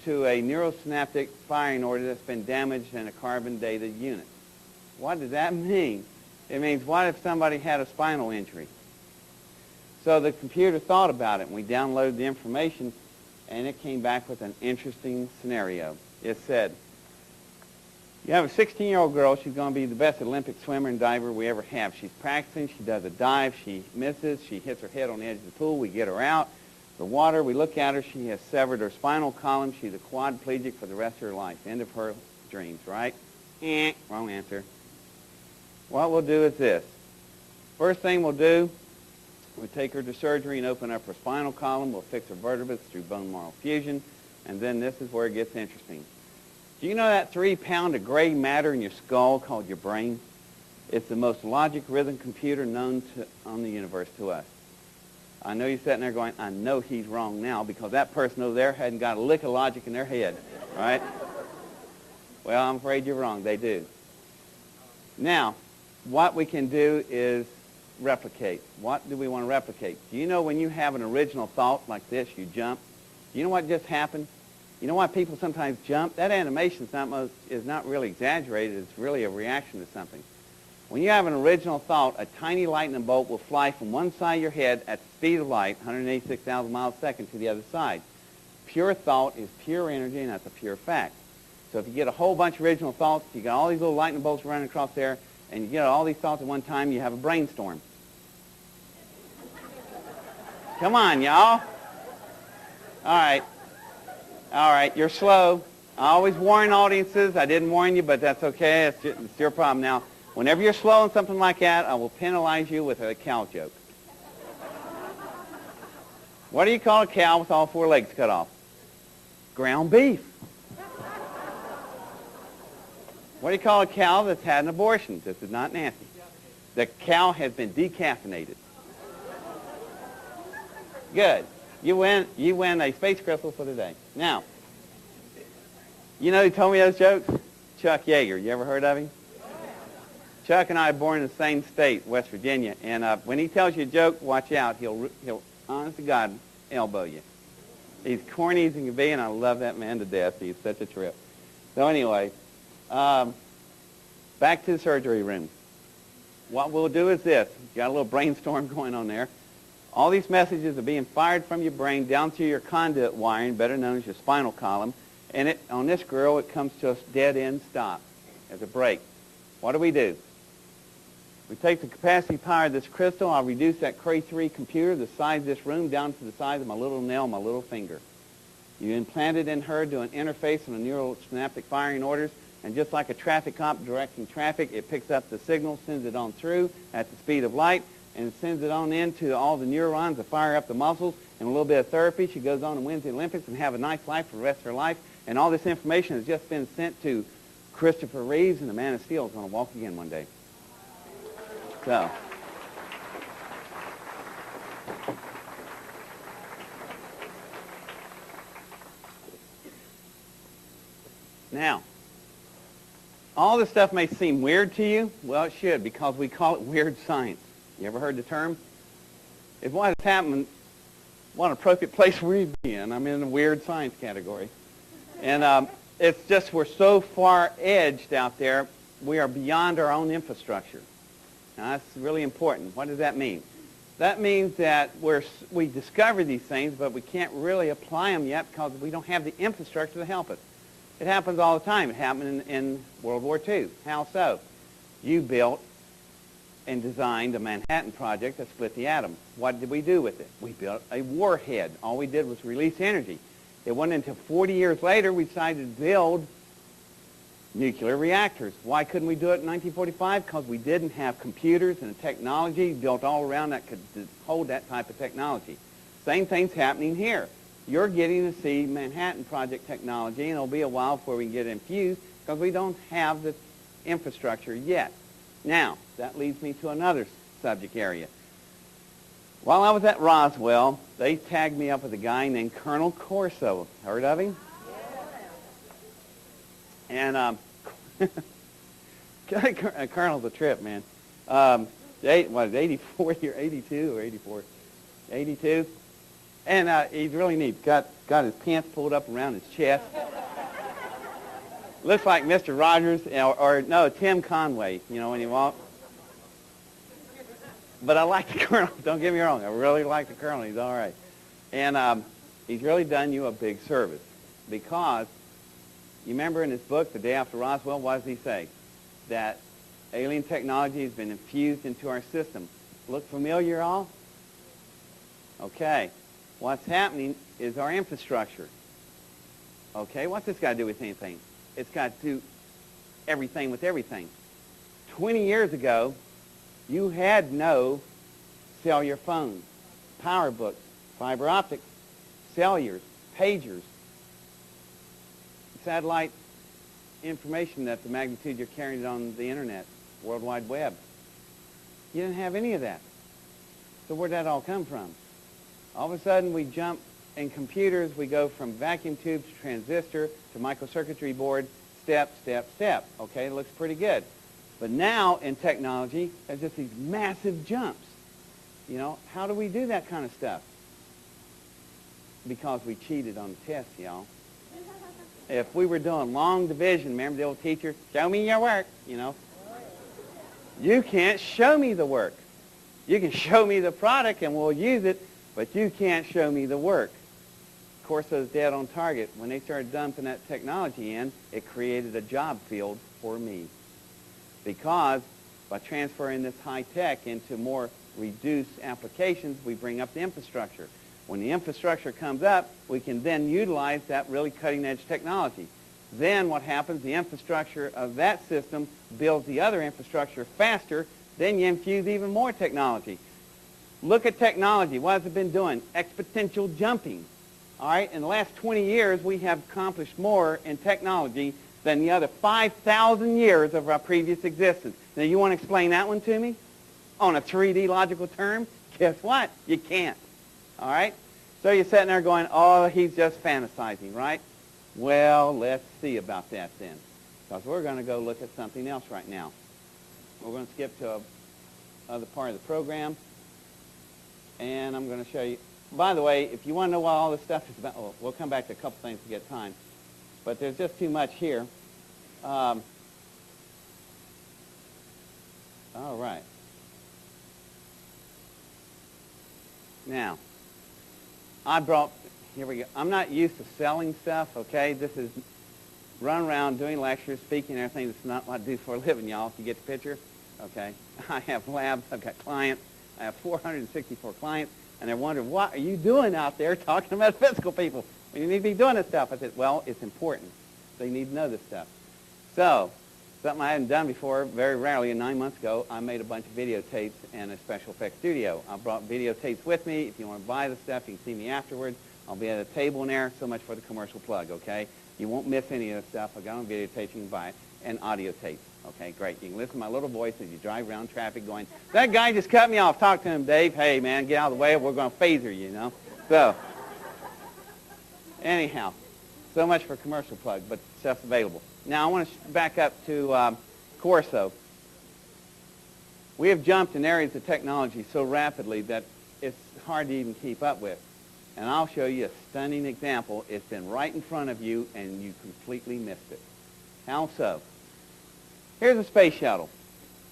to a neurosynaptic firing order that's been damaged in a carbon-dated unit? What does that mean? It means, what if somebody had a spinal injury? So the computer thought about it, and we downloaded the information, and it came back with an interesting scenario. It said, you have a 16-year-old girl. She's going to be the best Olympic swimmer and diver we ever have. She's practicing. She does a dive. She misses. She hits her head on the edge of the pool. We get her out. The water, we look at her. She has severed her spinal column. She's a quadriplegic for the rest of her life. End of her dreams, right? Wrong answer. What we'll do is this. First thing we'll do, we'll take her to surgery and open up her spinal column. We'll fix her vertebrae through bone marrow fusion. And then this is where it gets interesting. Do you know that 3 pound of gray matter in your skull called your brain? It's the most logic rhythm computer known on the universe to us. I know you're sitting there going, I know he's wrong now, because that person over there hadn't got a lick of logic in their head, right? Well, I'm afraid you're wrong. They do. Now, what we can do is replicate. What do we want to replicate? Do you know when you have an original thought like this, you jump? Do you know what just happened? You know why people sometimes jump? That animation is not really exaggerated. It's really a reaction to something. When you have an original thought, a tiny lightning bolt will fly from one side of your head at the speed of light, 186,000 miles a second, to the other side. Pure thought is pure energy, and that's a pure fact. So if you get a whole bunch of original thoughts, you got all these little lightning bolts running across there, and you get all these thoughts at one time, you have a brainstorm. Come on, y'all. All right, you're slow. I always warn audiences. I didn't warn you, but that's okay. It's your problem. Now, whenever you're slow on something like that, I will penalize you with a cow joke. What do you call a cow with all 4 legs cut off? Ground beef. What do you call a cow that's had an abortion? This is not nasty. The cow has been decaffeinated. Good. You win a space crystal for the day. Now, you know who told me those jokes? Chuck Yeager. You ever heard of him? Chuck and I are born in the same state, West Virginia, and when he tells you a joke, watch out. He'll honest to God, elbow you. He's corny as he can be, and I love that man to death. He's such a trip. So anyway, back to the surgery room. What we'll do is this. Got a little brainstorm going on there. All these messages are being fired from your brain down through your conduit wiring, better known as your spinal column, and on this girl, it comes to a dead-end stop as a break. What do? We take the capacity power of this crystal. I'll reduce that Cray 3 computer, the size of this room, down to the size of my little nail, my little finger. You implant it in her to an interface on the neural synaptic firing orders, and just like a traffic cop directing traffic, it picks up the signal, sends it on through at the speed of light, and sends it on into all the neurons to fire up the muscles, and a little bit of therapy. She goes on and wins the Olympics and have a nice life for the rest of her life. And all this information has just been sent to Christopher Reeves, and the Man of Steel is going to walk again one day. So, now, all this stuff may seem weird to you. Well, it should, because we call it weird science. You ever heard the term? If what has happened, what an appropriate place we'd be in. I'm in the weird science category. And it's just we're so far edged out there, we are beyond our own infrastructure. Now, that's really important. What does that mean? That means that we discover these things, but we can't really apply them yet because we don't have the infrastructure to help us. It happens all the time. It happened in World War II. How so? You built and designed a Manhattan Project that split the atom. What did we do with it? We built a warhead. All we did was release energy. It wasn't until 40 years later we decided to build nuclear reactors. Why couldn't we do it in 1945? Because we didn't have computers and technology built all around that could hold that type of technology. Same thing's happening here. You're getting to see Manhattan Project technology, and it'll be a while before we can get it infused because we don't have the infrastructure yet. Now, that leads me to another subject area. While I was at Roswell, they tagged me up with a guy named Colonel Corso. Heard of him? And Colonel's a trip, man. 84 year, 82 or 84? 82. And he's really neat. Got his pants pulled up around his chest. Looks like Mr. Rogers, or no, Tim Conway, you know, when he walked. But I like the Colonel. Don't get me wrong. I really like the Colonel. He's all right. And he's really done you a big service because you remember in his book, The Day After Roswell, what does he say? That alien technology has been infused into our system. Look familiar, all? Okay. What's happening is our infrastructure. Okay, what's this got to do with anything? It's got to do everything with everything. 20 years ago, you had no cellular phones, power books, fiber optics, cellulars, pagers, satellite information at the magnitude you're carrying on the internet, World Wide Web. You didn't have any of that. So where'd that all come from? All of a sudden we jump in computers, we go from vacuum tube to transistor to microcircuitry board, step, step, step. Okay, it looks pretty good. But now in technology, there's just these massive jumps. You know, how do we do that kind of stuff? Because we cheated on the test, y'all. If we were doing long division, remember the old teacher, show me your work, you know. You can't show me the work. You can show me the product and we'll use it, but you can't show me the work. Of course, those dead on target, when they started dumping that technology in, it created a job field for me. Because by transferring this high tech into more reduced applications, we bring up the infrastructure. When the infrastructure comes up, we can then utilize that really cutting-edge technology. Then what happens, the infrastructure of that system builds the other infrastructure faster, then you infuse even more technology. Look at technology. What has it been doing? Exponential jumping. All right, in the last 20 years, we have accomplished more in technology than the other 5,000 years of our previous existence. Now, you want to explain that one to me? On a 3D logical term? Guess what? You can't. All right? So you're sitting there going, oh, he's just fantasizing, right? Well, let's see about that then. Because we're going to go look at something else right now. We're going to skip to another part of the program. And I'm going to show you. By the way, if you want to know what all this stuff is about, we'll come back to a couple things to get time. But there's just too much here. All right. Now, here we go. I'm not used to selling stuff, okay? This is run around doing lectures, speaking, and everything. That's not what I do for a living, y'all, if you get the picture. Okay? I have labs. I've got clients. I have 464 clients. And they're wondering, what are you doing out there talking about physical people? Well, you need to be doing this stuff. I said, well, it's important. They need to know this stuff. So, something I hadn't done before, very rarely, 9 months ago, I made a bunch of videotapes in a special effects studio. I brought videotapes with me. If you want to buy the stuff, you can see me afterwards. I'll be at a table in there. So much for the commercial plug, okay? You won't miss any of the stuff. I got on videotapes, you can buy it, and audio tapes. Okay, great. You can listen to my little voice as you drive around traffic going, that guy just cut me off. Talk to him, Dave. Hey, man, get out of the way. We're going to phaser you, you know. So, anyhow, so much for commercial plug, but stuff's available. Now, I want to back up to Corso. We have jumped in areas of technology so rapidly that it's hard to even keep up with. And I'll show you a stunning example. It's been right in front of you, and you completely missed it. How so? Here's a space shuttle.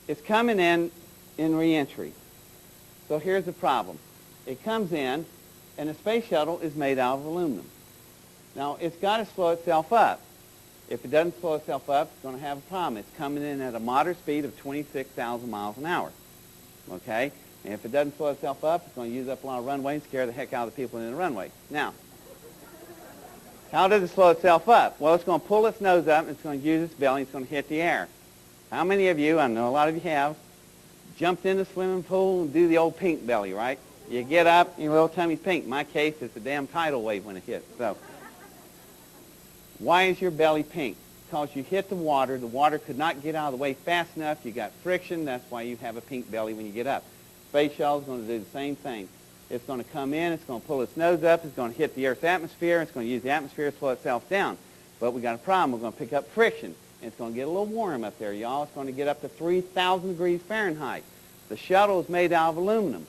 It's coming in re-entry. So here's the problem. It comes in, and the space shuttle is made out of aluminum. Now, it's got to slow itself up. If it doesn't slow itself up, it's going to have a problem. It's coming in at a moderate speed of 26,000 miles an hour. Okay? And if it doesn't slow itself up, it's going to use up a lot of runway and scare the heck out of the people in the runway. Now, how does it slow itself up? Well, it's going to pull its nose up, and it's going to use its belly, and it's going to hit the air. How many of you, I know a lot of you have, jumped in the swimming pool and do the old pink belly, right? You get up, and your little tummy's pink. In my case, it's a damn tidal wave when it hits. So, why is your belly pink? Because you hit the water could not get out of the way fast enough, you got friction, that's why you have a pink belly when you get up. Space shuttle is going to do the same thing. It's going to come in, it's going to pull its nose up, it's going to hit the Earth's atmosphere, it's going to use the atmosphere to slow itself down. But we got a problem, we're going to pick up friction. And it's going to get a little warm up there, y'all. It's going to get up to 3,000 degrees Fahrenheit. The shuttle is made out of aluminum,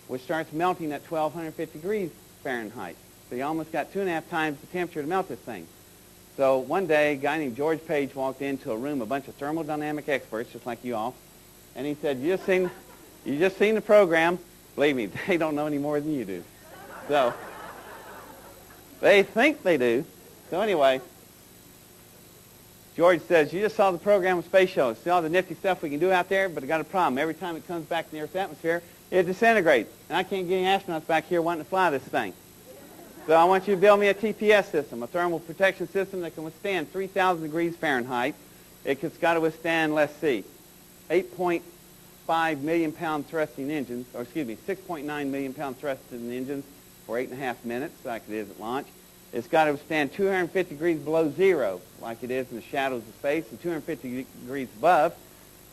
which starts melting at 1,250 degrees Fahrenheit. So you almost got 2.5 times the temperature to melt this thing. So one day, a guy named George Page walked into a room, a bunch of thermodynamic experts, just like you all, and he said, you just seen the program. Believe me, they don't know any more than you do. So they think they do. So anyway, George says, you just saw the program of Space Shuttle. See all the nifty stuff we can do out there, but I got a problem. Every time it comes back to the Earth's atmosphere, it disintegrates. And I can't get any astronauts back here wanting to fly this thing. So I want you to build me a TPS system, a thermal protection system that can withstand 3,000 degrees Fahrenheit. It's got to withstand, let's see, 8.5 million pound thrusting engines, or excuse me, 6.9 million pound thrusting engines for 8.5 minutes, like it is at launch. It's got to withstand 250 degrees below zero, like it is in the shadows of space, and 250 degrees above,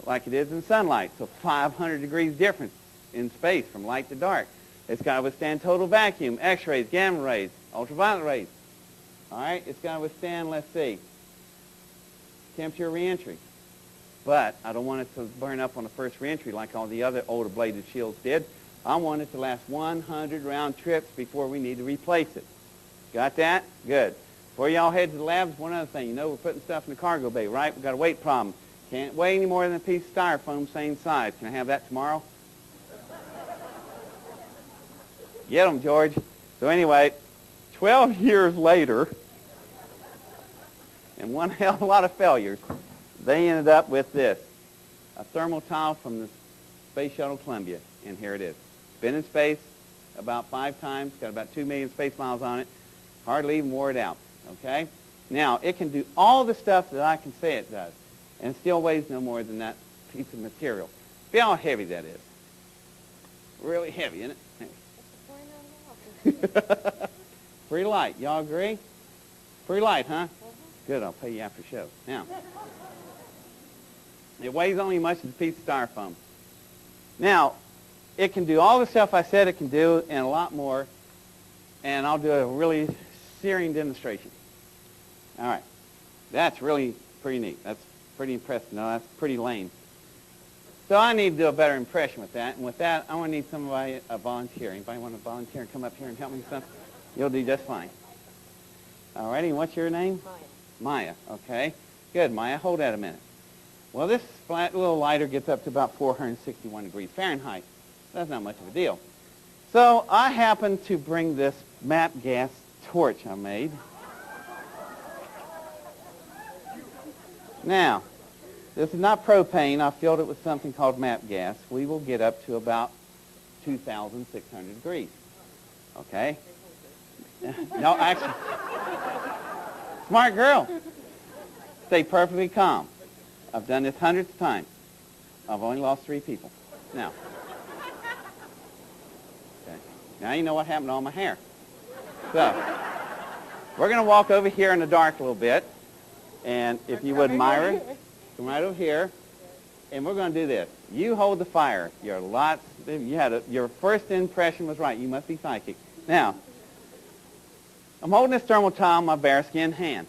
like it is in sunlight. So 500 degrees difference in space from light to dark. It's got to withstand total vacuum, X-rays, gamma rays, ultraviolet rays. All right, it's got to withstand, let's see, temperature reentry. But I don't want it to burn up on the first reentry like all the other older bladed shields did. I want it to last 100 round trips before we need to replace it. Got that? Good. Before y'all head to the labs, one other thing. You know we're putting stuff in the cargo bay, right? We've got a weight problem. Can't weigh any more than a piece of styrofoam same size. Can I have that tomorrow? Get them, George. So anyway, 12 years later, and one hell of a lot of failures, they ended up with this, a thermal tile from the Space Shuttle Columbia, and here it is. Been in space about 5 times, got about 2 million space miles on it, hardly even wore it out, okay? Now, it can do all the stuff that I can say it does, and it still weighs no more than that piece of material. See how heavy that is. Really heavy, isn't it? Pretty light. Y'all agree? Pretty light, huh? Good, I'll pay you after show. Now, it weighs only as much as a piece of styrofoam. Now, it can do all the stuff I said it can do and a lot more, and I'll do a really searing demonstration. All right. That's really pretty neat. That's pretty impressive. No, that's pretty lame. So I need to do a better impression with that. And with that, I want to need somebody, a volunteer. Anybody want to volunteer and come up here and help me with something? You'll do just fine. All righty. What's your name? Maya. Maya. Okay. Good, Maya. Hold that a minute. Well, this flat little lighter gets up to about 461 degrees Fahrenheit. That's not much of a deal. So I happen to bring this map gas torch I made. Now, this is not propane. I filled it with something called MAP gas. We will get up to about 2,600 degrees. Okay? No, actually. Smart girl. Stay perfectly calm. I've done this hundreds of times. I've only lost 3 people. Now. Okay. Now you know what happened to all my hair. So, we're going to walk over here in the dark a little bit. And if you would, Myra, come right over here, and we're going to do this. You hold the fire. Your first impression was right. You must be psychic. Now, I'm holding this thermal towel in my bearskin hand.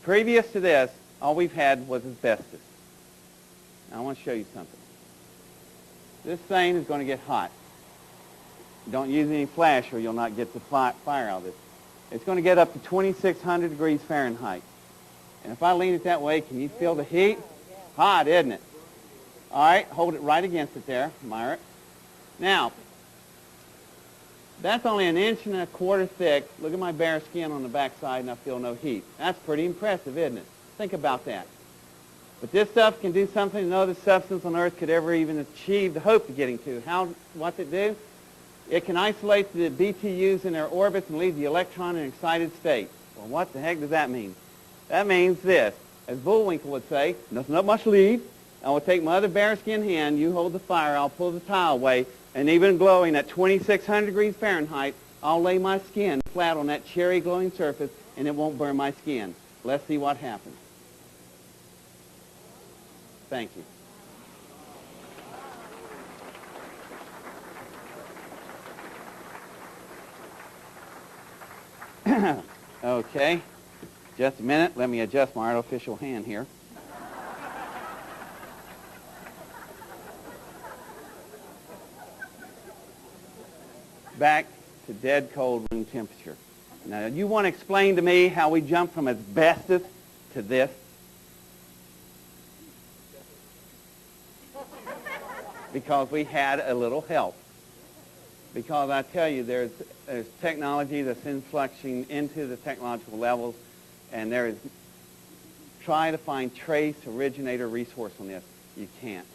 Previous to this, all we've had was asbestos. Now, I want to show you something. This thing is going to get hot. Don't use any flash or you'll not get the fire out of this. It's going to get up to 2,600 degrees Fahrenheit. And if I lean it that way, can you feel the heat? Hot, isn't it? All right, hold it right against it there, Myra. Now, that's only 1.25 inches thick. Look at my bare skin on the back side, and I feel no heat. That's pretty impressive, isn't it? Think about that. But this stuff can do something no other substance on Earth could ever even achieve the hope of getting to. What's it do? It can isolate the BTUs in their orbits and leave the electron in an excited state. Well, what the heck does that mean? That means this. As Bullwinkle would say, nothing up my sleeve. I will take my other bearskin hand, you hold the fire, I'll pull the tile away, and even glowing at 2,600 degrees Fahrenheit, I'll lay my skin flat on that cherry glowing surface, and it won't burn my skin. Let's see what happens. Thank you. Okay, just a minute. Let me adjust my artificial hand here. Back to dead cold room temperature. Now, you want to explain to me how we jumped from asbestos to this? Because we had a little help. Because I tell you, there's technology that's influxing into the technological levels, and there is, try to find trace, originator, resource on this. You can't.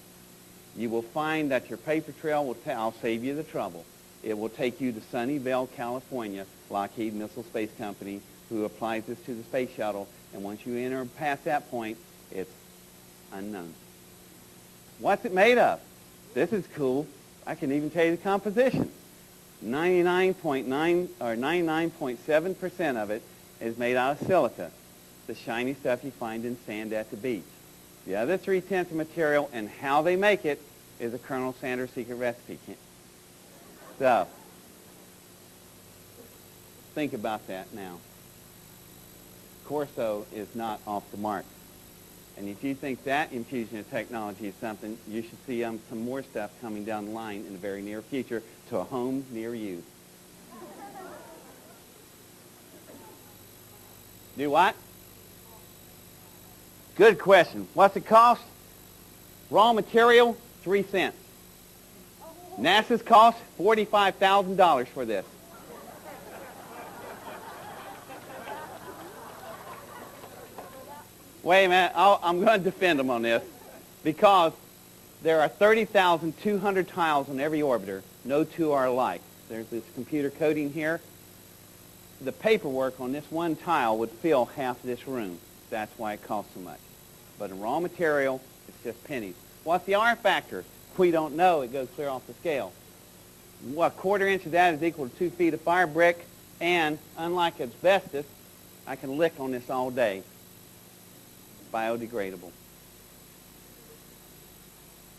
You will find that your paper trail will I'll save you the trouble. It will take you to Sunnyvale, California, Lockheed Missile Space Company, who applies this to the space shuttle, and once you enter past that point, it's unknown. What's it made of? This is cool. I can even tell you the composition. 99.9 or 99.7% of it is made out of silica, the shiny stuff you find in sand at the beach. The other 3/10 of material and how they make it is a Colonel Sanders secret recipe. So, think about that now. Corso is not off the mark. And if you think that infusion of technology is something, you should see some more stuff coming down the line in the very near future to a home near you. Do what? Good question. What's it cost? Raw material, 3 cents. NASA's cost $45,000 for this. Wait a minute, I'm going to defend them on this because there are 30,200 tiles on every orbiter. No two are alike. There's this computer coding here. The paperwork on this one tile would fill half this room. That's why it costs so much. But in raw material, it's just pennies. What's the R factor? We don't know. It goes clear off the scale. Well, 1/4 inch of that is equal to 2 feet of fire brick, and unlike asbestos, I can lick on this all day. Biodegradable.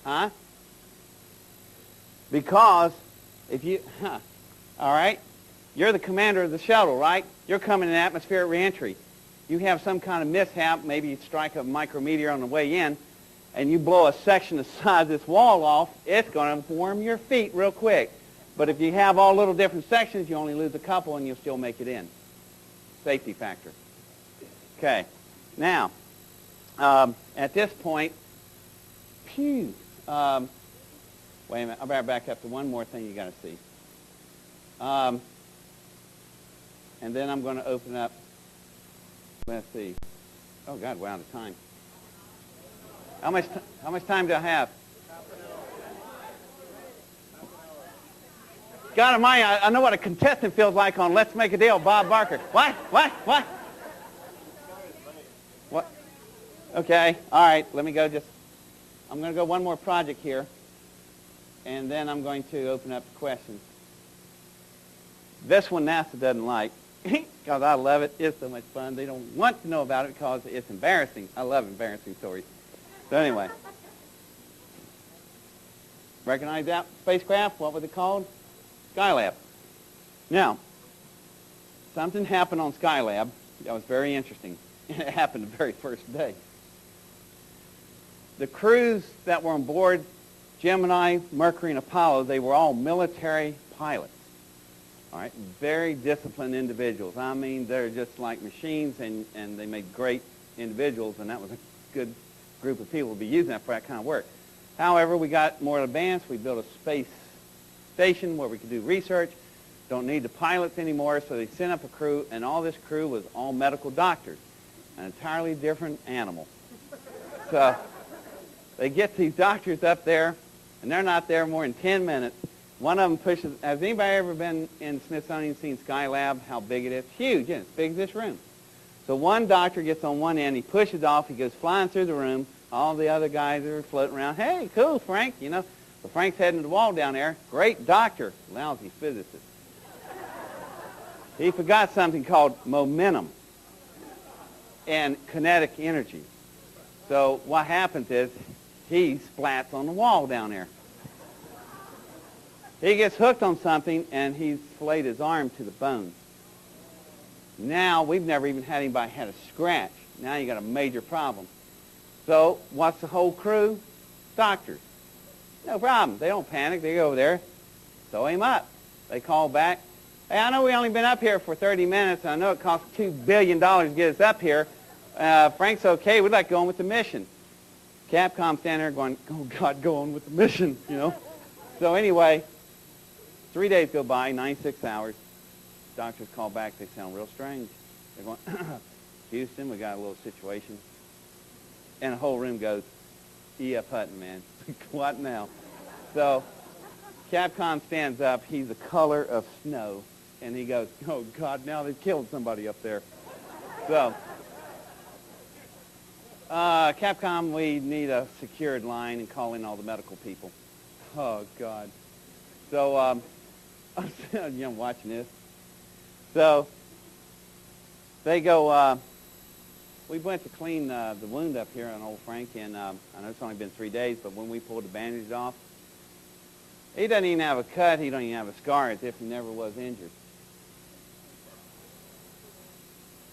Huh? Because if you, all right, you're the commander of the shuttle, right? You're coming in atmospheric reentry. You have some kind of mishap, maybe you strike a micrometeor on the way in, and you blow a section the size of this wall off, it's going to warm your feet real quick. But if you have all little different sections, you only lose a couple and you'll still make it in. Safety factor. Okay. Now, at this point, wait a minute, I better back up to one more thing you got to see. And then I'm going to open up, let's see. Oh, God, we're out of time. How much time do I have? God almighty, I know what a contestant feels like on Let's Make a Deal, Bob Barker. What? What? Okay, all right, let me go I'm going to go one more project here, and then I'm going to open up the questions. This one NASA doesn't like, because I love it. It's so much fun. They don't want to know about it because it's embarrassing. I love embarrassing stories. So anyway, recognize that spacecraft? What was it called? Skylab. Now, something happened on Skylab that was very interesting. It happened the very first day. The crews that were on board, Gemini, Mercury, and Apollo, they were all military pilots. All right, very disciplined individuals. I mean, they're just like machines, and they make great individuals, and that was a good group of people to be using that for that kind of work. However, we got more advanced. We built a space station where we could do research. Don't need the pilots anymore, so they sent up a crew, and all this crew was all medical doctors, an entirely different animal. So they get these doctors up there, and they're not there more than 10 minutes. One of them pushes, has anybody ever been in Smithsonian, seen Skylab, how big it is? Huge, yeah, it's big as this room. So one doctor gets on one end, he pushes off, he goes flying through the room. All the other guys are floating around. Hey, cool, Frank, you know. Well, Frank's heading to the wall down there. Great doctor, lousy physicist. He forgot something called momentum and kinetic energy. So what happens is he splats on the wall down there. He gets hooked on something, and he's flayed his arm to the bone. Now, we've never even had anybody had a scratch. Now you got a major problem. So what's the whole crew? Doctors. No problem. They don't panic. They go over there, sew him up. They call back. Hey, I know we only been up here for 30 minutes, and I know it costs $2 billion to get us up here. Frank's okay. We'd like to go on with the mission. Capcom standing there going, oh, God, go on with the mission, you know. So anyway, 3 days go by, 96 hours. Doctors call back. They sound real strange. They're going, Houston, we got a little situation. And the whole room goes, E.F. Hutton, man. What now? So Capcom stands up. He's the color of snow. And he goes, oh, God, now they've killed somebody up there. So Capcom, we need a secured line and call in all the medical people. Oh, God. So I'm watching this. So they go, we went to clean the wound up here on old Frank, and I know it's only been 3 days, but when we pulled the bandage off, he doesn't even have a cut. He don't even have a scar, as if he never was injured.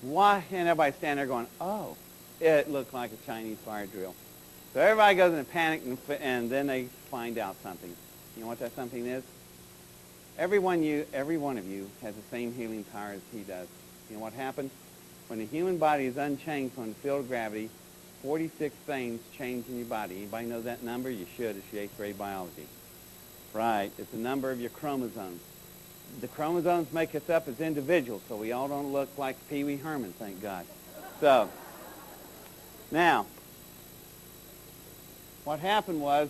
Why? And everybody standing there going, oh, it looked like a Chinese fire drill. So everybody goes into panic, and then they find out something. You know what that something is? Every one of you has the same healing power as he does. You know what happens? When the human body is unchanged from the field of gravity, 46 things change in your body. Anybody know that number? You should. It's your 8th grade biology. Right. It's the number of your chromosomes. The chromosomes make us up as individuals, so we all don't look like Pee Wee Herman, thank God. So, now, what happened was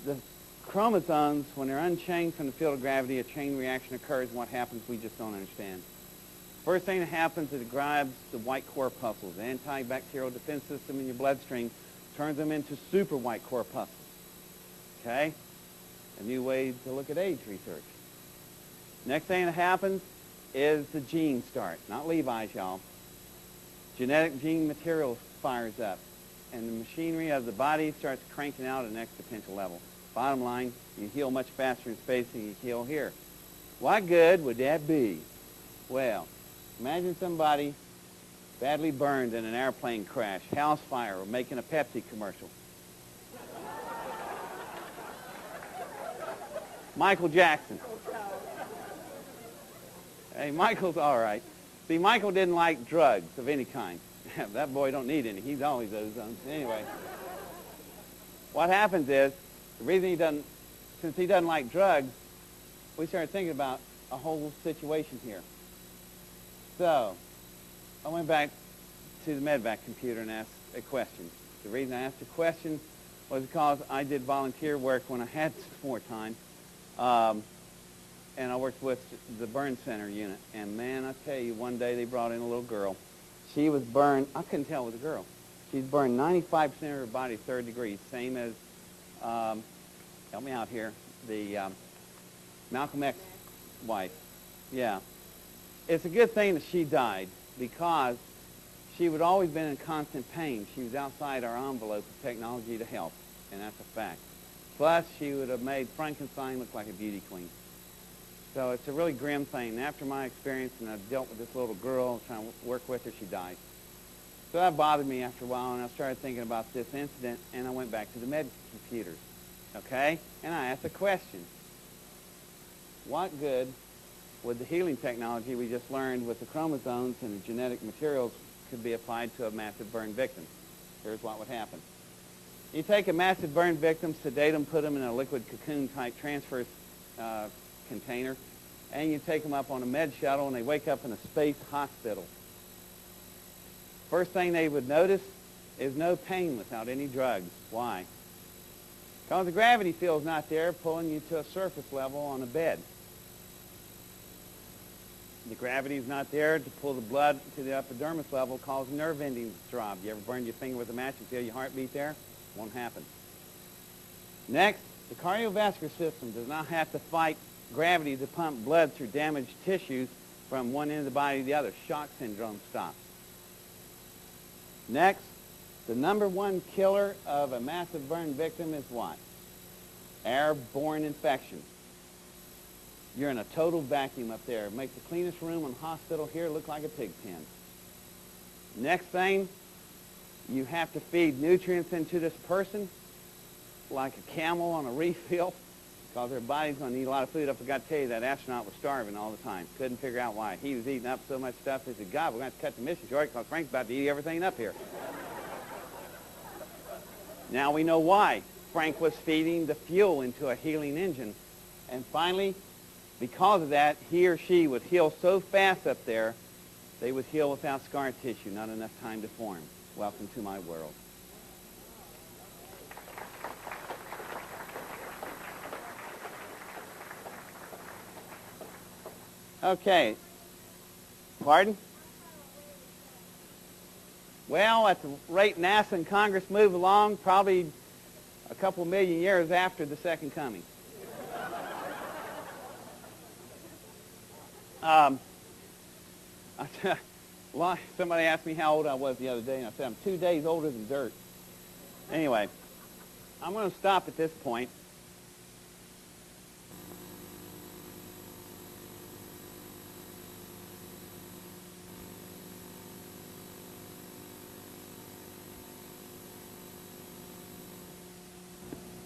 the chromosomes, when they're unchanged from the field of gravity, a chain reaction occurs, and what happens we just don't understand. First thing that happens is it grabs the white corpuscles, the antibacterial defense system in your bloodstream, turns them into super white corpuscles. Okay? A new way to look at AIDS research. Next thing that happens is the genes start. Not Levi's, y'all. Genetic gene material fires up, and the machinery of the body starts cranking out at an exponential level. Bottom line, you heal much faster in space than you heal here. What good would that be? Well, imagine somebody badly burned in an airplane crash, house fire, or making a Pepsi commercial. Michael Jackson. Hey, Michael's all right. See, Michael didn't like drugs of any kind. That boy don't need any. He's always ozone. Anyway, what happens is, the reason he doesn't, since he doesn't like drugs, we started thinking about a whole situation here. So, I went back to the medvac computer and asked a question. The reason I asked the question was because I did volunteer work when I had more time, and I worked with the burn center unit. And man, I tell you, one day they brought in a little girl. She was burned, I couldn't tell it was a girl. She's burned 95% of her body 3rd degree, same as, help me out here, the Malcolm X wife. Yeah. It's a good thing that she died, because she would always been in constant pain. She was outside our envelope of technology to help, and that's a fact. Plus, she would have made Frankenstein look like a beauty queen. So it's a really grim thing. And after my experience, and I dealt with this little girl, trying to work with her, she died. So that bothered me after a while, and I started thinking about this incident, and I went back to the med computers, okay? And I asked a question. What good with the healing technology we just learned with the chromosomes and the genetic materials could be applied to a massive burn victim. Here's what would happen. You take a massive burn victim, sedate them, put them in a liquid cocoon type transfer container, and you take them up on a med shuttle and they wake up in a space hospital. First thing they would notice is no pain without any drugs. Why? Because the gravity field's not there pulling you to a surface level on a bed. The gravity's not there to pull the blood to the epidermis level, cause nerve endings to throb. You ever burned your finger with a match and feel your heartbeat there? Won't happen. Next, the cardiovascular system does not have to fight gravity to pump blood through damaged tissues from one end of the body to the other. Shock syndrome stops. Next, the number one killer of a massive burn victim is what? Airborne infection. You're in a total vacuum up there. Make the cleanest room in the hospital here look like a pig pen. Next thing, you have to feed nutrients into this person like a camel on a refill because their body's going to need a lot of food. I forgot to tell you that astronaut was starving all the time. Couldn't figure out why. He was eating up so much stuff. He said, God, we're going to have to cut the mission short because Frank's about to eat everything up here. Now we know why. Frank was feeding the fuel into a healing engine. And finally, because of that, he or she would heal so fast up there, they would heal without scar tissue, not enough time to form. Welcome to my world. Okay. Pardon? Well, at the rate NASA and Congress move along, probably a couple million years after the second coming. Somebody asked me how old I was the other day, and I said, I'm 2 days older than dirt. Anyway, I'm going to stop at this point.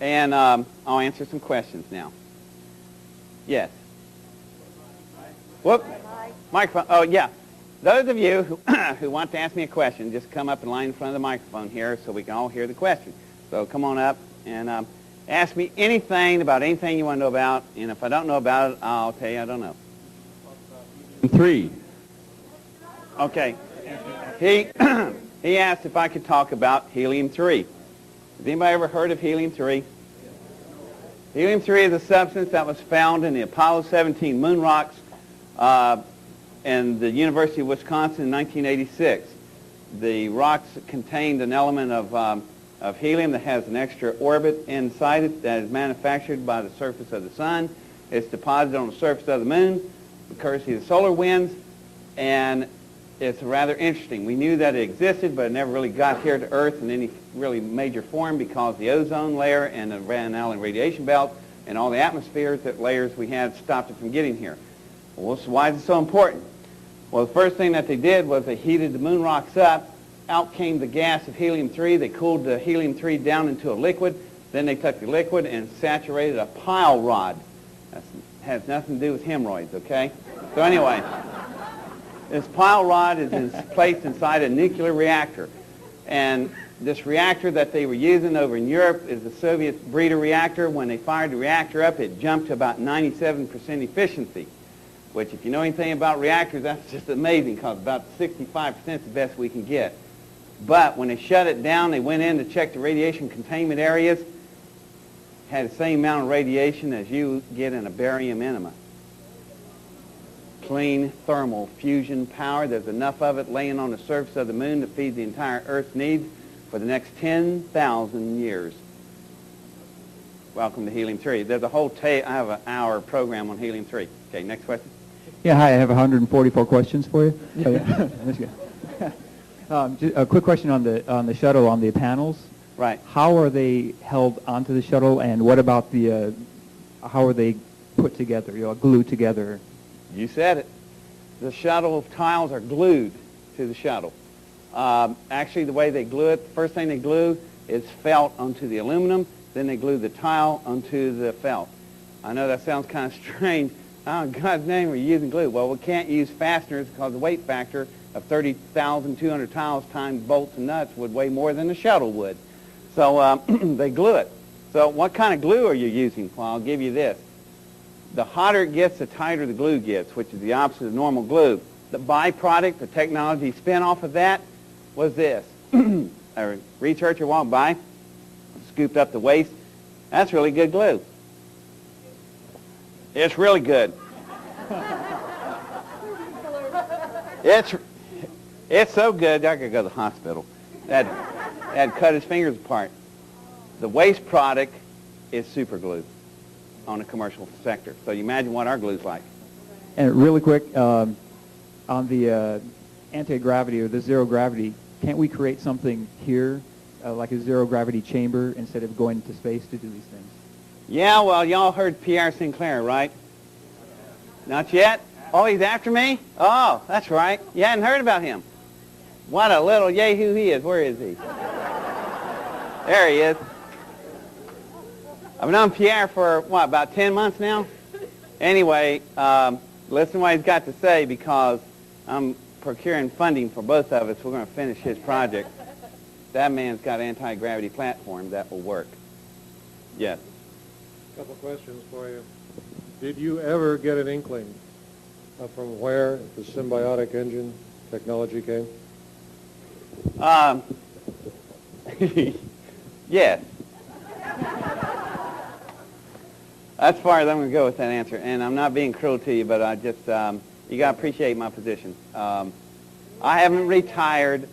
And I'll answer some questions now. Yes. Whoop. Microphone. Oh, yeah. Those of you who want to ask me a question, just come up and line in front of the microphone here so we can all hear the question. So come on up and ask me anything about anything you want to know about. And if I don't know about it, I'll tell you I don't know. 3. Okay. He asked if I could talk about helium-3. Has anybody ever heard of helium-3? Helium-3 is a substance that was found in the Apollo 17 moon rocks in the University of Wisconsin in 1986. The rocks contained an element of helium that has an extra orbit inside it that is manufactured by the surface of the sun. It's deposited on the surface of the moon courtesy of the solar winds, and it's rather interesting. We knew that it existed, but it never really got here to Earth in any really major form because the ozone layer and the Van Allen radiation belt and all the atmospheres that layers we had stopped it from getting here. Well, so why is it so important? Well, the first thing that they did was they heated the moon rocks up. Out came the gas of helium-3. They cooled the helium-3 down into a liquid. Then they took the liquid and saturated a pile rod. That has nothing to do with hemorrhoids, okay? So anyway, this pile rod is placed inside a nuclear reactor. And this reactor that they were using over in Europe is the Soviet breeder reactor. When they fired the reactor up, it jumped to about 97% efficiency, which if you know anything about reactors, that's just amazing because about 65% is the best we can get. But when they shut it down, they went in to check the radiation containment areas, had the same amount of radiation as you get in a barium enema. Clean thermal fusion power. There's enough of it laying on the surface of the moon to feed the entire Earth's needs for the next 10,000 years. Welcome to helium-3. There's a whole I have an hour program on helium-3. Okay, next question. Yeah, hi, I have 144 questions for you. Oh, yeah. That's good. Just a quick question on the shuttle, on the panels. Right. How are they held onto the shuttle, and what about the, how are they put together, glued together? You said it. The shuttle tiles are glued to the shuttle. Actually, the way they glue it, the first thing they glue is felt onto the aluminum, then they glue the tile onto the felt. I know that sounds kind of strange, Oh, in God's name, we're using glue. Well, we can't use fasteners because the weight factor of 30,200 tiles times bolts and nuts would weigh more than the shuttle would. So they glue it. So what kind of glue are you using? Well, I'll give you this. The hotter it gets, the tighter the glue gets, which is the opposite of normal glue. The byproduct, the technology spin off of that, was this. A researcher walked by, scooped up the waste. That's really good glue. It's really good. It's so good, I could go to the hospital. That cut his fingers apart. The waste product is super glue on the commercial sector. So you imagine what our glue's like. And really quick, on the anti-gravity or the zero gravity, can't we create something here, like a zero gravity chamber, instead of going into space to do these things? Yeah, well, y'all heard Pierre Sinclair, right? Not yet? Oh, he's after me? Oh, that's right. You hadn't heard about him. What a little yahoo he is. Where is he? There he is. I've known Pierre for, what, about 10 months now? Anyway, listen to what he's got to say, because I'm procuring funding for both of us. We're going to finish his project. That man's got an anti-gravity platform that will work. Yes. A couple questions for you. Did you ever get an inkling from where the symbiotic engine technology came? Yes. That's as far as I'm going to go with that answer. And I'm not being cruel to you, but I just, you got to appreciate my position. I haven't retired,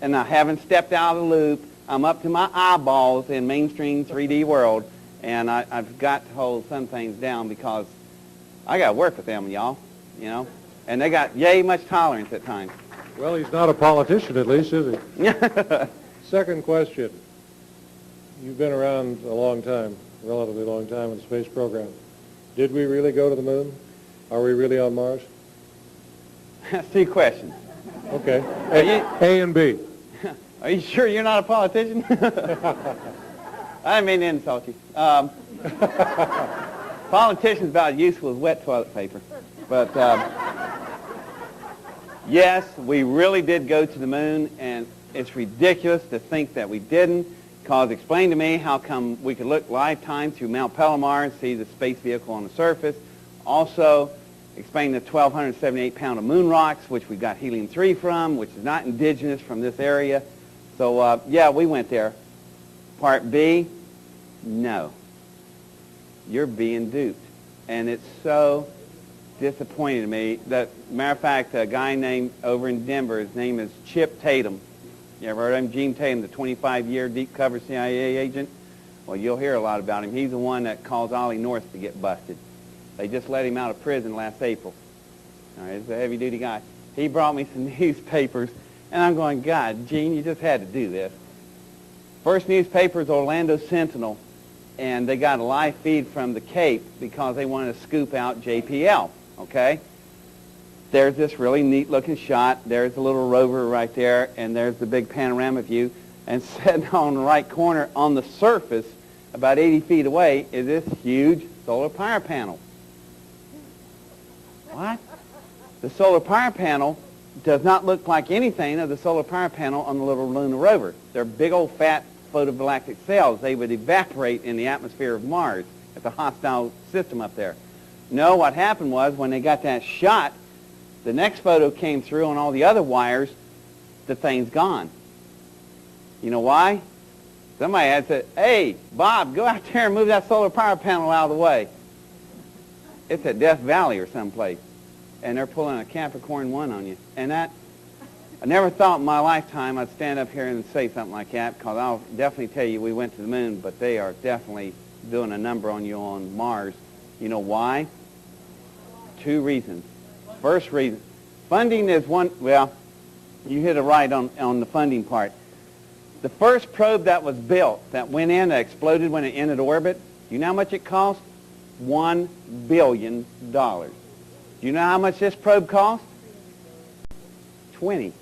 and I haven't stepped out of the loop. I'm up to my eyeballs in mainstream 3D world, and I've got to hold some things down because I got to work with them, y'all, you know. And they got yay much tolerance at times. Well, he's not a politician, at least, is he? Second question. You've been around a long time, relatively long time in the space program. Did we really go to the moon? Are we really on Mars? That's two questions. Okay. A and B. Are you sure you're not a politician? I didn't mean to insult you. Politicians about as useful as wet toilet paper. But yes, we really did go to the moon, and it's ridiculous to think that we didn't, because explain to me how come we could look lifetime through Mount Palomar and see the space vehicle on the surface. Also, explain the 1,278 pound of moon rocks, which we got helium-3 from, which is not indigenous from this area. So, yeah, we went there. Part B, no. You're being duped. And it's so disappointing to me that, matter of fact, a guy named over in Denver, his name is Chip Tatum. You ever heard of him? Gene Tatum, the 25-year deep cover CIA agent? Well, you'll hear a lot about him. He's the one that caused Ollie North to get busted. They just let him out of prison last April. All right, he's a heavy-duty guy. He brought me some newspapers, and I'm going, God, Gene, you just had to do this. First newspaper is Orlando Sentinel, and they got a live feed from the Cape because they wanted to scoop out JPL, okay? There's this really neat-looking shot. There's a little rover right there, and there's the big panorama view. And sitting on the right corner on the surface, about 80 feet away, is this huge solar power panel. What? The solar power panel does not look like anything of the solar power panel on the little lunar rover. They're big old fat photovoltaic cells. They would evaporate in the atmosphere of Mars. It's a hostile system up there. No, what happened was when they got that shot, the next photo came through on all the other wires, the thing's gone. You know why? Somebody had said, hey, Bob, go out there and move that solar power panel out of the way. It's at Death Valley or someplace. And they're pulling a Capricorn 1 on you. And that, I never thought in my lifetime I'd stand up here and say something like that, because I'll definitely tell you we went to the moon, but they are definitely doing a number on you on Mars. You know why? Two reasons. First reason, funding is one, well, you hit it right on the funding part. The first probe that was built, that went in, that exploded when it entered orbit, you know how much it cost? $1 billion. Do you know how much this probe cost? 20.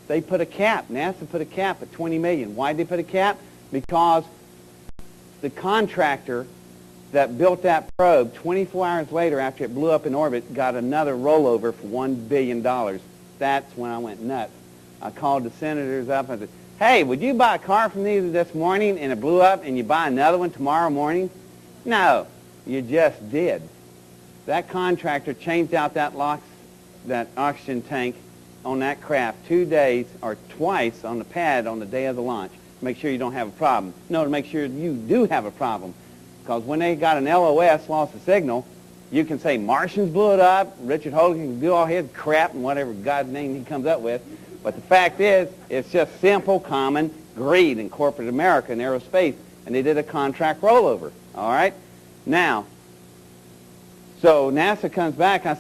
They put a cap, NASA put a cap at 20 million. Why did they put a cap? Because the contractor that built that probe, 24 hours later after it blew up in orbit, got another rollover for $1 billion. That's when I went nuts. I called the senators up and said, hey, would you buy a car from these this morning and it blew up and you buy another one tomorrow morning? No, you just did. That contractor changed out that oxygen tank on that craft 2 days or twice on the pad on the day of the launch to make sure you don't have a problem. No, to make sure you do have a problem. Because when they got an LOS, loss of signal, you can say Martians blew it up, Richard Hogan can do all his crap and whatever God's name he comes up with. But the fact is, it's just simple, common greed in corporate America and aerospace. And they did a contract rollover, all right? Now, so NASA comes back. I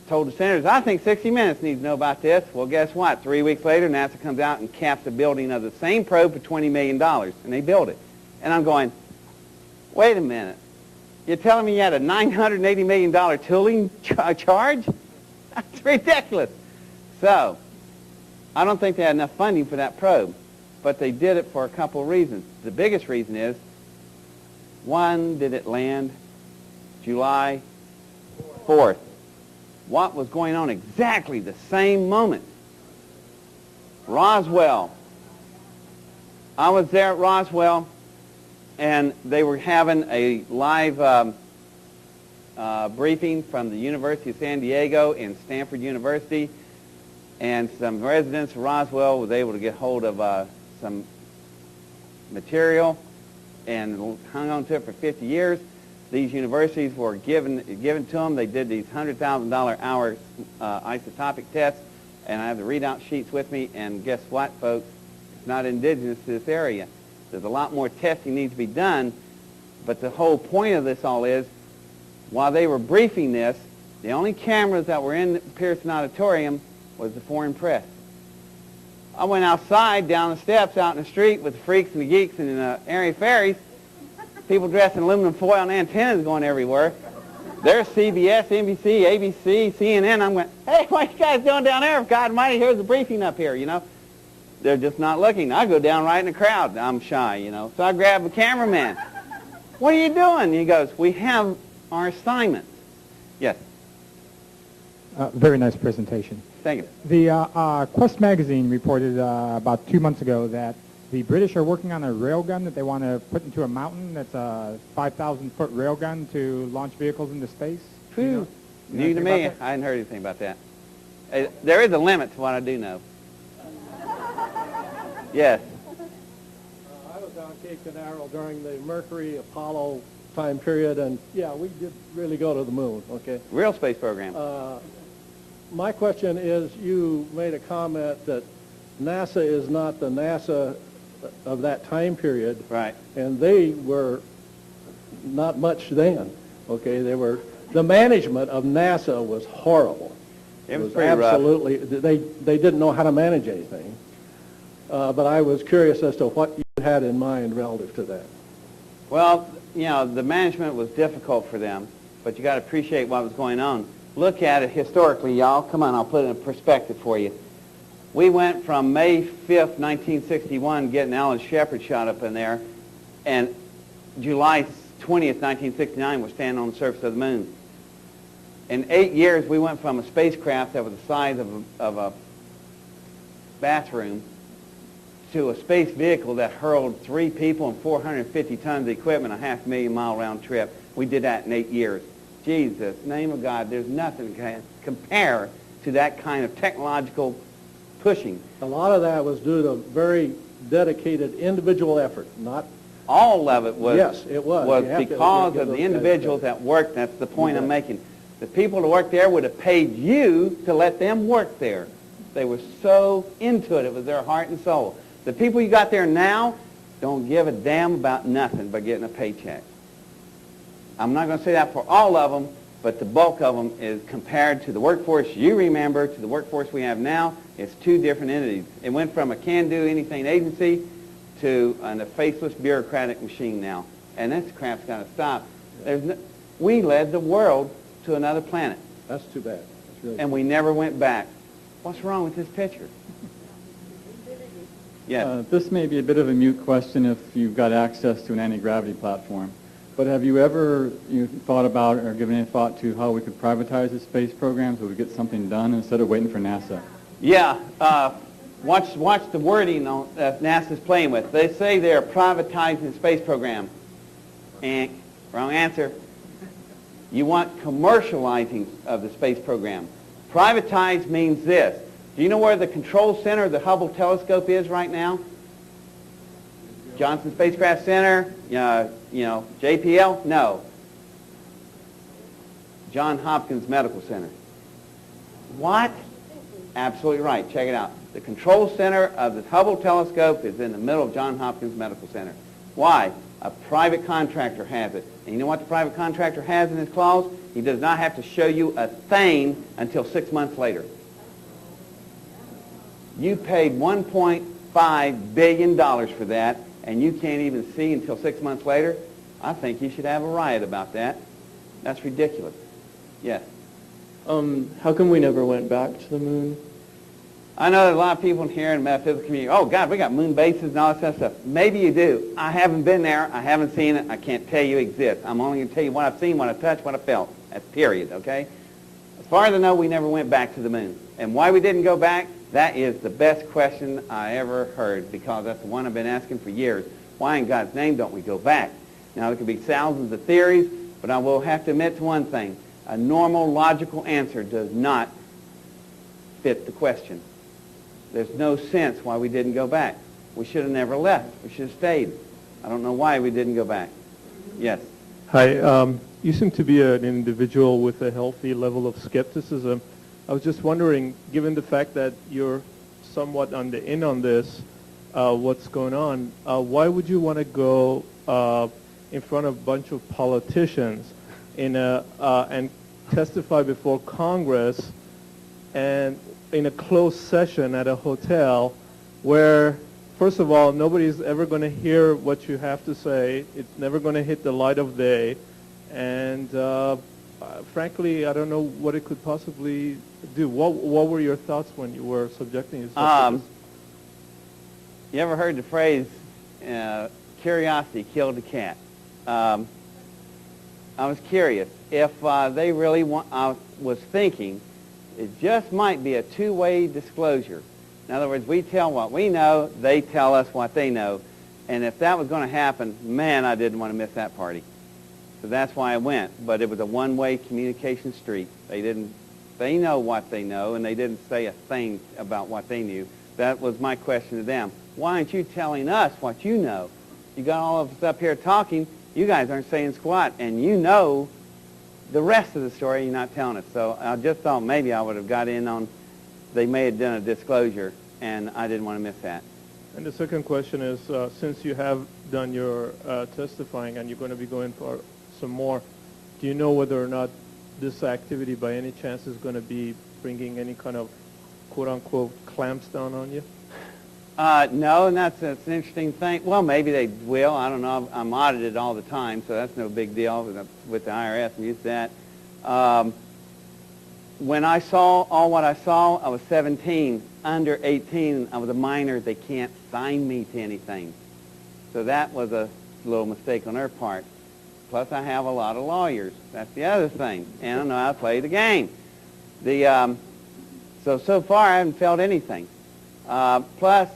told the senators, I think 60 Minutes needs to know about this. Well, guess what? 3 weeks later, NASA comes out and caps the building of the same probe for $20 million. And they build it. And I'm going, wait a minute. You're telling me you had a $980 million tooling charge? That's ridiculous. So, I don't think they had enough funding for that probe. But they did it for a couple of reasons. The biggest reason is, one, did it land July 4th? What was going on exactly the same moment? Roswell. I was there at Roswell, and they were having a live briefing from the University of San Diego and Stanford University, and some residents of Roswell was able to get hold of some material and hung on to it for 50 years. These universities were given to them. They did these $100,000 hour isotopic tests, and I have the readout sheets with me, and guess what, folks? It's not indigenous to this area. There's a lot more testing needs to be done, but the whole point of this all is, while they were briefing this, the only cameras that were in the Pearson Auditorium was the foreign press. I went outside, down the steps, out in the street with the freaks and the geeks and the area fairies, people dressed in aluminum foil and antennas going everywhere. There's CBS, NBC, ABC, CNN. I'm going, hey, what are you guys doing down there? God almighty, here's the briefing up here, you know. They're just not looking. I go down right in the crowd. I'm shy, you know. So I grab the cameraman. What are you doing? He goes, we have our assignments. Yes. Very nice presentation. Thank you. The Quest magazine reported about 2 months ago that the British are working on a railgun that they want to put into a mountain. That's a 5,000-foot railgun to launch vehicles into space. New to me. I hadn't heard anything about that. There is a limit to what I do know. Yes. I was on Cape Canaveral during the Mercury Apollo time period, and yeah, we did really go to the moon, okay? Real space program. My question is, you made a comment that NASA is not the NASA of that time period. Right. And they were not much then, okay? The management of NASA was horrible. It was pretty absolutely rough. They didn't know how to manage anything. But I was curious as to what you had in mind relative to that. Well, you know, the management was difficult for them, but you got to appreciate what was going on. Look at it historically, y'all. Come on, I'll put it in perspective for you. We went from May 5th, 1961, getting Alan Shepard shot up in there, and July 20th, 1969, we're standing on the surface of the moon. In 8 years, we went from a spacecraft that was the size of a bathroom to a space vehicle that hurled 3 people and 450 tons of equipment, a 500,000-mile round trip. We did that in 8 years. Jesus, name of God, there's nothing that can compare to that kind of technological pushing. A lot of that was due to very dedicated individual effort, not... All of it was, yes, it was because of the individuals that worked. That's the point I'm making. The people that worked there would have paid you to let them work there. They were so into it. It was their heart and soul. The people you got there now don't give a damn about nothing but getting a paycheck. I'm not going to say that for all of them, but the bulk of them is compared to the workforce you remember to the workforce we have now. It's 2 different entities. It went from a can-do-anything agency to a faceless bureaucratic machine now. And this crap's got to stop. We led the world to another planet. That's too bad. That's really and we never went back. What's wrong with this picture? Yes. This may be a bit of a mute question if you've got access to an anti-gravity platform. But have you ever thought about or given any thought to how we could privatize the space program so we get something done instead of waiting for NASA? Yeah, watch the wording on, that NASA's playing with. They say they're privatizing the space program. And wrong answer. You want commercializing of the space program. Privatize means this. Do you know where the control center of the Hubble telescope is right now? Johnson Spacecraft Center, JPL? No. Johns Hopkins Medical Center. What? Absolutely right. Check it out. The control center of the Hubble telescope is in the middle of Johns Hopkins Medical Center. Why? A private contractor has it. And you know what the private contractor has in his clause? He does not have to show you a thing until 6 months later. You paid $1.5 billion for that, and you can't even see until 6 months later? I think you should have a riot about that. That's ridiculous. Yes. How come we never went back to the moon? I know there's a lot of people in here in the metaphysical community, oh, God, we got moon bases and all that kind of stuff. Maybe you do. I haven't been there. I haven't seen it. I can't tell you it exists. I'm only going to tell you what I've seen, what I've touched, what I felt. That's period, okay? As far as I know, we never went back to the moon. And why we didn't go back, that is the best question I ever heard, because that's the one I've been asking for years. Why in God's name don't we go back? Now, there could be thousands of theories, but I will have to admit to one thing. A normal, logical answer does not fit the question. There's no sense why we didn't go back. We should have never left. We should have stayed. I don't know why we didn't go back. Yes. Hi. You seem to be an individual with a healthy level of skepticism. I was just wondering, given the fact that you're somewhat on the in on this, what's going on, why would you want to go in front of a bunch of politicians and testify before Congress and in a closed session at a hotel where, first of all, nobody's ever going to hear what you have to say. It's never going to hit the light of day. And frankly, I don't know what it could possibly do. What were your thoughts when you were subjecting yourself to this? You ever heard the phrase, curiosity killed the cat? I was curious. If they really I was thinking, it just might be a two-way disclosure. In other words, we tell what we know, they tell us what they know. And if that was going to happen, man, I didn't want to miss that party. So that's why I went. But it was a one-way communication street. They know what they know, and they didn't say a thing about what they knew. That was my question to them. Why aren't you telling us what you know? You got all of us up here talking. You guys aren't saying squat, and you know the rest of the story. You're not telling us. So I just thought maybe I would have got in on, they may have done a disclosure, and I didn't want to miss that. And the second question is, since you have done your testifying and you're going to be going for some more, do you know whether or not this activity by any chance is going to be bringing any kind of quote-unquote clamps down on you? No, and that's an interesting thing. Well, maybe they will. I don't know. I'm audited all the time, so that's no big deal with the IRS. And use that. When I saw all what I saw, I was 17, under 18. I was a minor. They can't sign me to anything. So that was a little mistake on their part. Plus, I have a lot of lawyers. That's the other thing. And I know how to play the game. So far, I haven't felt anything. Plus,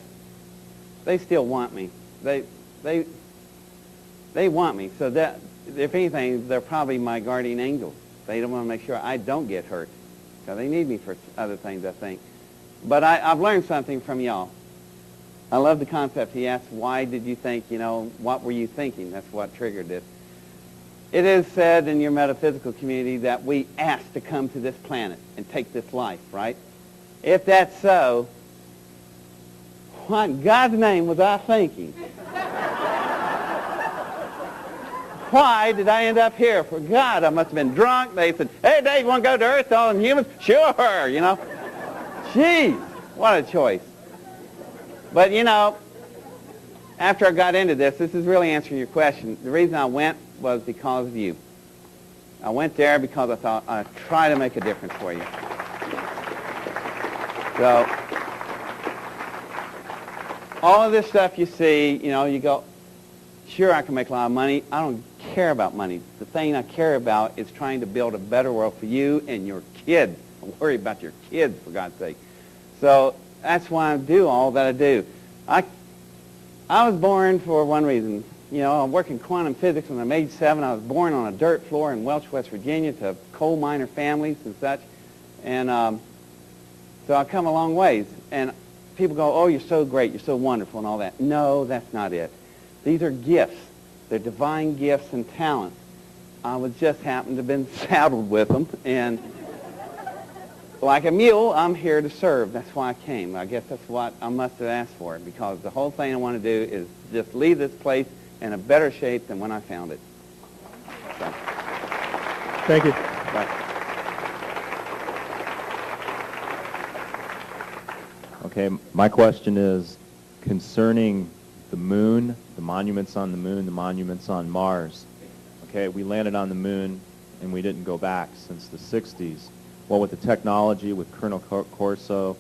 they still want me. They want me. So that, if anything, they're probably my guardian angels. They don't want to make sure I don't get hurt. So they need me for other things, I think. But I've learned something from y'all. I love the concept. He asked, why did you think, what were you thinking? That's what triggered this. It is said in your metaphysical community that we asked to come to this planet and take this life, right? If that's so, what in God's name was I thinking? Why did I end up here? For God, I must have been drunk. They said, hey, Dave, you want to go to Earth, all them humans? Sure, Jeez, what a choice. But, after I got into this is really answering your question. The reason I went was because of you. I went there because I thought I'd try to make a difference for you. So, all of this stuff you see, you go, sure, I can make a lot of money. I don't care about money. The thing I care about is trying to build a better world for you and your kids. I worry about your kids, for God's sake. So that's why I do all that I do. I was born for one reason. You know, I work in quantum physics when I'm age 7. I was born on a dirt floor in Welch, West Virginia, to coal miner families and such. And so I've come a long ways. And people go, oh, you're so great, you're so wonderful and all that. No, that's not it. These are gifts. They're divine gifts and talents. I was just happened to have been saddled with them. And like a mule, I'm here to serve. That's why I came. I guess that's what I must have asked for, because the whole thing I want to do is just leave this place in a better shape than when I found it. So. Thank you. Bye. Okay, my question is concerning the moon, the monuments on the moon, the monuments on Mars. Okay, we landed on the moon and we didn't go back since the 60s. Well, with the technology, with Colonel Corso,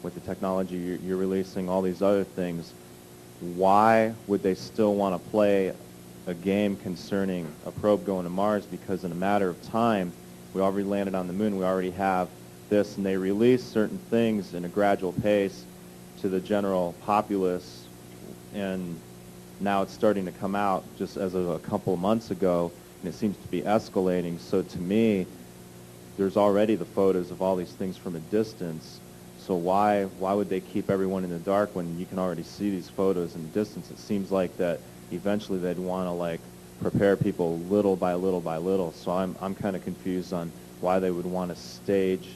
with the technology you're releasing, all these other things, why would they still want to play a game concerning a probe going to Mars? Because in a matter of time, we already landed on the moon, we already have this, and they release certain things in a gradual pace to the general populace, and now it's starting to come out just as of a couple of months ago, and it seems to be escalating. So to me, there's already the photos of all these things from a distance, so why would they keep everyone in the dark when you can already see these photos in the distance? It seems like that eventually they'd want to like prepare people little by little by little. So I'm kind of confused on why they would want to stage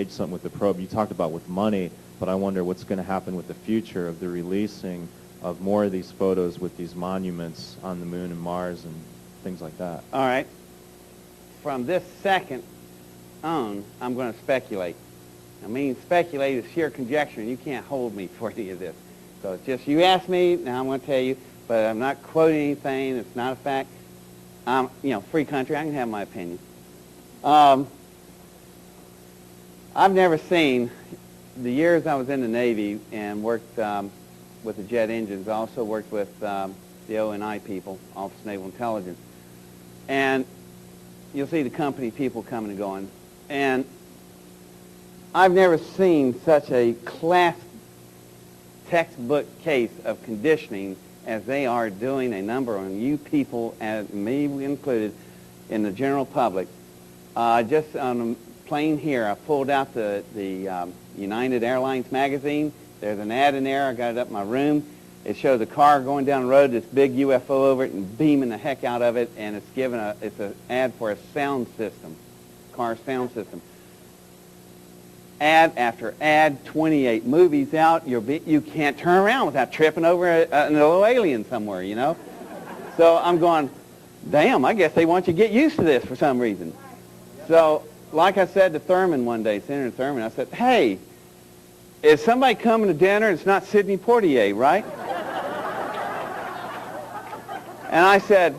something with the probe. You talked about with money, but I wonder what's going to happen with the future of the releasing of more of these photos with these monuments on the moon and Mars and things like that. All right. From this second on, I'm going to speculate. I mean, speculate is sheer conjecture, and you can't hold me for any of this. So it's just, you ask me, now I'm going to tell you, but I'm not quoting anything. It's not a fact. I'm, free country. I can have my opinion. I've never seen, the years I was in the Navy and worked with the jet engines, I also worked with the O&I people, Office of Naval Intelligence. And you'll see the company people coming and going. And I've never seen such a class textbook case of conditioning as they are doing a number on you people, and me included, in the general public. Just on a plane here, I pulled out the United Airlines magazine. There's an ad in there. I got it up in my room. It shows a car going down the road, this big UFO over it, and beaming the heck out of it, and it's it's an ad for a sound system, car sound system. Ad after ad, 28 movies out. You can't turn around without tripping over an little alien somewhere, So I'm going, damn, I guess they want you to get used to this for some reason. So, like I said to Thurman one day, Senator Thurman, I said, hey, is somebody coming to dinner? It's not Sidney Poitier, right? And I said,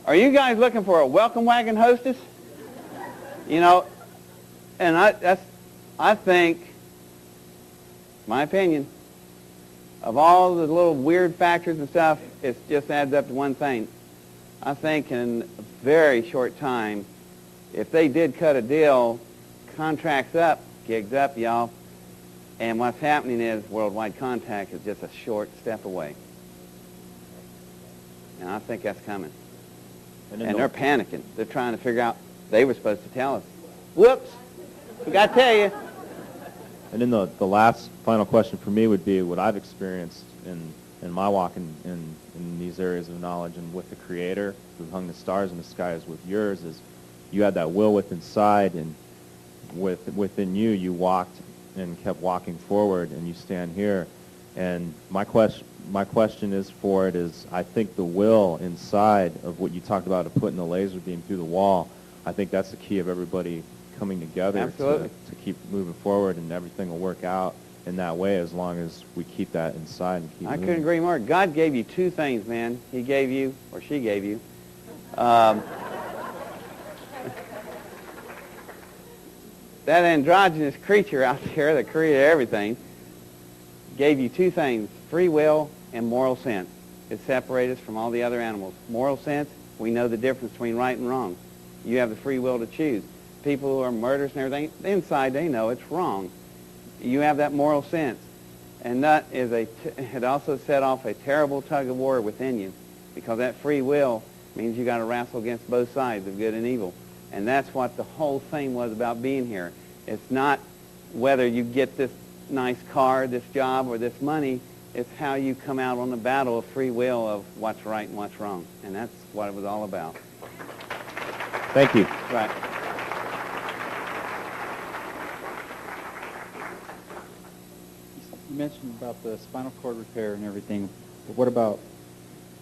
are you guys looking for a welcome wagon hostess? And I think, my opinion, of all the little weird factors and stuff, it just adds up to one thing. I think in a very short time, if they did cut a deal, contracts up, gigs up, y'all, and what's happening is worldwide contact is just a short step away. And I think that's coming. And they're panicking. They're trying to figure out, they were supposed to tell us. Whoops, forgot to tell you. And then the last final question for me would be what I've experienced in my walk in these areas of knowledge and with the Creator who hung the stars in the sky as with yours is you had that will within inside, and within you walked and kept walking forward, and you stand here. And my question is I think the will inside of what you talked about of putting the laser beam through the wall, I think that's the key of everybody coming together to keep moving forward, and everything will work out in that way as long as we keep that inside and keep moving. I couldn't agree more. God gave you two things, man. He gave you, or she gave you, that androgynous creature out there that created everything gave you two things, free will and moral sense. It separates us from all the other animals. Moral sense, We know the difference between right and wrong. You have the free will to choose. People who are murderers and everything, inside they know it's wrong. You have that moral sense. And that is it also set off a terrible tug of war within you, because that free will means you got to wrestle against both sides of good and evil. And that's what the whole thing was about being here. It's not whether you get this nice car, this job, or this money. It's how you come out on the battle of free will of what's right and what's wrong. And that's what it was all about. Thank you. Right. You mentioned about the spinal cord repair and everything, but what about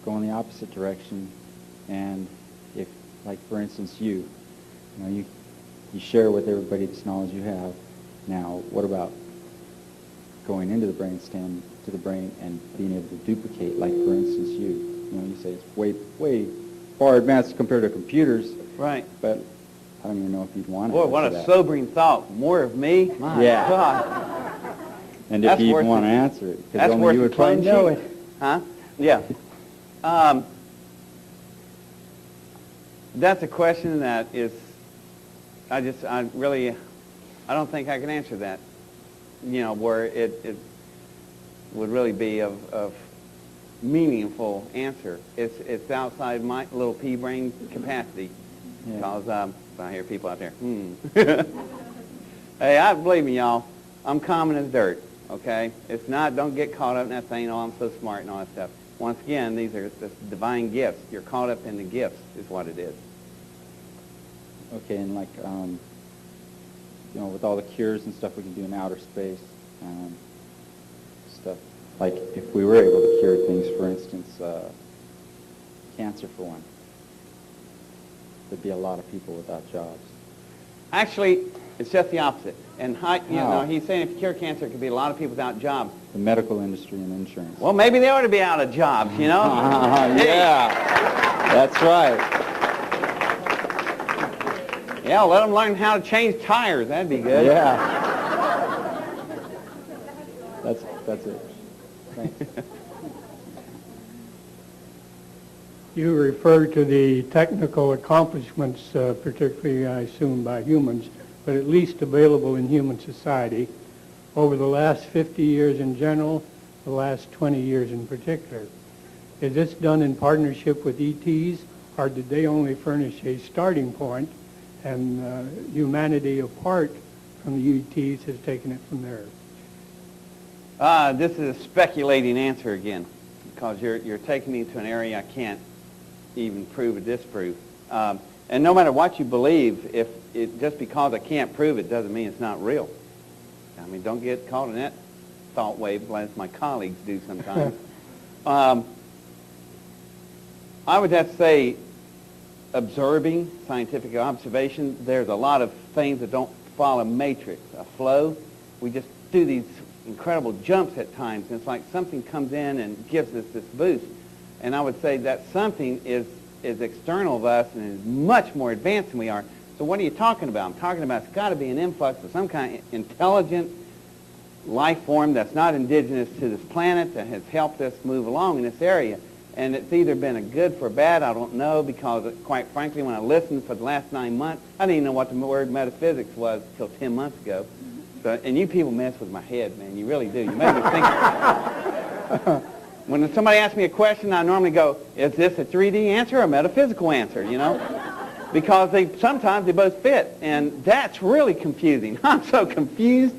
going the opposite direction? And if, like for instance, you share with everybody this knowledge you have. Now, what about going into the brainstem to the brain and being able to duplicate, like for instance, you say it's way far advanced compared to computers. Right. But I don't even know if you'd want to. Boy, what a sobering thought. More of me? My Yeah. God. And if you even want to answer it, because That's only worth you the would probably know clean it. sheet. Huh? Yeah. That's a question that is, I don't think I can answer that. Where it would really be of meaningful answer. It's outside my little pea brain capacity. Yeah. Because I hear people out there. Hey, believe me, y'all, I'm common as dirt. Okay, it's not. Don't get caught up in that thing. Oh, I'm so smart and all that stuff. Once again, these are the divine gifts. You're caught up in the gifts, is what it is. Okay, and like with all the cures and stuff we can do in outer space, stuff like if we were able to cure things, for instance, cancer for one, there'd be a lot of people without jobs. Actually, it's just the opposite. And he's saying if you cure cancer, it could be a lot of people without jobs. The medical industry and insurance. Well, maybe they ought to be out of jobs, Yeah, that's right. Yeah, let them learn how to change tires. That'd be good. Yeah. That's it. Thanks. You refer to the technical accomplishments, particularly, I assume, by humans, but at least available in human society over the last 50 years in general, the last 20 years in particular. Is this done in partnership with ETs, or did they only furnish a starting point, and humanity apart from the ETs has taken it from there? This is a speculating answer again, because you're taking me to an area I can't even prove or disprove. And no matter what you believe, just because I can't prove it doesn't mean it's not real. I mean, don't get caught in that thought wave as my colleagues do sometimes. I would have to say, observing, scientific observation, there's a lot of things that don't follow a matrix, a flow. We just do these incredible jumps at times, and it's like something comes in and gives us this boost. And I would say that something is external of us and is much more advanced than we are. So what are you talking about? I'm talking about it's got to be an influx of some kind of intelligent life form that's not indigenous to this planet that has helped us move along in this area. And it's either been a good for bad, I don't know, because quite frankly, when I listened for the last 9 months, I didn't even know what the word metaphysics was until 10 months ago. So, and you people mess with my head, man. You really do. You make me think. When somebody asks me a question, I normally go, is this a 3D answer or a metaphysical answer, Because sometimes they both fit, and that's really confusing. I'm so confused.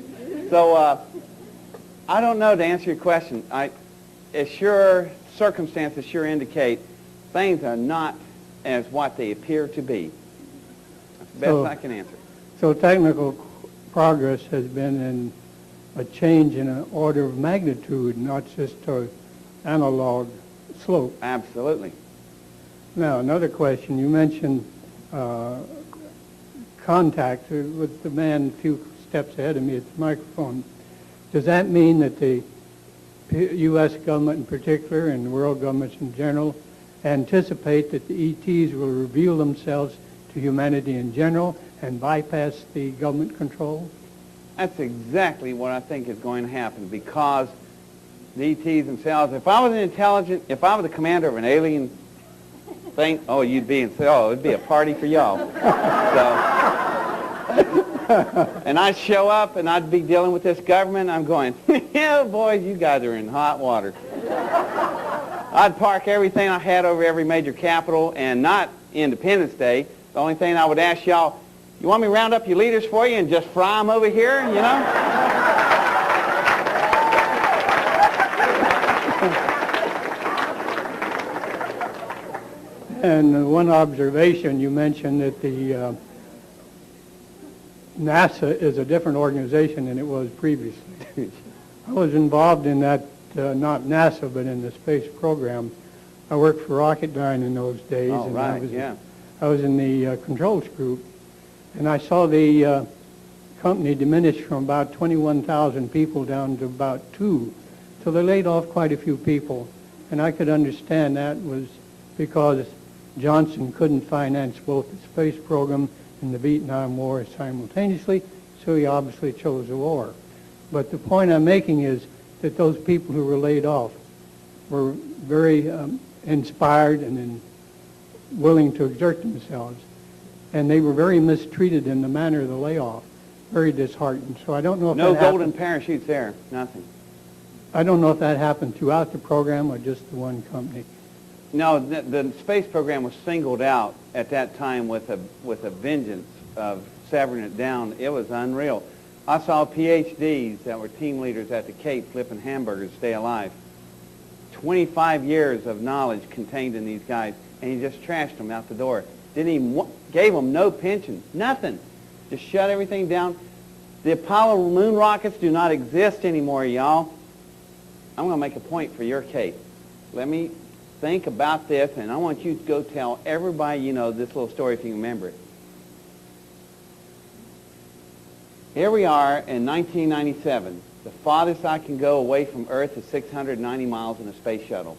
So I don't know, to answer your question. Circumstances sure indicate things are not as what they appear to be. That's the best I can answer. So technical progress has been in a change in an order of magnitude, not just an analog slope. Absolutely. Now, another question. You mentioned contact with the man a few steps ahead of me at the microphone. Does that mean that the U.S. government in particular and world governments in general anticipate that the ETs will reveal themselves to humanity in general and bypass the government control? That's exactly what I think is going to happen, because the ETs themselves, if I was the commander of an alien thing, oh, it'd be a party for y'all. And I'd show up and I'd be dealing with this government. I'm going, yeah, boys, you guys are in hot water. I'd park everything I had over every major capital, and not Independence Day. The only thing I would ask y'all, you want me to round up your leaders for you and just fry them over here, you know? And one observation, you mentioned that the NASA is a different organization than it was previously. I was involved in that, not NASA, but in the space program. I worked for Rocketdyne in those days. Oh, and right, yeah. I was in the controls group, and I saw the company diminish from about 21,000 people down to about 2. So they laid off quite a few people, and I could understand that was because Johnson couldn't finance both the space program and the Vietnam War simultaneously, so he obviously chose the war. But the point I'm making is that those people who were laid off were very inspired and willing to exert themselves, and they were very mistreated in the manner of the layoff, very disheartened. So I don't know if no that golden happened. parachutes there, nothing. I don't know if that happened throughout the program or just the one company. No, the space program was singled out at that time with a vengeance of severing it down. It was unreal. I saw PhDs that were team leaders at the Cape flipping hamburgers to stay alive. 25 years of knowledge contained in these guys, and he just trashed them out the door. Gave them no pension, nothing. Just shut everything down. The Apollo moon rockets do not exist anymore, y'all. I'm going to make a point for your Cape. Let me think about this, and I want you to go tell everybody you know this little story if you remember it. Here we are in 1997. The farthest I can go away from Earth is 690 miles in a space shuttle.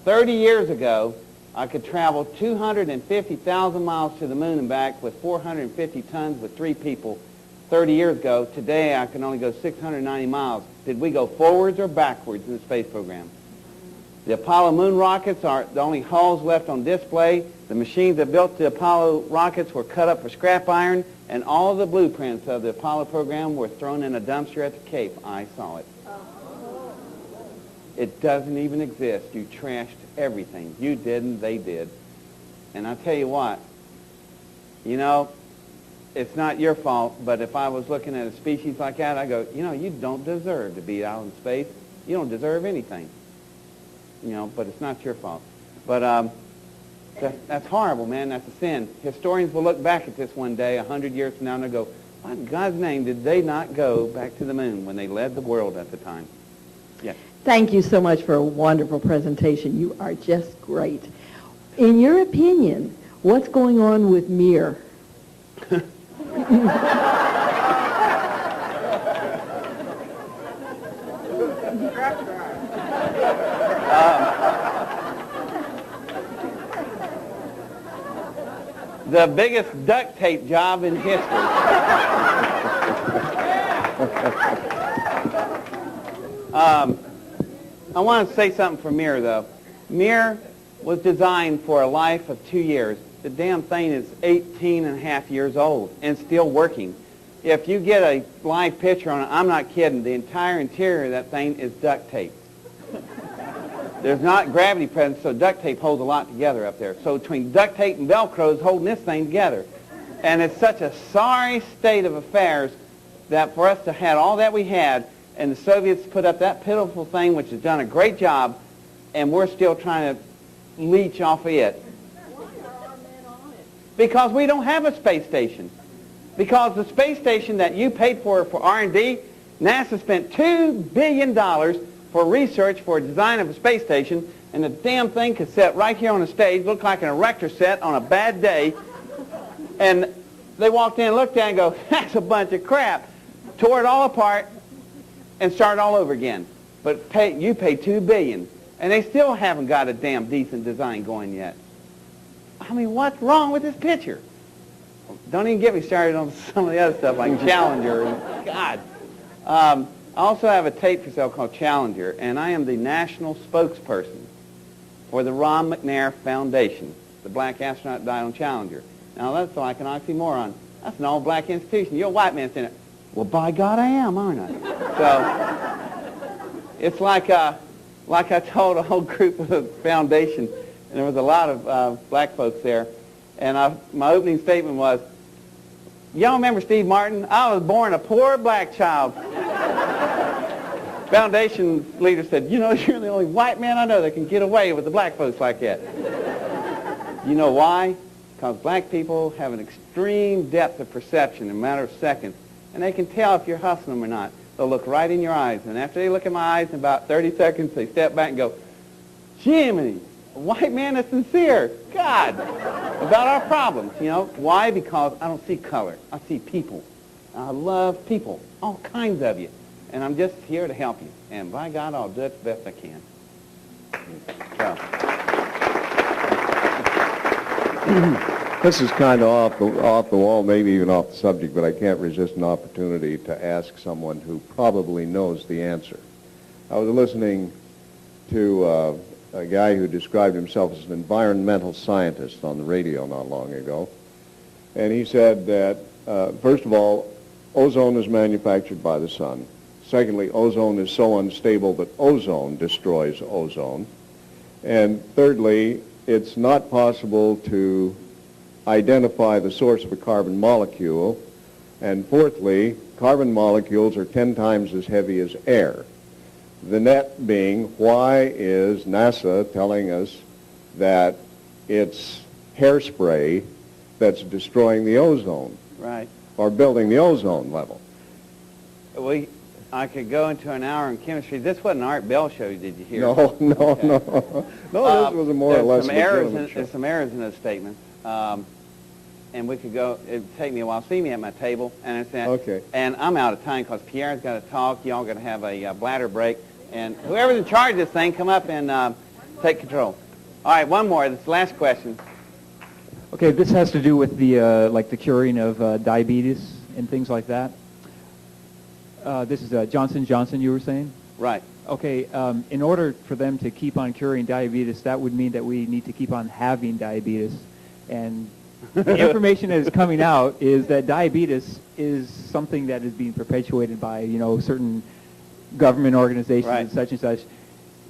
30 years ago, I could travel 250,000 miles to the moon and back with 450 tons with 3 people. 30 years ago, today I can only go 690 miles. Did we go forwards or backwards in the space program? The Apollo moon rockets are the only hulls left on display. The machines that built the Apollo rockets were cut up for scrap iron, and all the blueprints of the Apollo program were thrown in a dumpster at the Cape. I saw it. It doesn't even exist. You trashed everything. You didn't, they did. And I tell you what, you know, it's not your fault, but if I was looking at a species like that, I go, you know, you don't deserve to be out in space. You don't deserve anything. You know, but it's not your fault. But that's horrible, man. That's a sin. Historians will look back at this one day, 100 years from now, and they'll go, what in God's name did they not go back to the moon when they led the world at the time? Yes. Thank you so much for a wonderful presentation. You are just great. In your opinion, what's going on with Mir? The biggest duct tape job in history. I want to say something for Mir, though. Mir was designed for a life of 2 years. The damn thing is 18 and a half years old and still working. If you get a live picture on it, I'm not kidding, the entire interior of that thing is duct tape. There's not gravity present, so duct tape holds a lot together up there. So between duct tape and Velcro is holding this thing together. And it's such a sorry state of affairs that for us to have all that we had, and the Soviets put up that pitiful thing, which has done a great job, and we're still trying to leech off of it. Why are our men on it? Because we don't have a space station. Because the space station that you paid for R&D, NASA spent $2 billion for research for a design of a space station, and the damn thing could sit right here on the stage, look like an erector set on a bad day, and they walked in and looked at it and go, that's a bunch of crap. Tore it all apart and started all over again. But you paid $2 billion, and they still haven't got a damn decent design going yet. I mean, what's wrong with this picture? Don't even get me started on some of the other stuff like Challenger. And God. I also have a tape for sale called Challenger, and I am the national spokesperson or the Ron McNair Foundation. The black astronaut died on Challenger. Now that's like an oxymoron. That's an all-black institution. You're a white man saying it. Well, by God, I am, aren't I? So it's like I told a whole group of the foundation, and there was a lot of black folks there, and my opening statement was, y'all remember Steve Martin? I was born a poor black child. Foundation leader said, you know, you're the only white man I know that can get away with the black folks like that. You know why? Because black people have an extreme depth of perception in a matter of seconds, and they can tell if you're hustling them or not. They'll look right in your eyes, and after they look in my eyes in about 30 seconds, they step back and go, Jiminy, a white man is sincere, God, about our problems, you know. Why? Because I don't see color. I see people. I love people, all kinds of you, and I'm just here to help you. And by God, I'll do it the best I can. This is kind of off the wall, maybe even off the subject, but I can't resist an opportunity to ask someone who probably knows the answer. I was listening to a guy who described himself as an environmental scientist on the radio not long ago, and he said that, first of all, ozone is manufactured by the sun. Secondly, ozone is so unstable that ozone destroys ozone. And thirdly, it's not possible to identify the source of a carbon molecule. And fourthly, carbon molecules are 10 times as heavy as air. The net being, why is NASA telling us that it's hairspray that's destroying the ozone? Right. Or building the ozone level? I could go into an hour in chemistry. This wasn't Art Bell show, did you hear? No. Okay. No, this was a more or less legitimate show. There's some errors in those statements. And we could go, it'd take me a while. See me at my table. And okay. And I'm out of time because Pierre's got to talk. Y'all got to have a bladder break. And whoever's in charge of this thing, come up and take control. All right, one more. This last question. Okay, this has to do with the like the curing of diabetes and things like that. This is Johnson & Johnson, you were saying? Right. Okay, in order for them to keep on curing diabetes, that would mean that we need to keep on having diabetes. And the information that is coming out is that diabetes is something that is being perpetuated by, you know, certain government organizations and such.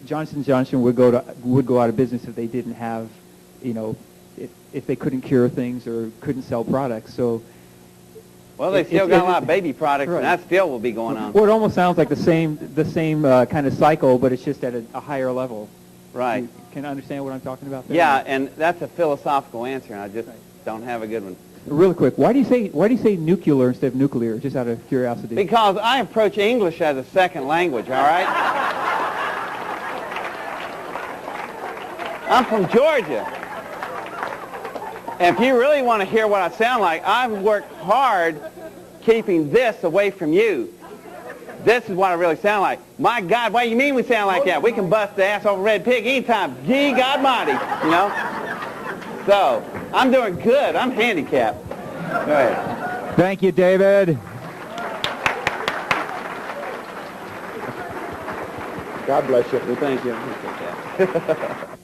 Johnson & Johnson would go out of business if they didn't have, you know, if they couldn't cure things or couldn't sell products. So. Well, they still got a lot of baby products, and that still will be going on. Well, it almost sounds like the same kind of cycle, but it's just at a higher level. Right. Can you understand what I'm talking about there? Yeah, and that's a philosophical answer, and I just don't have a good one. Really quick, why do you say nuclear instead of nuclear, just out of curiosity? Because I approach English as a second language, all right? I'm from Georgia. And if you really want to hear what I sound like, I've worked hard keeping this away from you. This is what I really sound like. My God, what do you mean we sound like that? We can bust the ass over Red Pig anytime. Gee, God mighty, you know? So, I'm doing good. I'm handicapped. Go ahead. Thank you, David. God bless you. Well, thank you. I appreciate that.